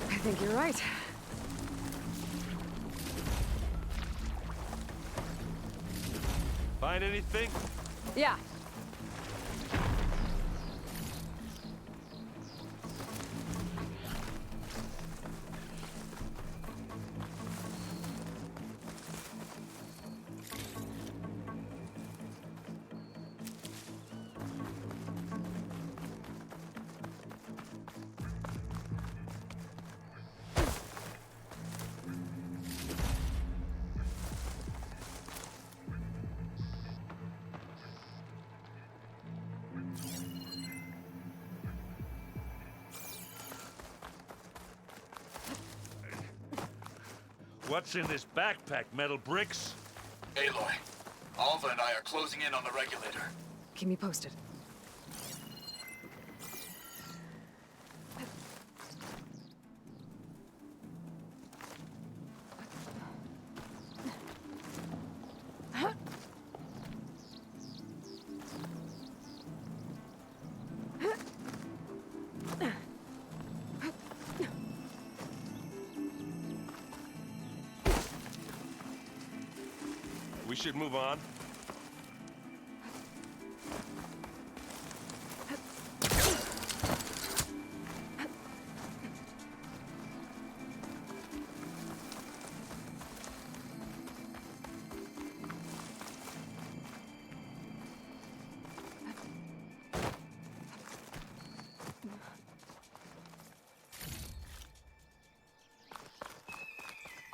I think you're right. Find anything? Yeah. What's in this backpack? Metal bricks? Aloy, Alva and I are closing in on the regulator. Keep me posted. should move on.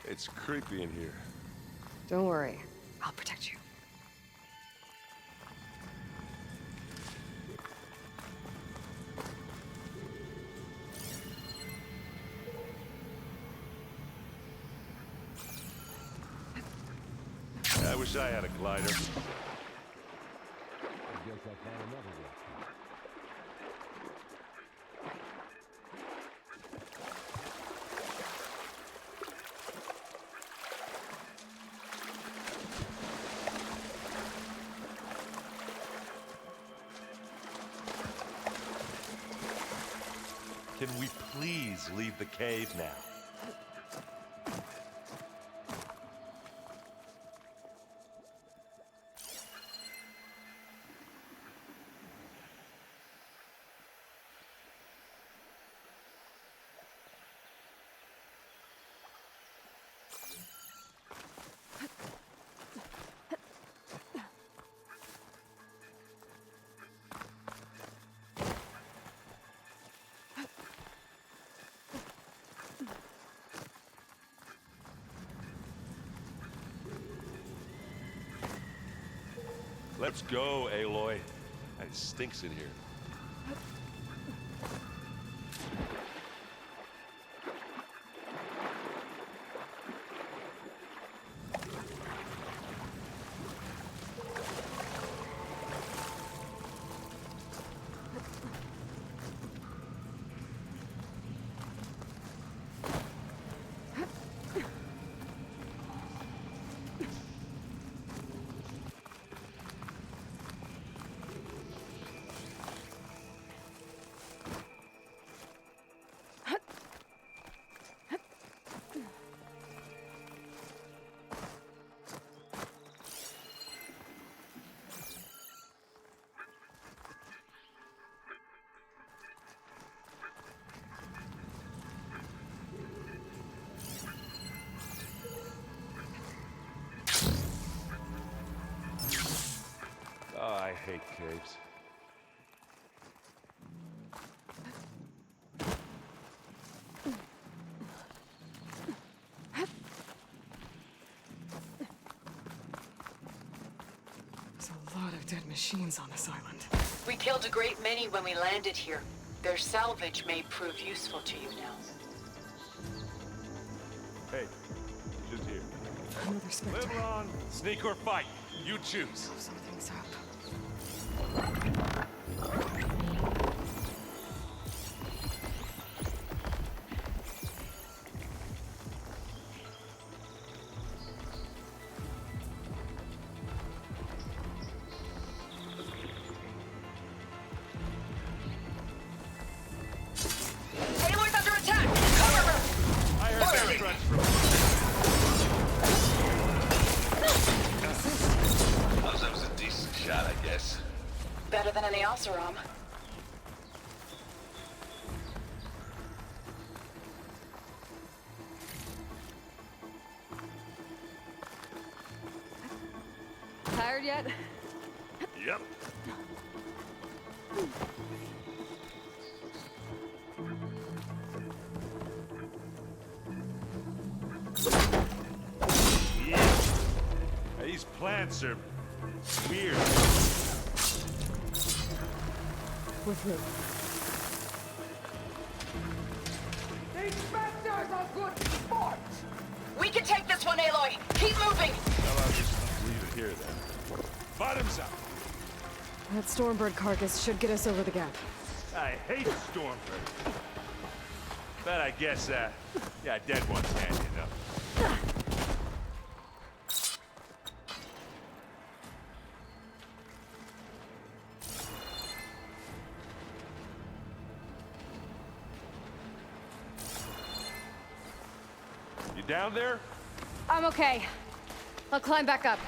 It's creepy in here. Don't worry. I'll protect you. I wish I had a glider. Can we please leave the cave now? Let's go, Aloy. It stinks in here. Oh, I hate caves. There's a lot of dead machines on this island. We killed a great many when we landed here. Their salvage may prove useful to you now. Hey, just here. Another Spectre. Live long, sneak or fight. You choose. Something's up. Aloy's under attack! Cover her! I heard that stretch from... That was a decent shot, I guess. Better than any Oseram. Tired yet? Yep. Yeah. These plants are weird. With room. These Spectres are good sport! We can take this one, Aloy! Keep moving! Well, I'll just leave it here then. Bottoms up! That Stormbird carcass should get us over the gap. I hate Stormbird. But I guess, yeah, dead one's handy enough. You down there? I'm okay. I'll climb back up.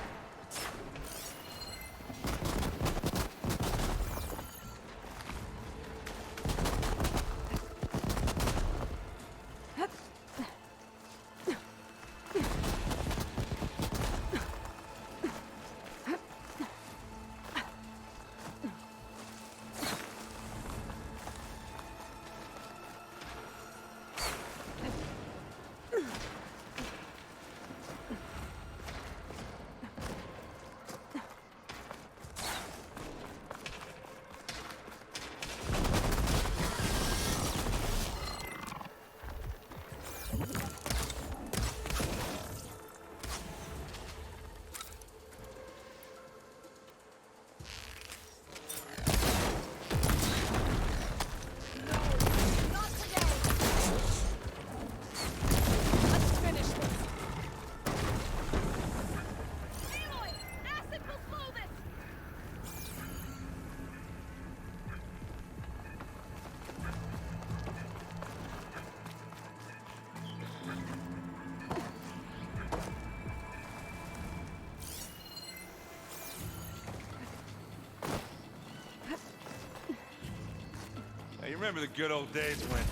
you remember the good old days when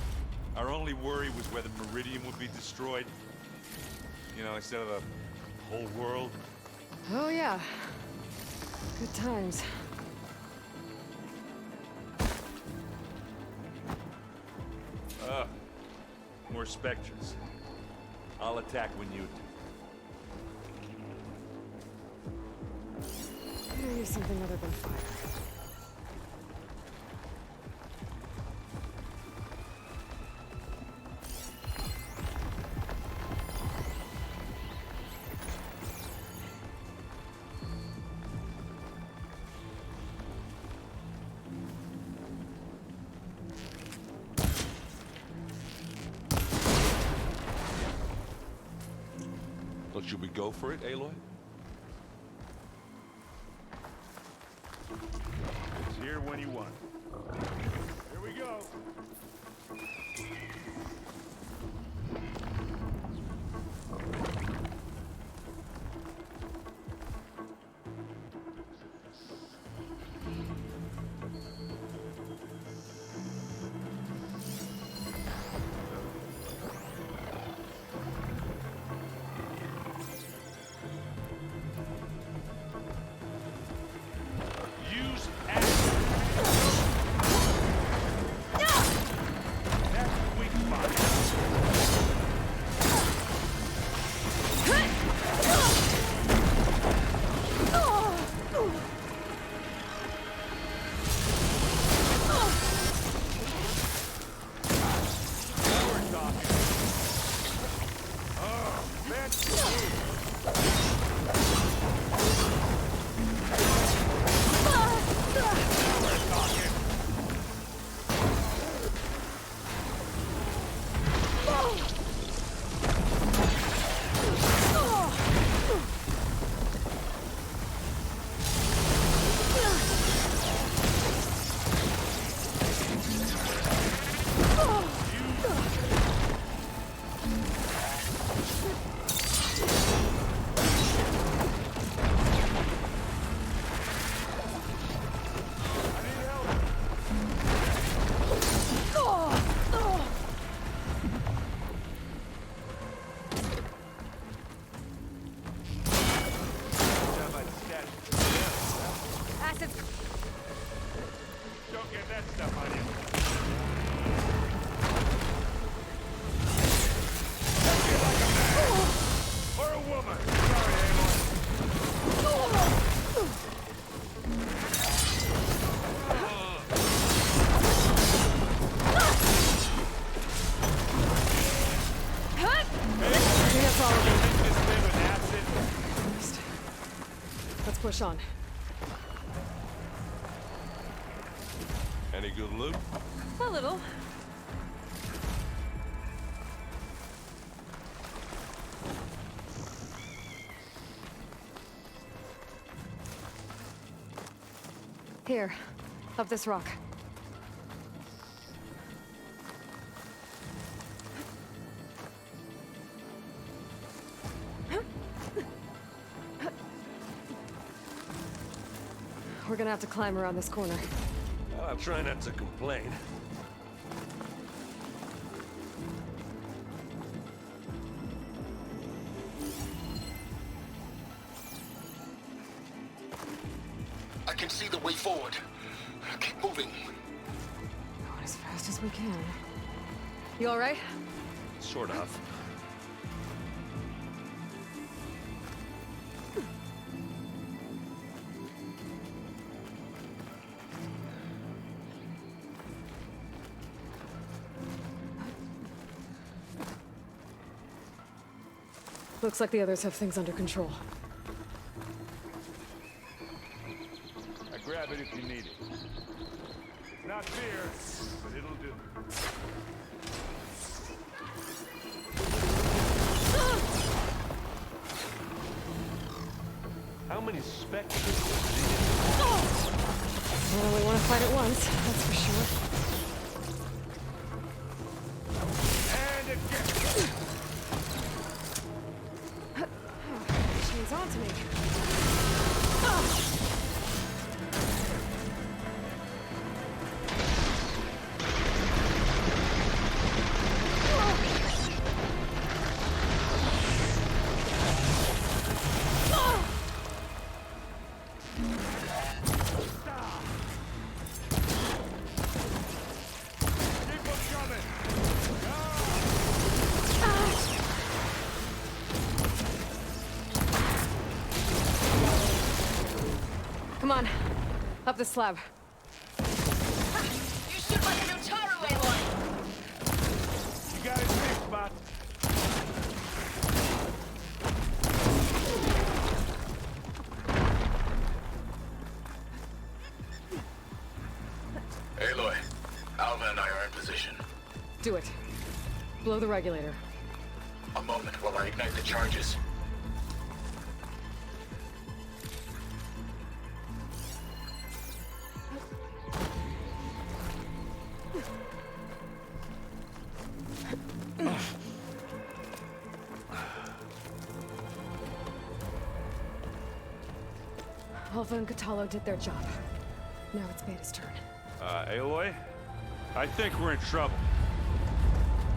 our only worry was whether Meridian would be destroyed? You know, instead of the whole world? Oh, yeah. Good times. More Spectres. I'll attack when you do. I'm gonna use something other than fire. Well, should we go for it, Aloy? It's here when you want. Here we go. Use acid. That's the weak spot. Now we're talking. Oh, man. We're talking. I need help. How about stash? Acid. Don't get that stuff on you. You're like a man. Or a woman. Sorry, Aloy. That's all of them. Take this thing with acid. Let's push on. Any good loot? A little. Here, up this rock. We're gonna have to climb around this corner. I'll try not to complain. I can see the way forward. Keep moving. Going as fast as we can. You all right? Sort of. Looks like the others have things under control. I grab it if you need it. It's not fear, but it'll do. How many Spectres? Well, we want to fight at once, that's for sure. And again! She's on to me. Up the slab. You shoot like a Notaru, Aloy! You got it safe spot. Aloy, Alva and I are in position. Do it. Blow the regulator. A moment while I ignite the charges. Alpha and Catalo did their job. Now it's Beta's turn. Aloy? I think we're in trouble.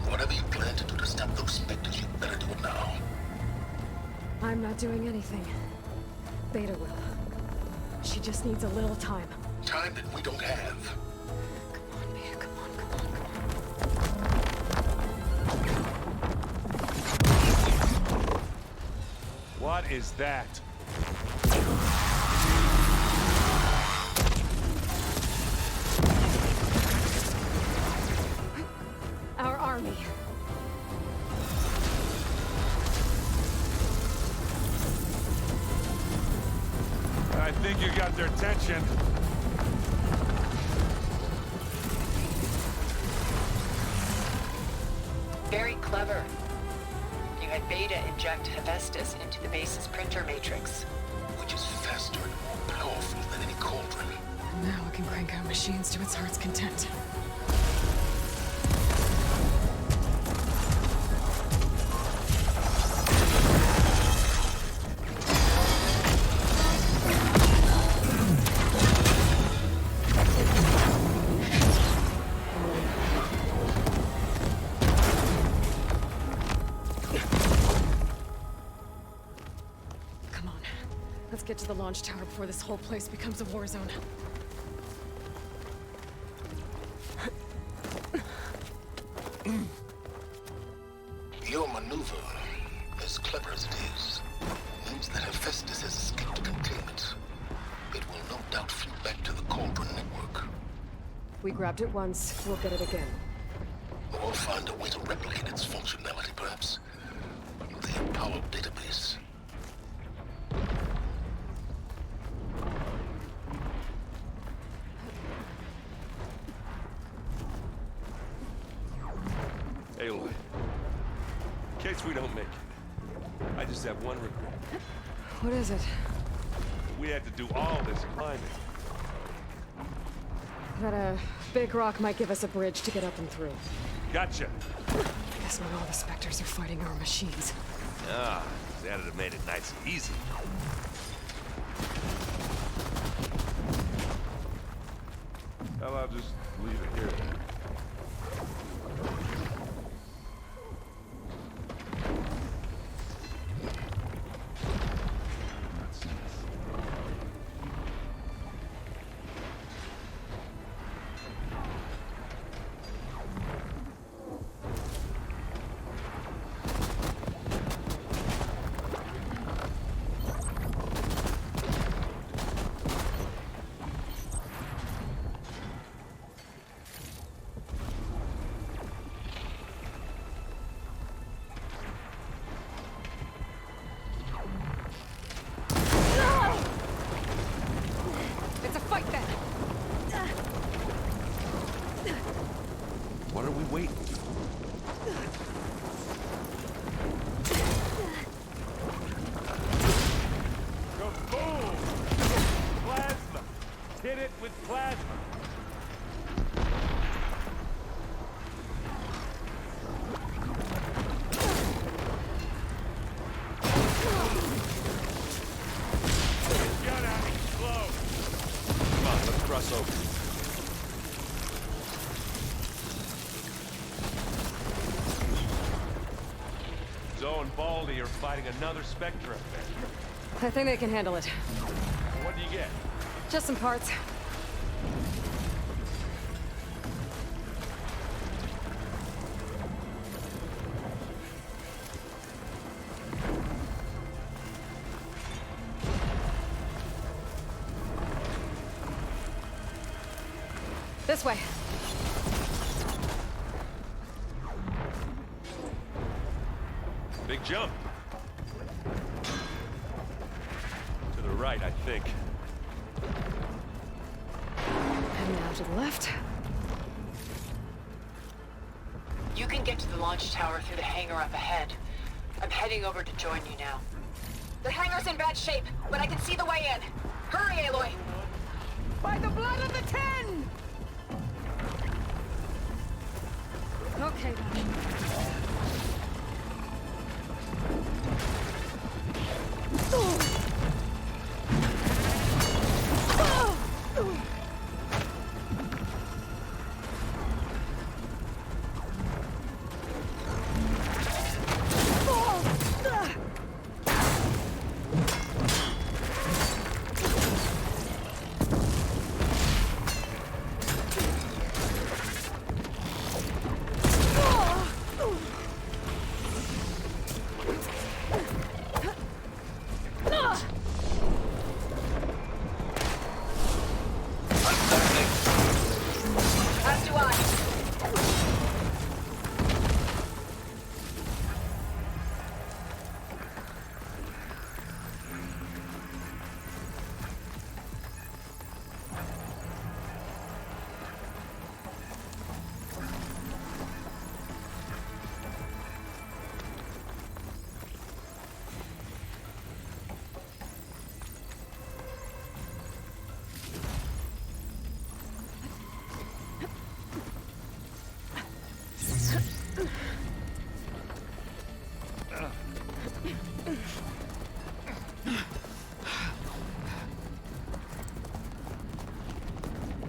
Whatever you plan to do to stop those specters, you better do it now. I'm not doing anything. Beta will. She just needs a little time. Time that we don't have. Come on, Beta, come on, come on, come on. What is that? Our army. I think you got their attention. Very clever. You had Beta inject Hephaestus into the base's printer matrix. Which is faster and more powerful than any cauldron. And now it can crank out machines to its heart's content. Come on. Let's get to the launch tower before this whole place becomes a war zone. Your maneuver, as clever as it is, means that Hephaestus has escaped containment. It will no doubt flee back to the Cauldron network. We grabbed it once, we'll get it again. Or find a way to replicate its functionality, perhaps. The Apollo database. Aloy, in case we don't make it, I just have one regret. What is it? We had to do all this climbing. That a big rock might give us a bridge to get up and through. Gotcha. Guess not all the specters are fighting our machines. Ah, that'd have made it nice and easy. Well, I'll just leave it here. It's a fight then! What are we waiting for? Kaboom! Plasma! Hit it with plasma! Gun out! Slow! Come on, let's cross over. Zoe and Baldy are fighting another Spectre up there. I think they can handle it. What do you get? Just some parts. This way. Big jump. To the right, I think. And now to the left. You can get to the launch tower through the hangar up ahead. I'm heading over to join you now. The hangar's in bad shape, but I can see the way in. Hurry, Aloy! By the blood of the Ten! Okay, then.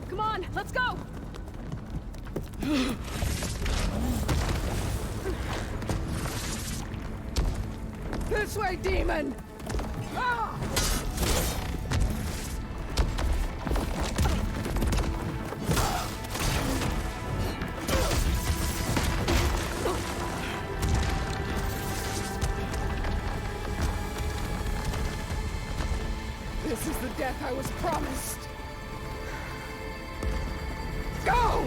Come on, let's go! This way, demon! Ah! This is the death I was promised. Go!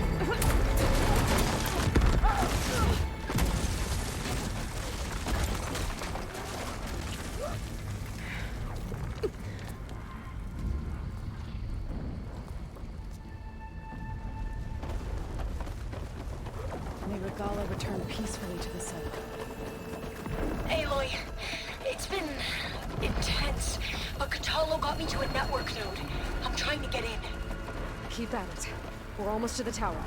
May Regala return peacefully to the site. Aloy, it's been intense, but Catalo got me to a network node. I'm trying to get in. Keep at it. We're almost to the tower.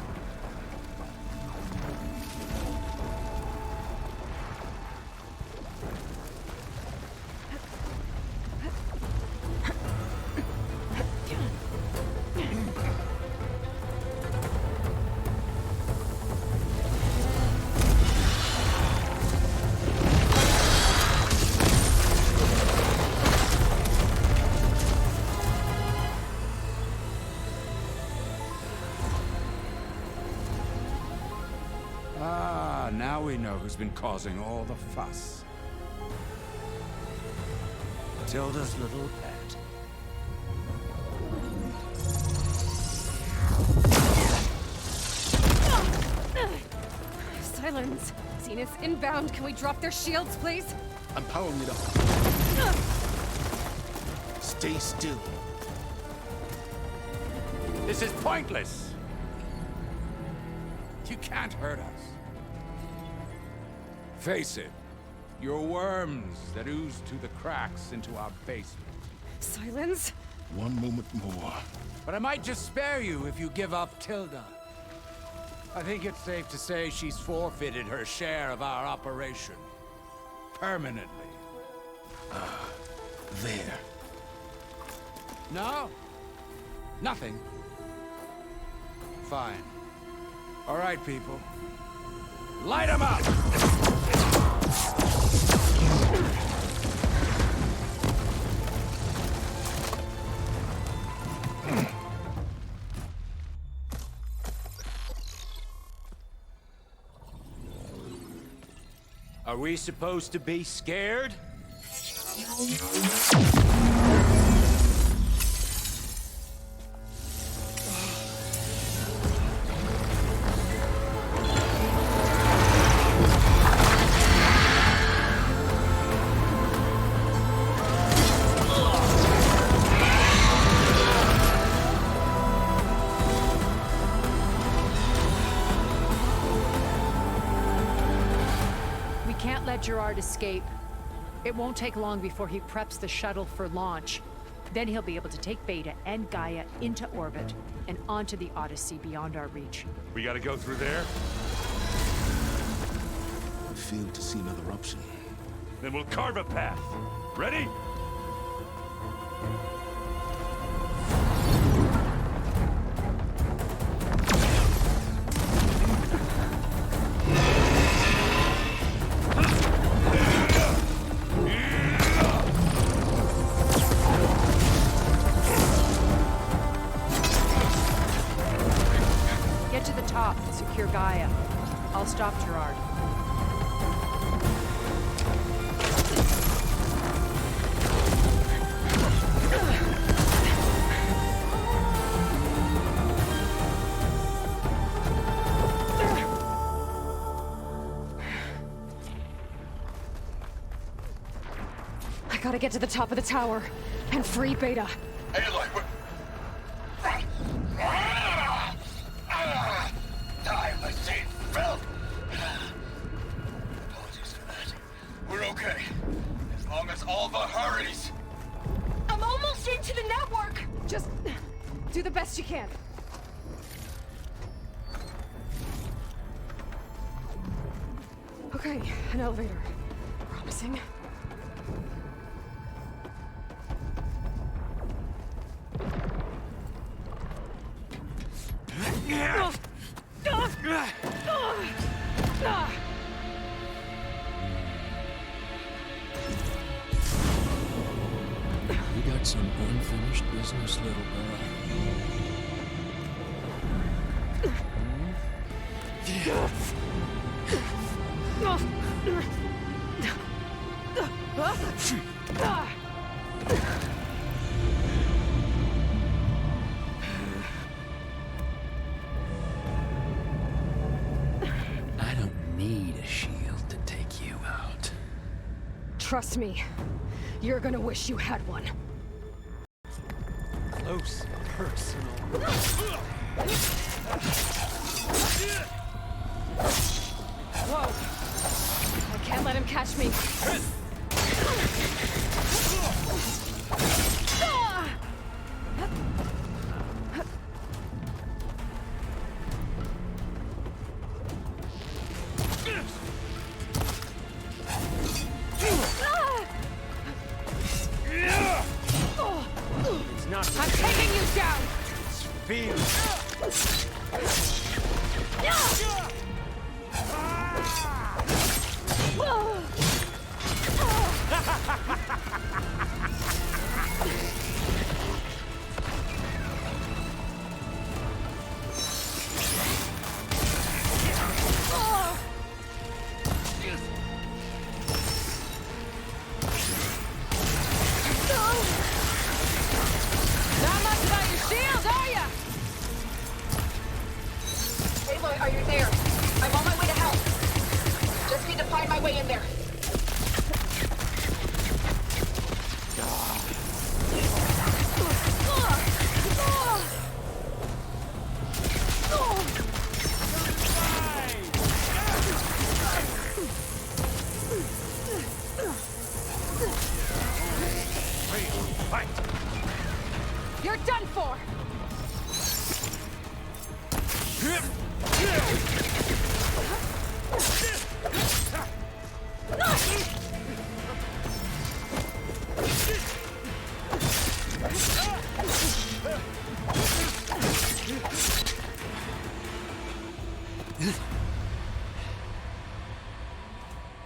Now we know who's been causing all the fuss. Tilda's little pet. Silence! Zenith's inbound. Can we drop their shields, please? I'm powering it up. Stay still. This is pointless! You can't hurt us. Face it, you're worms that ooze through the cracks into our basement. Silence? One moment more. But I might just spare you if you give up Tilda. I think it's safe to say she's forfeited her share of our operation. Permanently. There. No? Nothing? Fine. All right, people. Light 'em up! Are we supposed to be scared? let Gerard escape. It won't take long before he preps the shuttle for launch. Then he'll be able to take Beta and Gaia into orbit and onto the Odyssey beyond our reach. We gotta go through there? I fail to see another option. Then we'll carve a path. Ready? Get to the top and secure Gaia. I'll stop Gerard. I gotta get to the top of the tower and free Beta. Aloy, time I see felt. Apologies for that. We're okay. As long as Alva hurries. I'm almost into the network! Just do the best you can. Okay, an elevator. Promising. You got some unfinished business, little girl. I don't need a shield to take you out. Trust me, you're gonna wish you had one. Close personal. Whoa! I can't let him catch me. It's not. I'm taking you down! Feel. Not much about your shield, are ya? Aloy, are you there? I'm on my way to help. Just need to find my way in there. You're done for!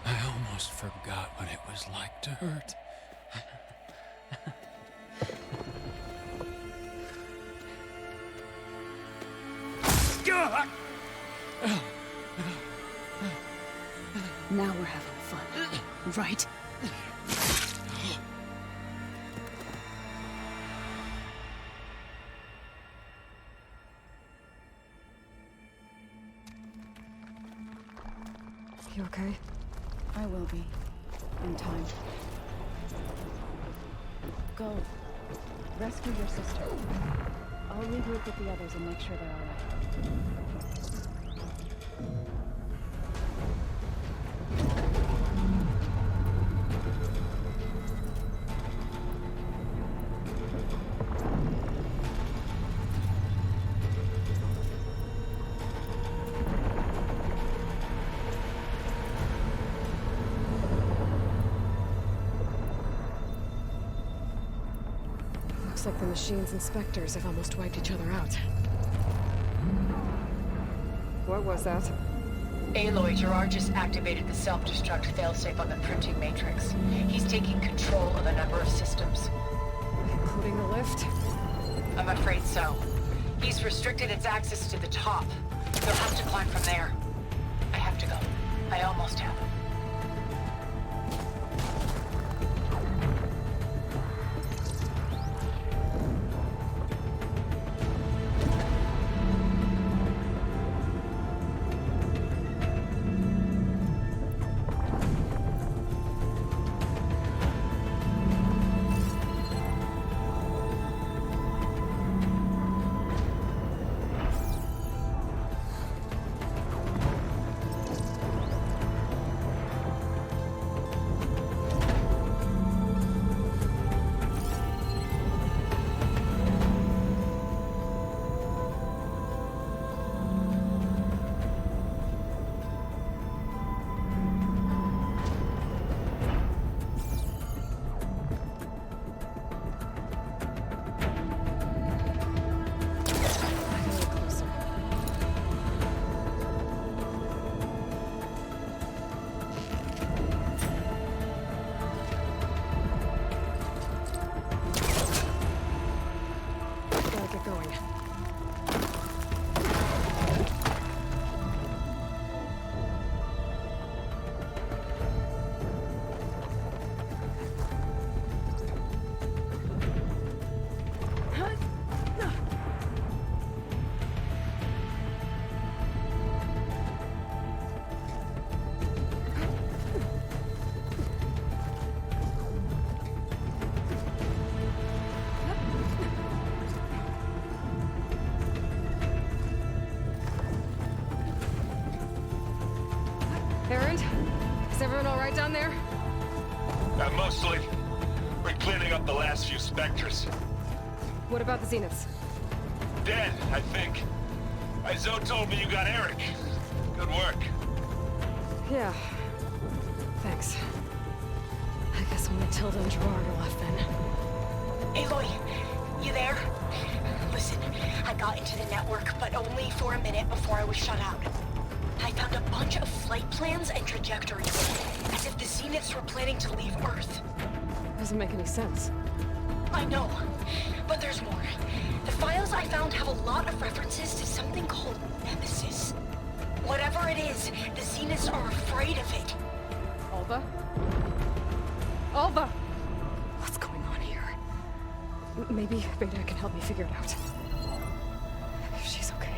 I almost forgot what it was like to hurt. Now we're having fun, right? You okay? I will be. In time. Go. Rescue your sister. I'll regroup with the others and make sure they're alright. Looks like the machine's inspectors have almost wiped each other out. What was that? Aloy, Gerard just activated the self-destruct failsafe on the printing matrix. He's taking control of a number of systems. Including the lift? I'm afraid so. He's restricted its access to the top. They'll have to climb from there. I have to go. I almost have. Erend? Is everyone alright down there? Mostly. We're cleaning up the last few specters. What about the Zeniths? Dead, I think. Zoe told me you got Eric. Good work. Yeah. Thanks. I guess only Tilda and Gerard are left then. Aloy, you there? Listen, I got into the network, but only for a minute before I was shut out. I found a bunch of flight plans and trajectories, as if the Zeniths were planning to leave Earth. Doesn't make any sense. I know, but there's more. The files I found have a lot of references to something called Nemesis. Whatever it is, the Zeniths are afraid of it. Alva? Alva! What's going on here? Maybe Beta can help me figure it out. If she's okay.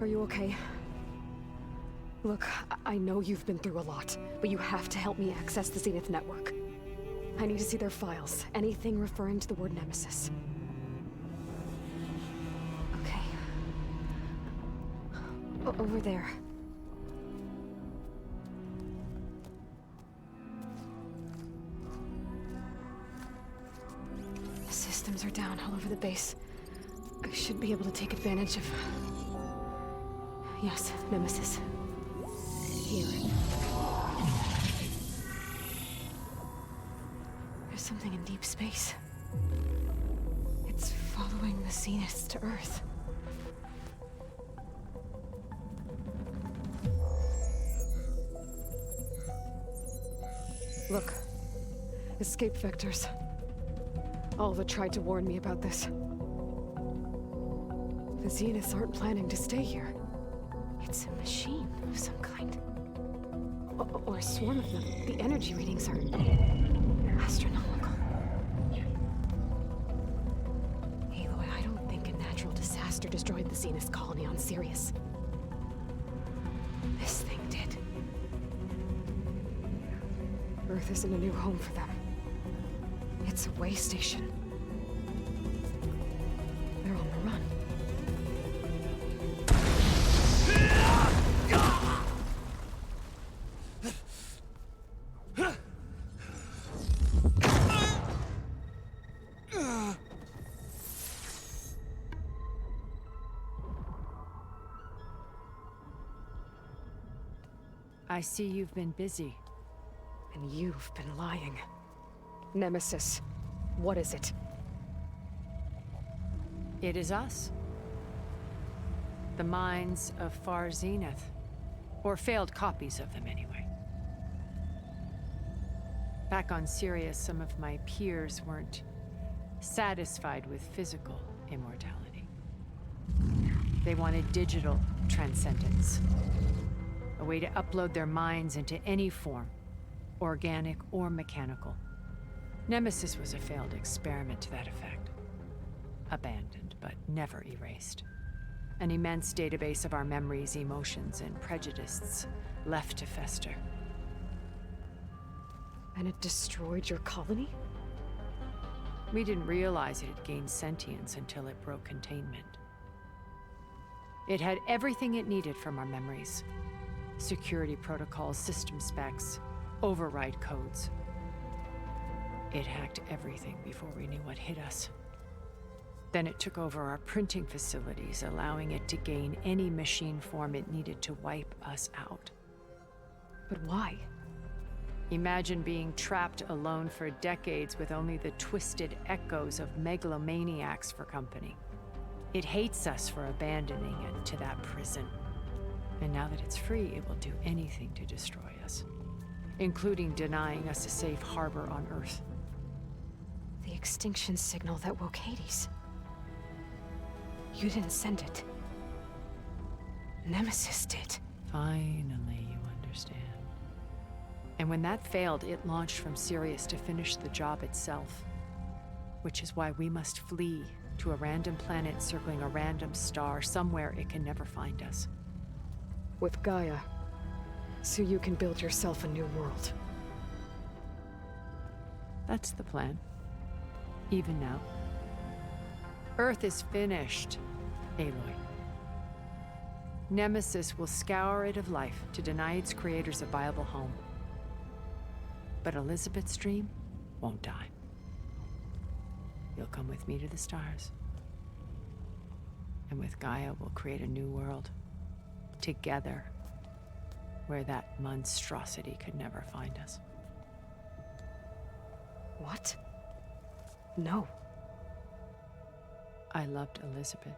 Are you okay? Look, I know you've been through a lot, but you have to help me access the Zenith network. I need to see their files, anything referring to the word Nemesis. Okay. Over there. The systems are down all over the base. I should be able to take advantage of... Yes, Nemesis. Here. There's something in deep space. It's following the Zeniths to Earth. Look. Escape vectors. Alva tried to warn me about this. The Zeniths aren't planning to stay here. It's a machine of some kind. Or a swarm of them. The energy readings are astronomical. Aloy, I don't think a natural disaster destroyed the Zenith colony on Sirius. This thing did. Earth isn't a new home for them. It's a way station. They're on the run. I see you've been busy. And you've been lying. Nemesis, what is it? It is us. The minds of Far Zenith. Or failed copies of them, anyway. Back on Sirius, some of my peers weren't satisfied with physical immortality. They wanted digital transcendence. A way to upload their minds into any form, organic or mechanical. Nemesis was a failed experiment to that effect. Abandoned, but never erased. An immense database of our memories, emotions, and prejudices left to fester. And it destroyed your colony? We didn't realize it had gained sentience until it broke containment. It had everything it needed from our memories. Security protocols, system specs, override codes. It hacked everything before we knew what hit us. Then it took over our printing facilities, allowing it to gain any machine form it needed to wipe us out. But why? Imagine being trapped alone for decades with only the twisted echoes of megalomaniacs for company. It hates us for abandoning it to that prison. And now that it's free, it will do anything to destroy us, including denying us a safe harbor on Earth. The extinction signal that woke Hades. You didn't send it. Nemesis did. Finally, you understand. And when that failed, it launched from Sirius to finish the job itself. Which is why we must flee to a random planet circling a random star, somewhere it can never find us. With Gaia, so you can build yourself a new world. That's the plan. Even now. Earth is finished, Aloy. Nemesis will scour it of life to deny its creators a viable home. But Elizabeth's dream won't die. You'll come with me to the stars. And with Gaia, we'll create a new world. Together, where that monstrosity could never find us. What? No. I loved Elizabeth.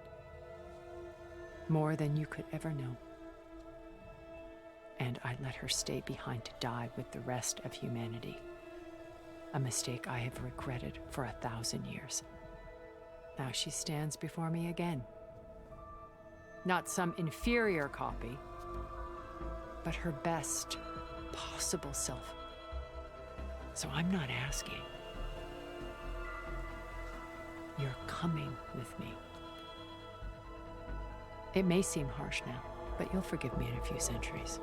More than you could ever know. And I let her stay behind to die with the rest of humanity. A mistake I have regretted for 1,000 years. Now she stands before me again. Not some inferior copy, but her best possible self. So I'm not asking. You're coming with me. It may seem harsh now, but you'll forgive me in a few centuries.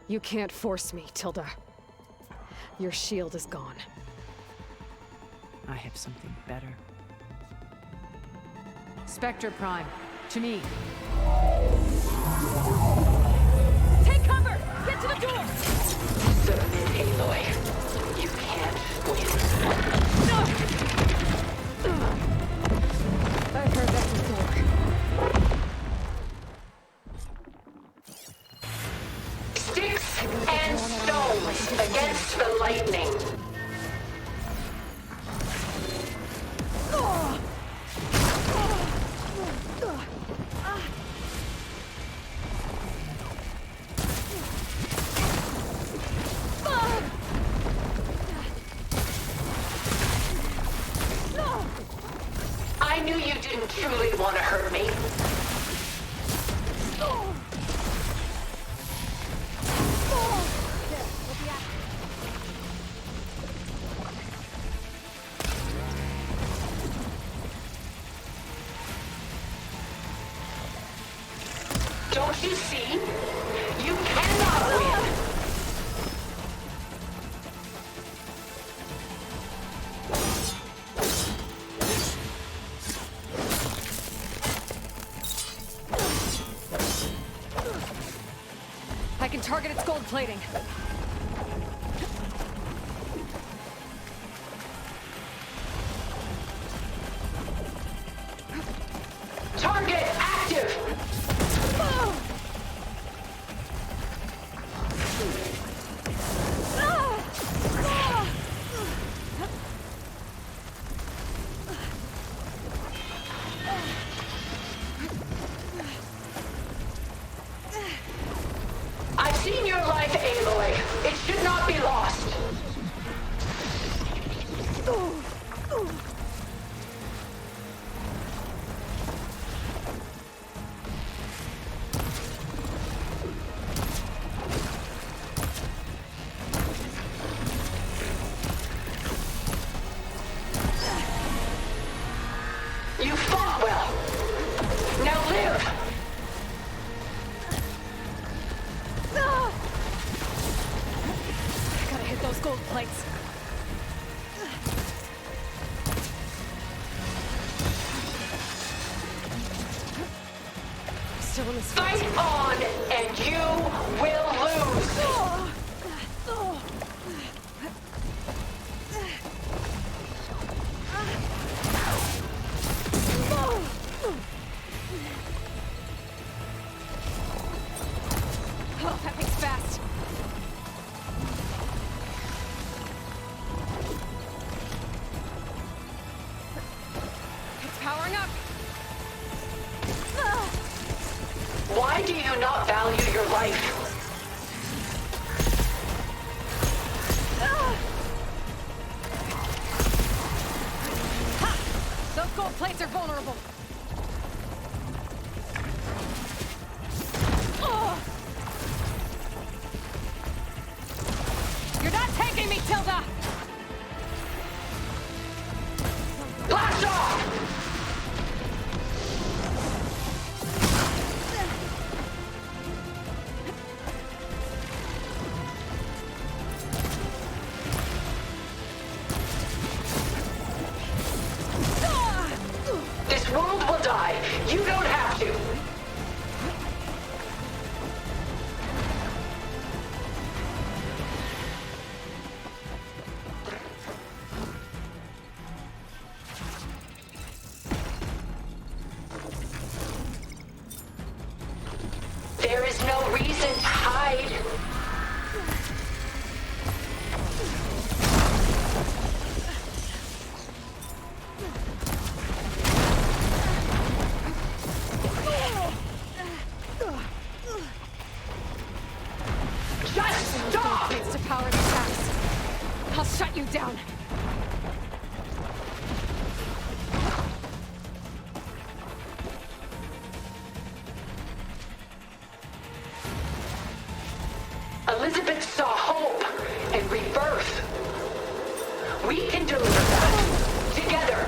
You can't force me, Tilda. Your shield is gone. I have something better. Spectre Prime, to me. Take cover! Get to the door! Submit, Aloy. You can't win. No! I've heard that before. Sticks and stones against the lightning. I knew you didn't truly want to hurt me. Don't you see? You cannot win! I can target its gold plating. Target active! I've seen your life, Aloy. It should not be lost. You fought well. Now live! Gotta hit those gold plates. Still in this fight. Fight on, and you will lose! Oh, that makes fast. It's powering up. Why do you not value your life? Ha! Those gold plates are vulnerable. You're not taking me, Tilda! Blast off! This world will die. You don't have to. There is no reason to hide. Just stop! Needs to power the attacks. I'll shut you down. Elizabeth saw hope and rebirth. We can deliver that together.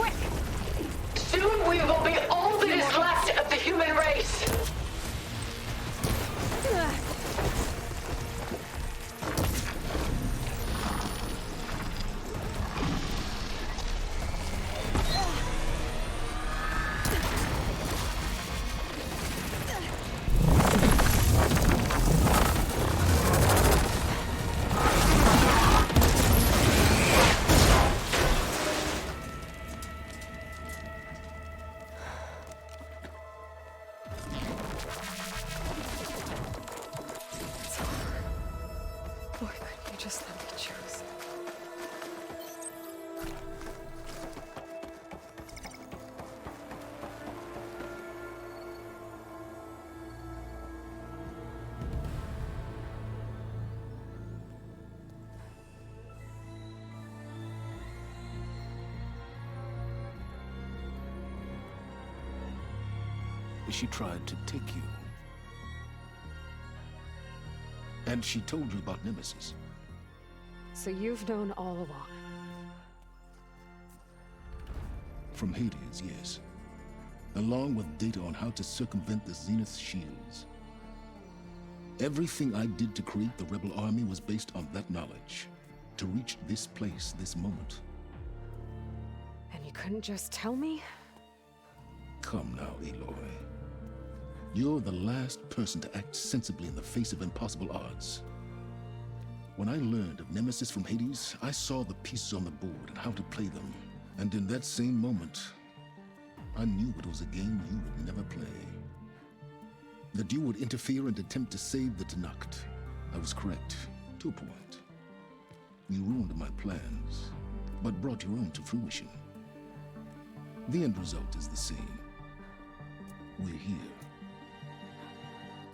quick! Soon we will be all that is left of the human race. Boy, couldn't you just let me choose? She tried to take you. And she told you about Nemesis. So you've known all along. From Hades, yes. Along with data on how to circumvent the Zenith's shields. Everything I did to create the Rebel Army was based on that knowledge. To reach this place, this moment. And you couldn't just tell me? Come now, Aloy. You're the last person to act sensibly in the face of impossible odds. When I learned of Nemesis from Hades, I saw the pieces on the board and how to play them. And in that same moment, I knew it was a game you would never play. That you would interfere and attempt to save the Tenakth. I was correct, to a point. You ruined my plans, but brought your own to fruition. The end result is the same. We're here.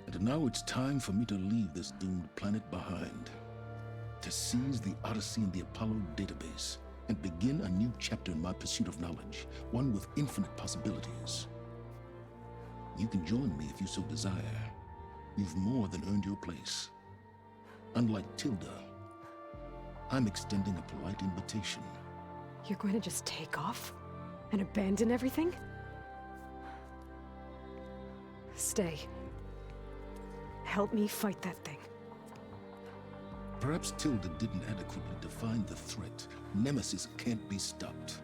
And now it's time for me to leave this doomed planet behind. To seize the Odyssey and the Apollo database, and begin a new chapter in my pursuit of knowledge, one with infinite possibilities. You can join me if you so desire. You've more than earned your place. Unlike Tilda, I'm extending a polite invitation. You're going to just take off? And abandon everything? Stay. Help me fight that thing. Perhaps Tilda didn't adequately define the threat. Nemesis can't be stopped.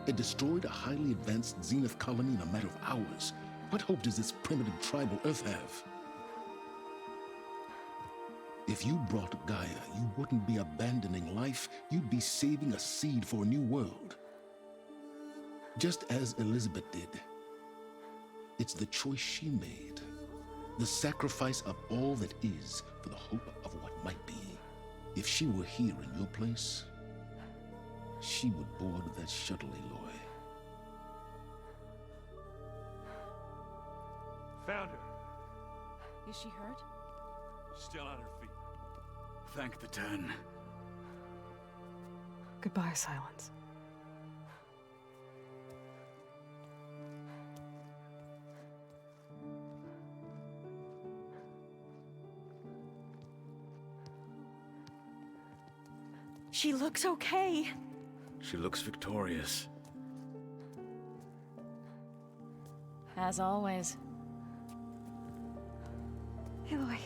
It destroyed a highly advanced Zenith colony in a matter of hours. What hope does this primitive tribal Earth have? If you brought Gaia, you wouldn't be abandoning life, you'd be saving a seed for a new world. Just as Elizabeth did. It's the choice she made. The sacrifice of all that is for the hope of what might be. If she were here in your place, she would board that shuttle, Aloy. Found her. Is she hurt? Still on her feet. Thank the Ten. Goodbye, Silence. She looks okay. She looks victorious. As always. Aloy.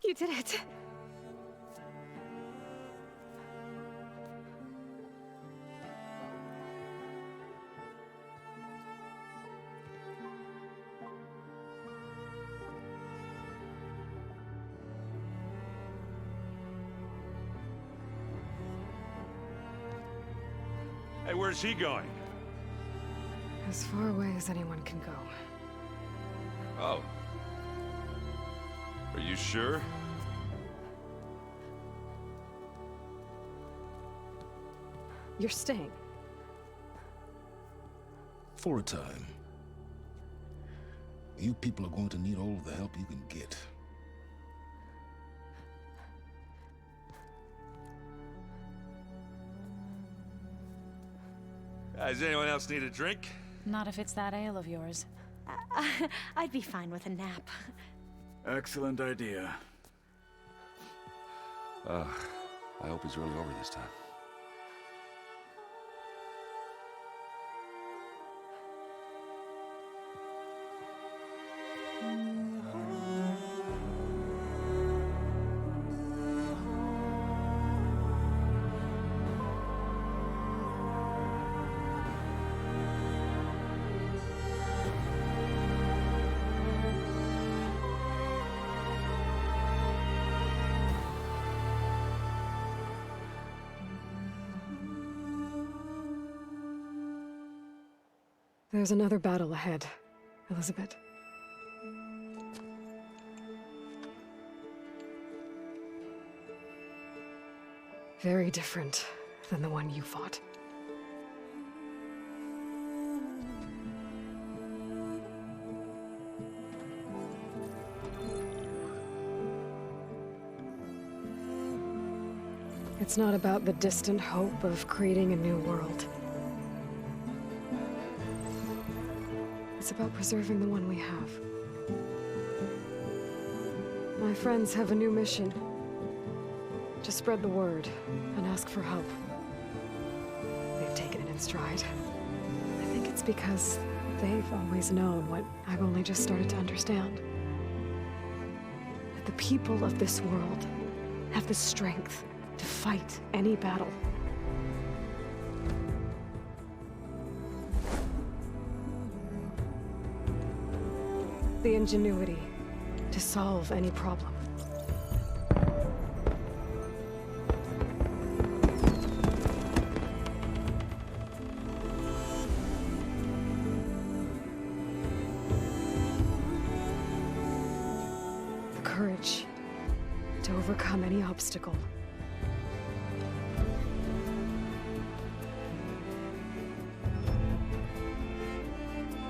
You did it. Hey, where's he going? As far away as anyone can go. Oh. Are you sure? You're staying. For a time. You people are going to need all of the help you can get. Does anyone else need a drink? Not if it's that ale of yours. I'd be fine with a nap. Excellent idea. I hope he's really over this time. There's another battle ahead, Elizabeth. Very different than the one you fought. It's not about the distant hope of creating a new world. It's about preserving the one we have. My friends have a new mission. To spread the word and ask for help. They've taken it in stride. I think it's because they've always known what I've only just started to understand. That the people of this world have the strength to fight any battle. The ingenuity to solve any problem. The courage to overcome any obstacle.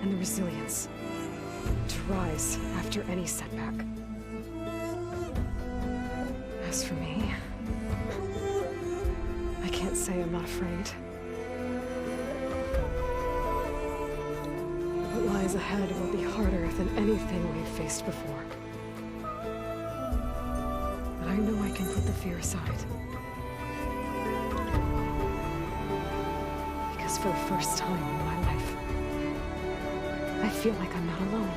And the resilience to rise after any setback. As for me, I can't say I'm not afraid. What lies ahead will be harder than anything we've faced before. But I know I can put the fear aside. Because for the first time in my life, I feel like I'm not alone.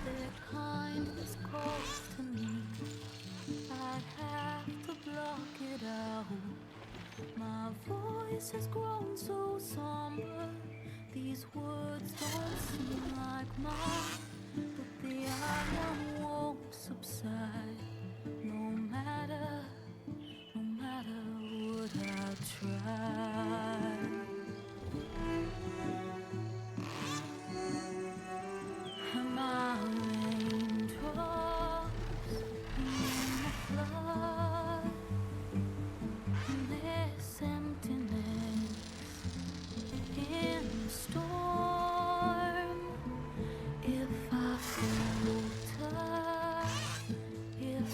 Their kind was close to me. I'd have to block it out. My voice has grown so somber. These words don't seem like mine, but the iron won't subside. No matter what I try. My raindrops in the flood, and this emptiness in the storm. If I falter, if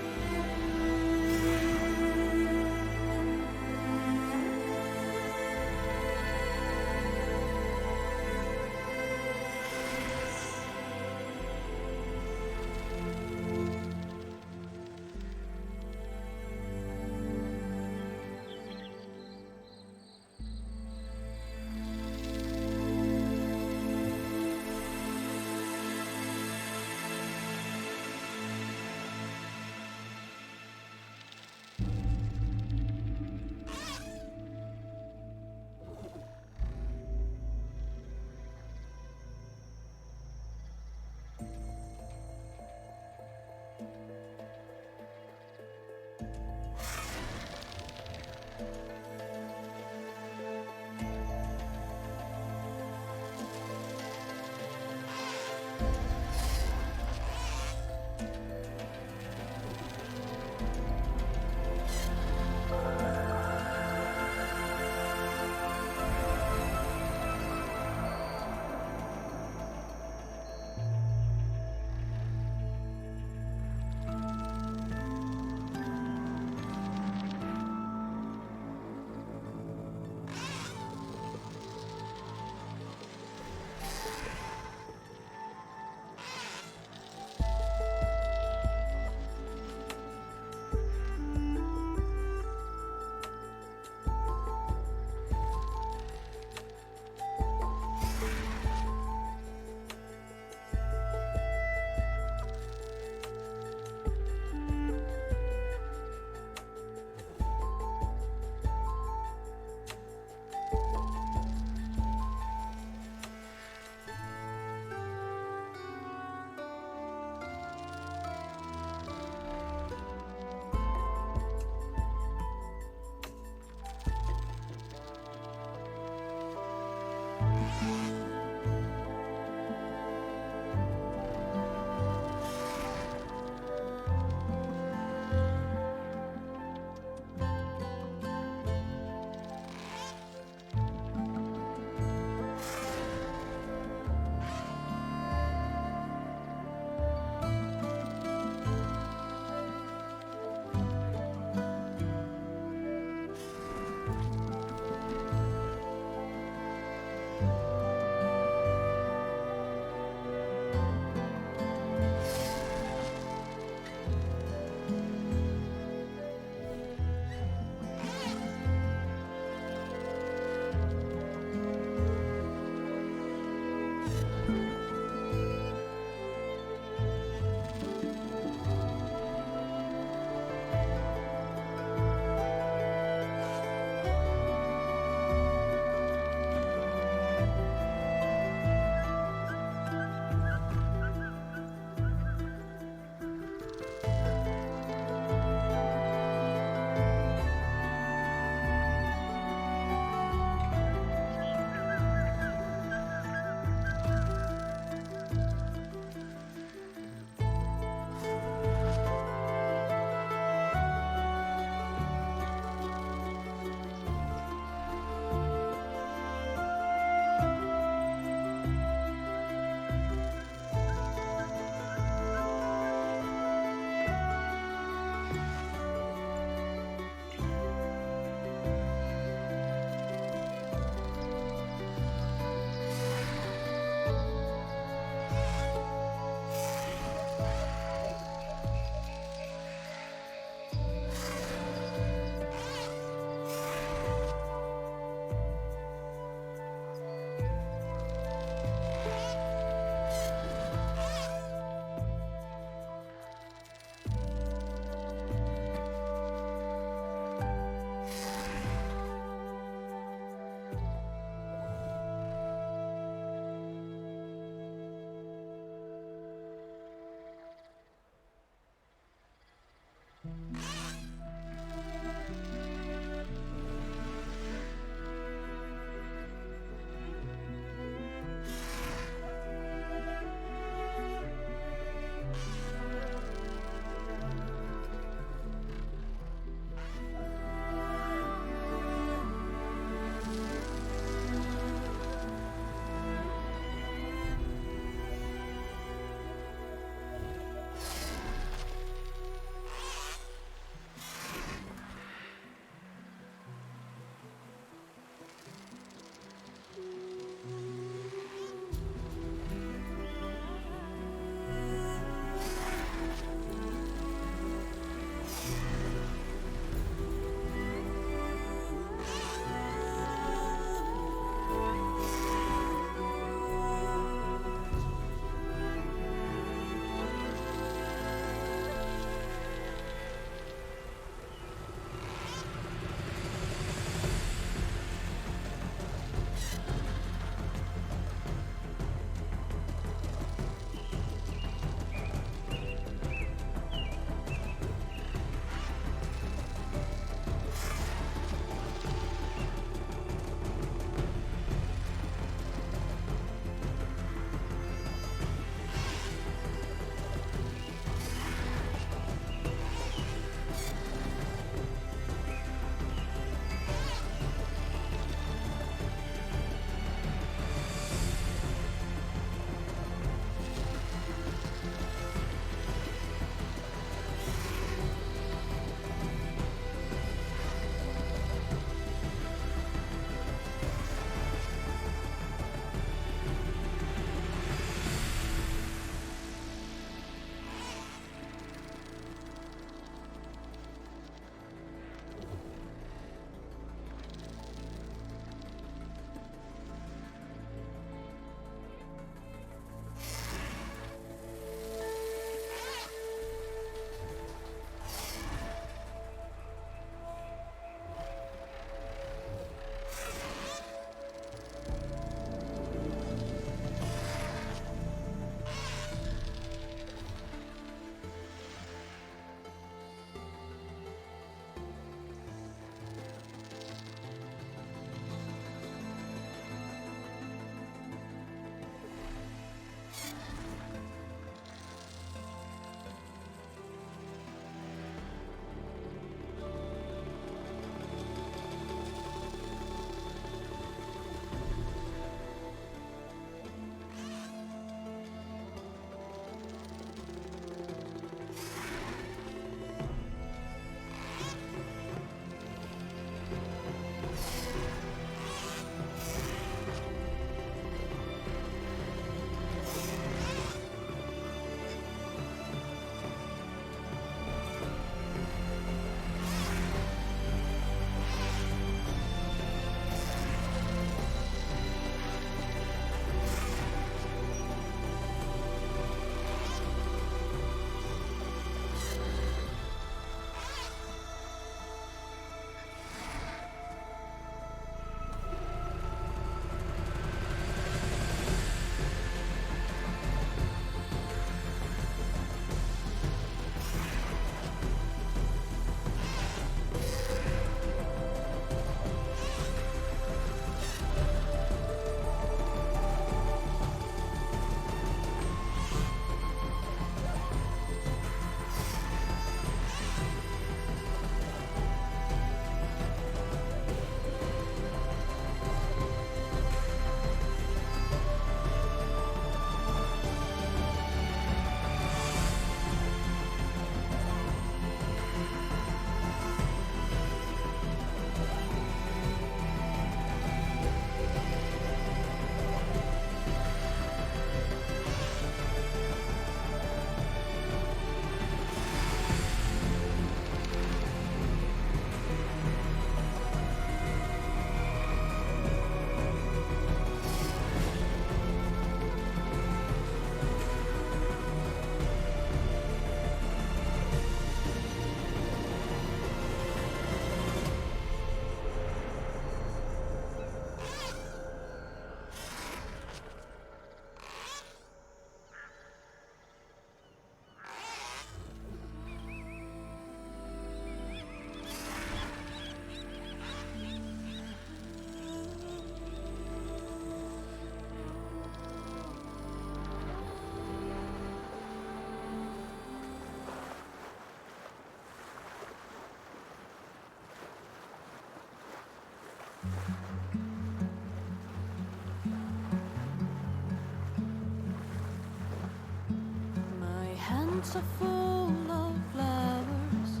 hands are full of flowers,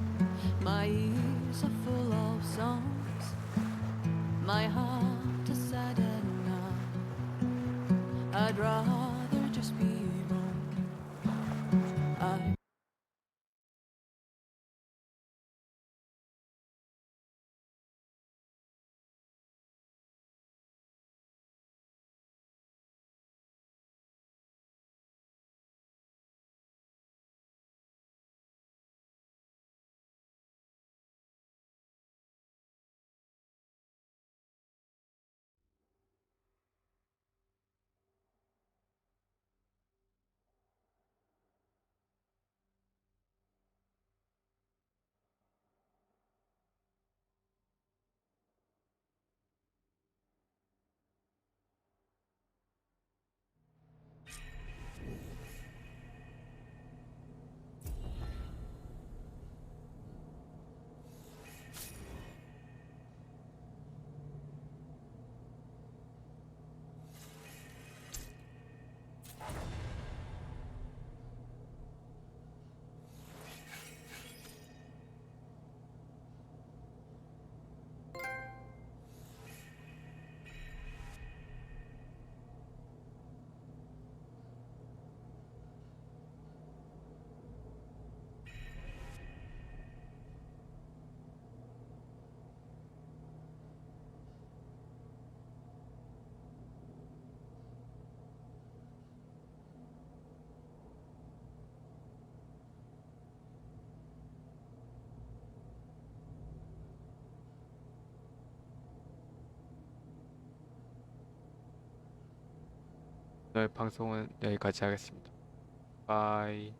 my ears are full of songs, my heart is sad and numb. I'd rather just be wrong. 오늘 방송은 여기까지 하겠습니다. 바이.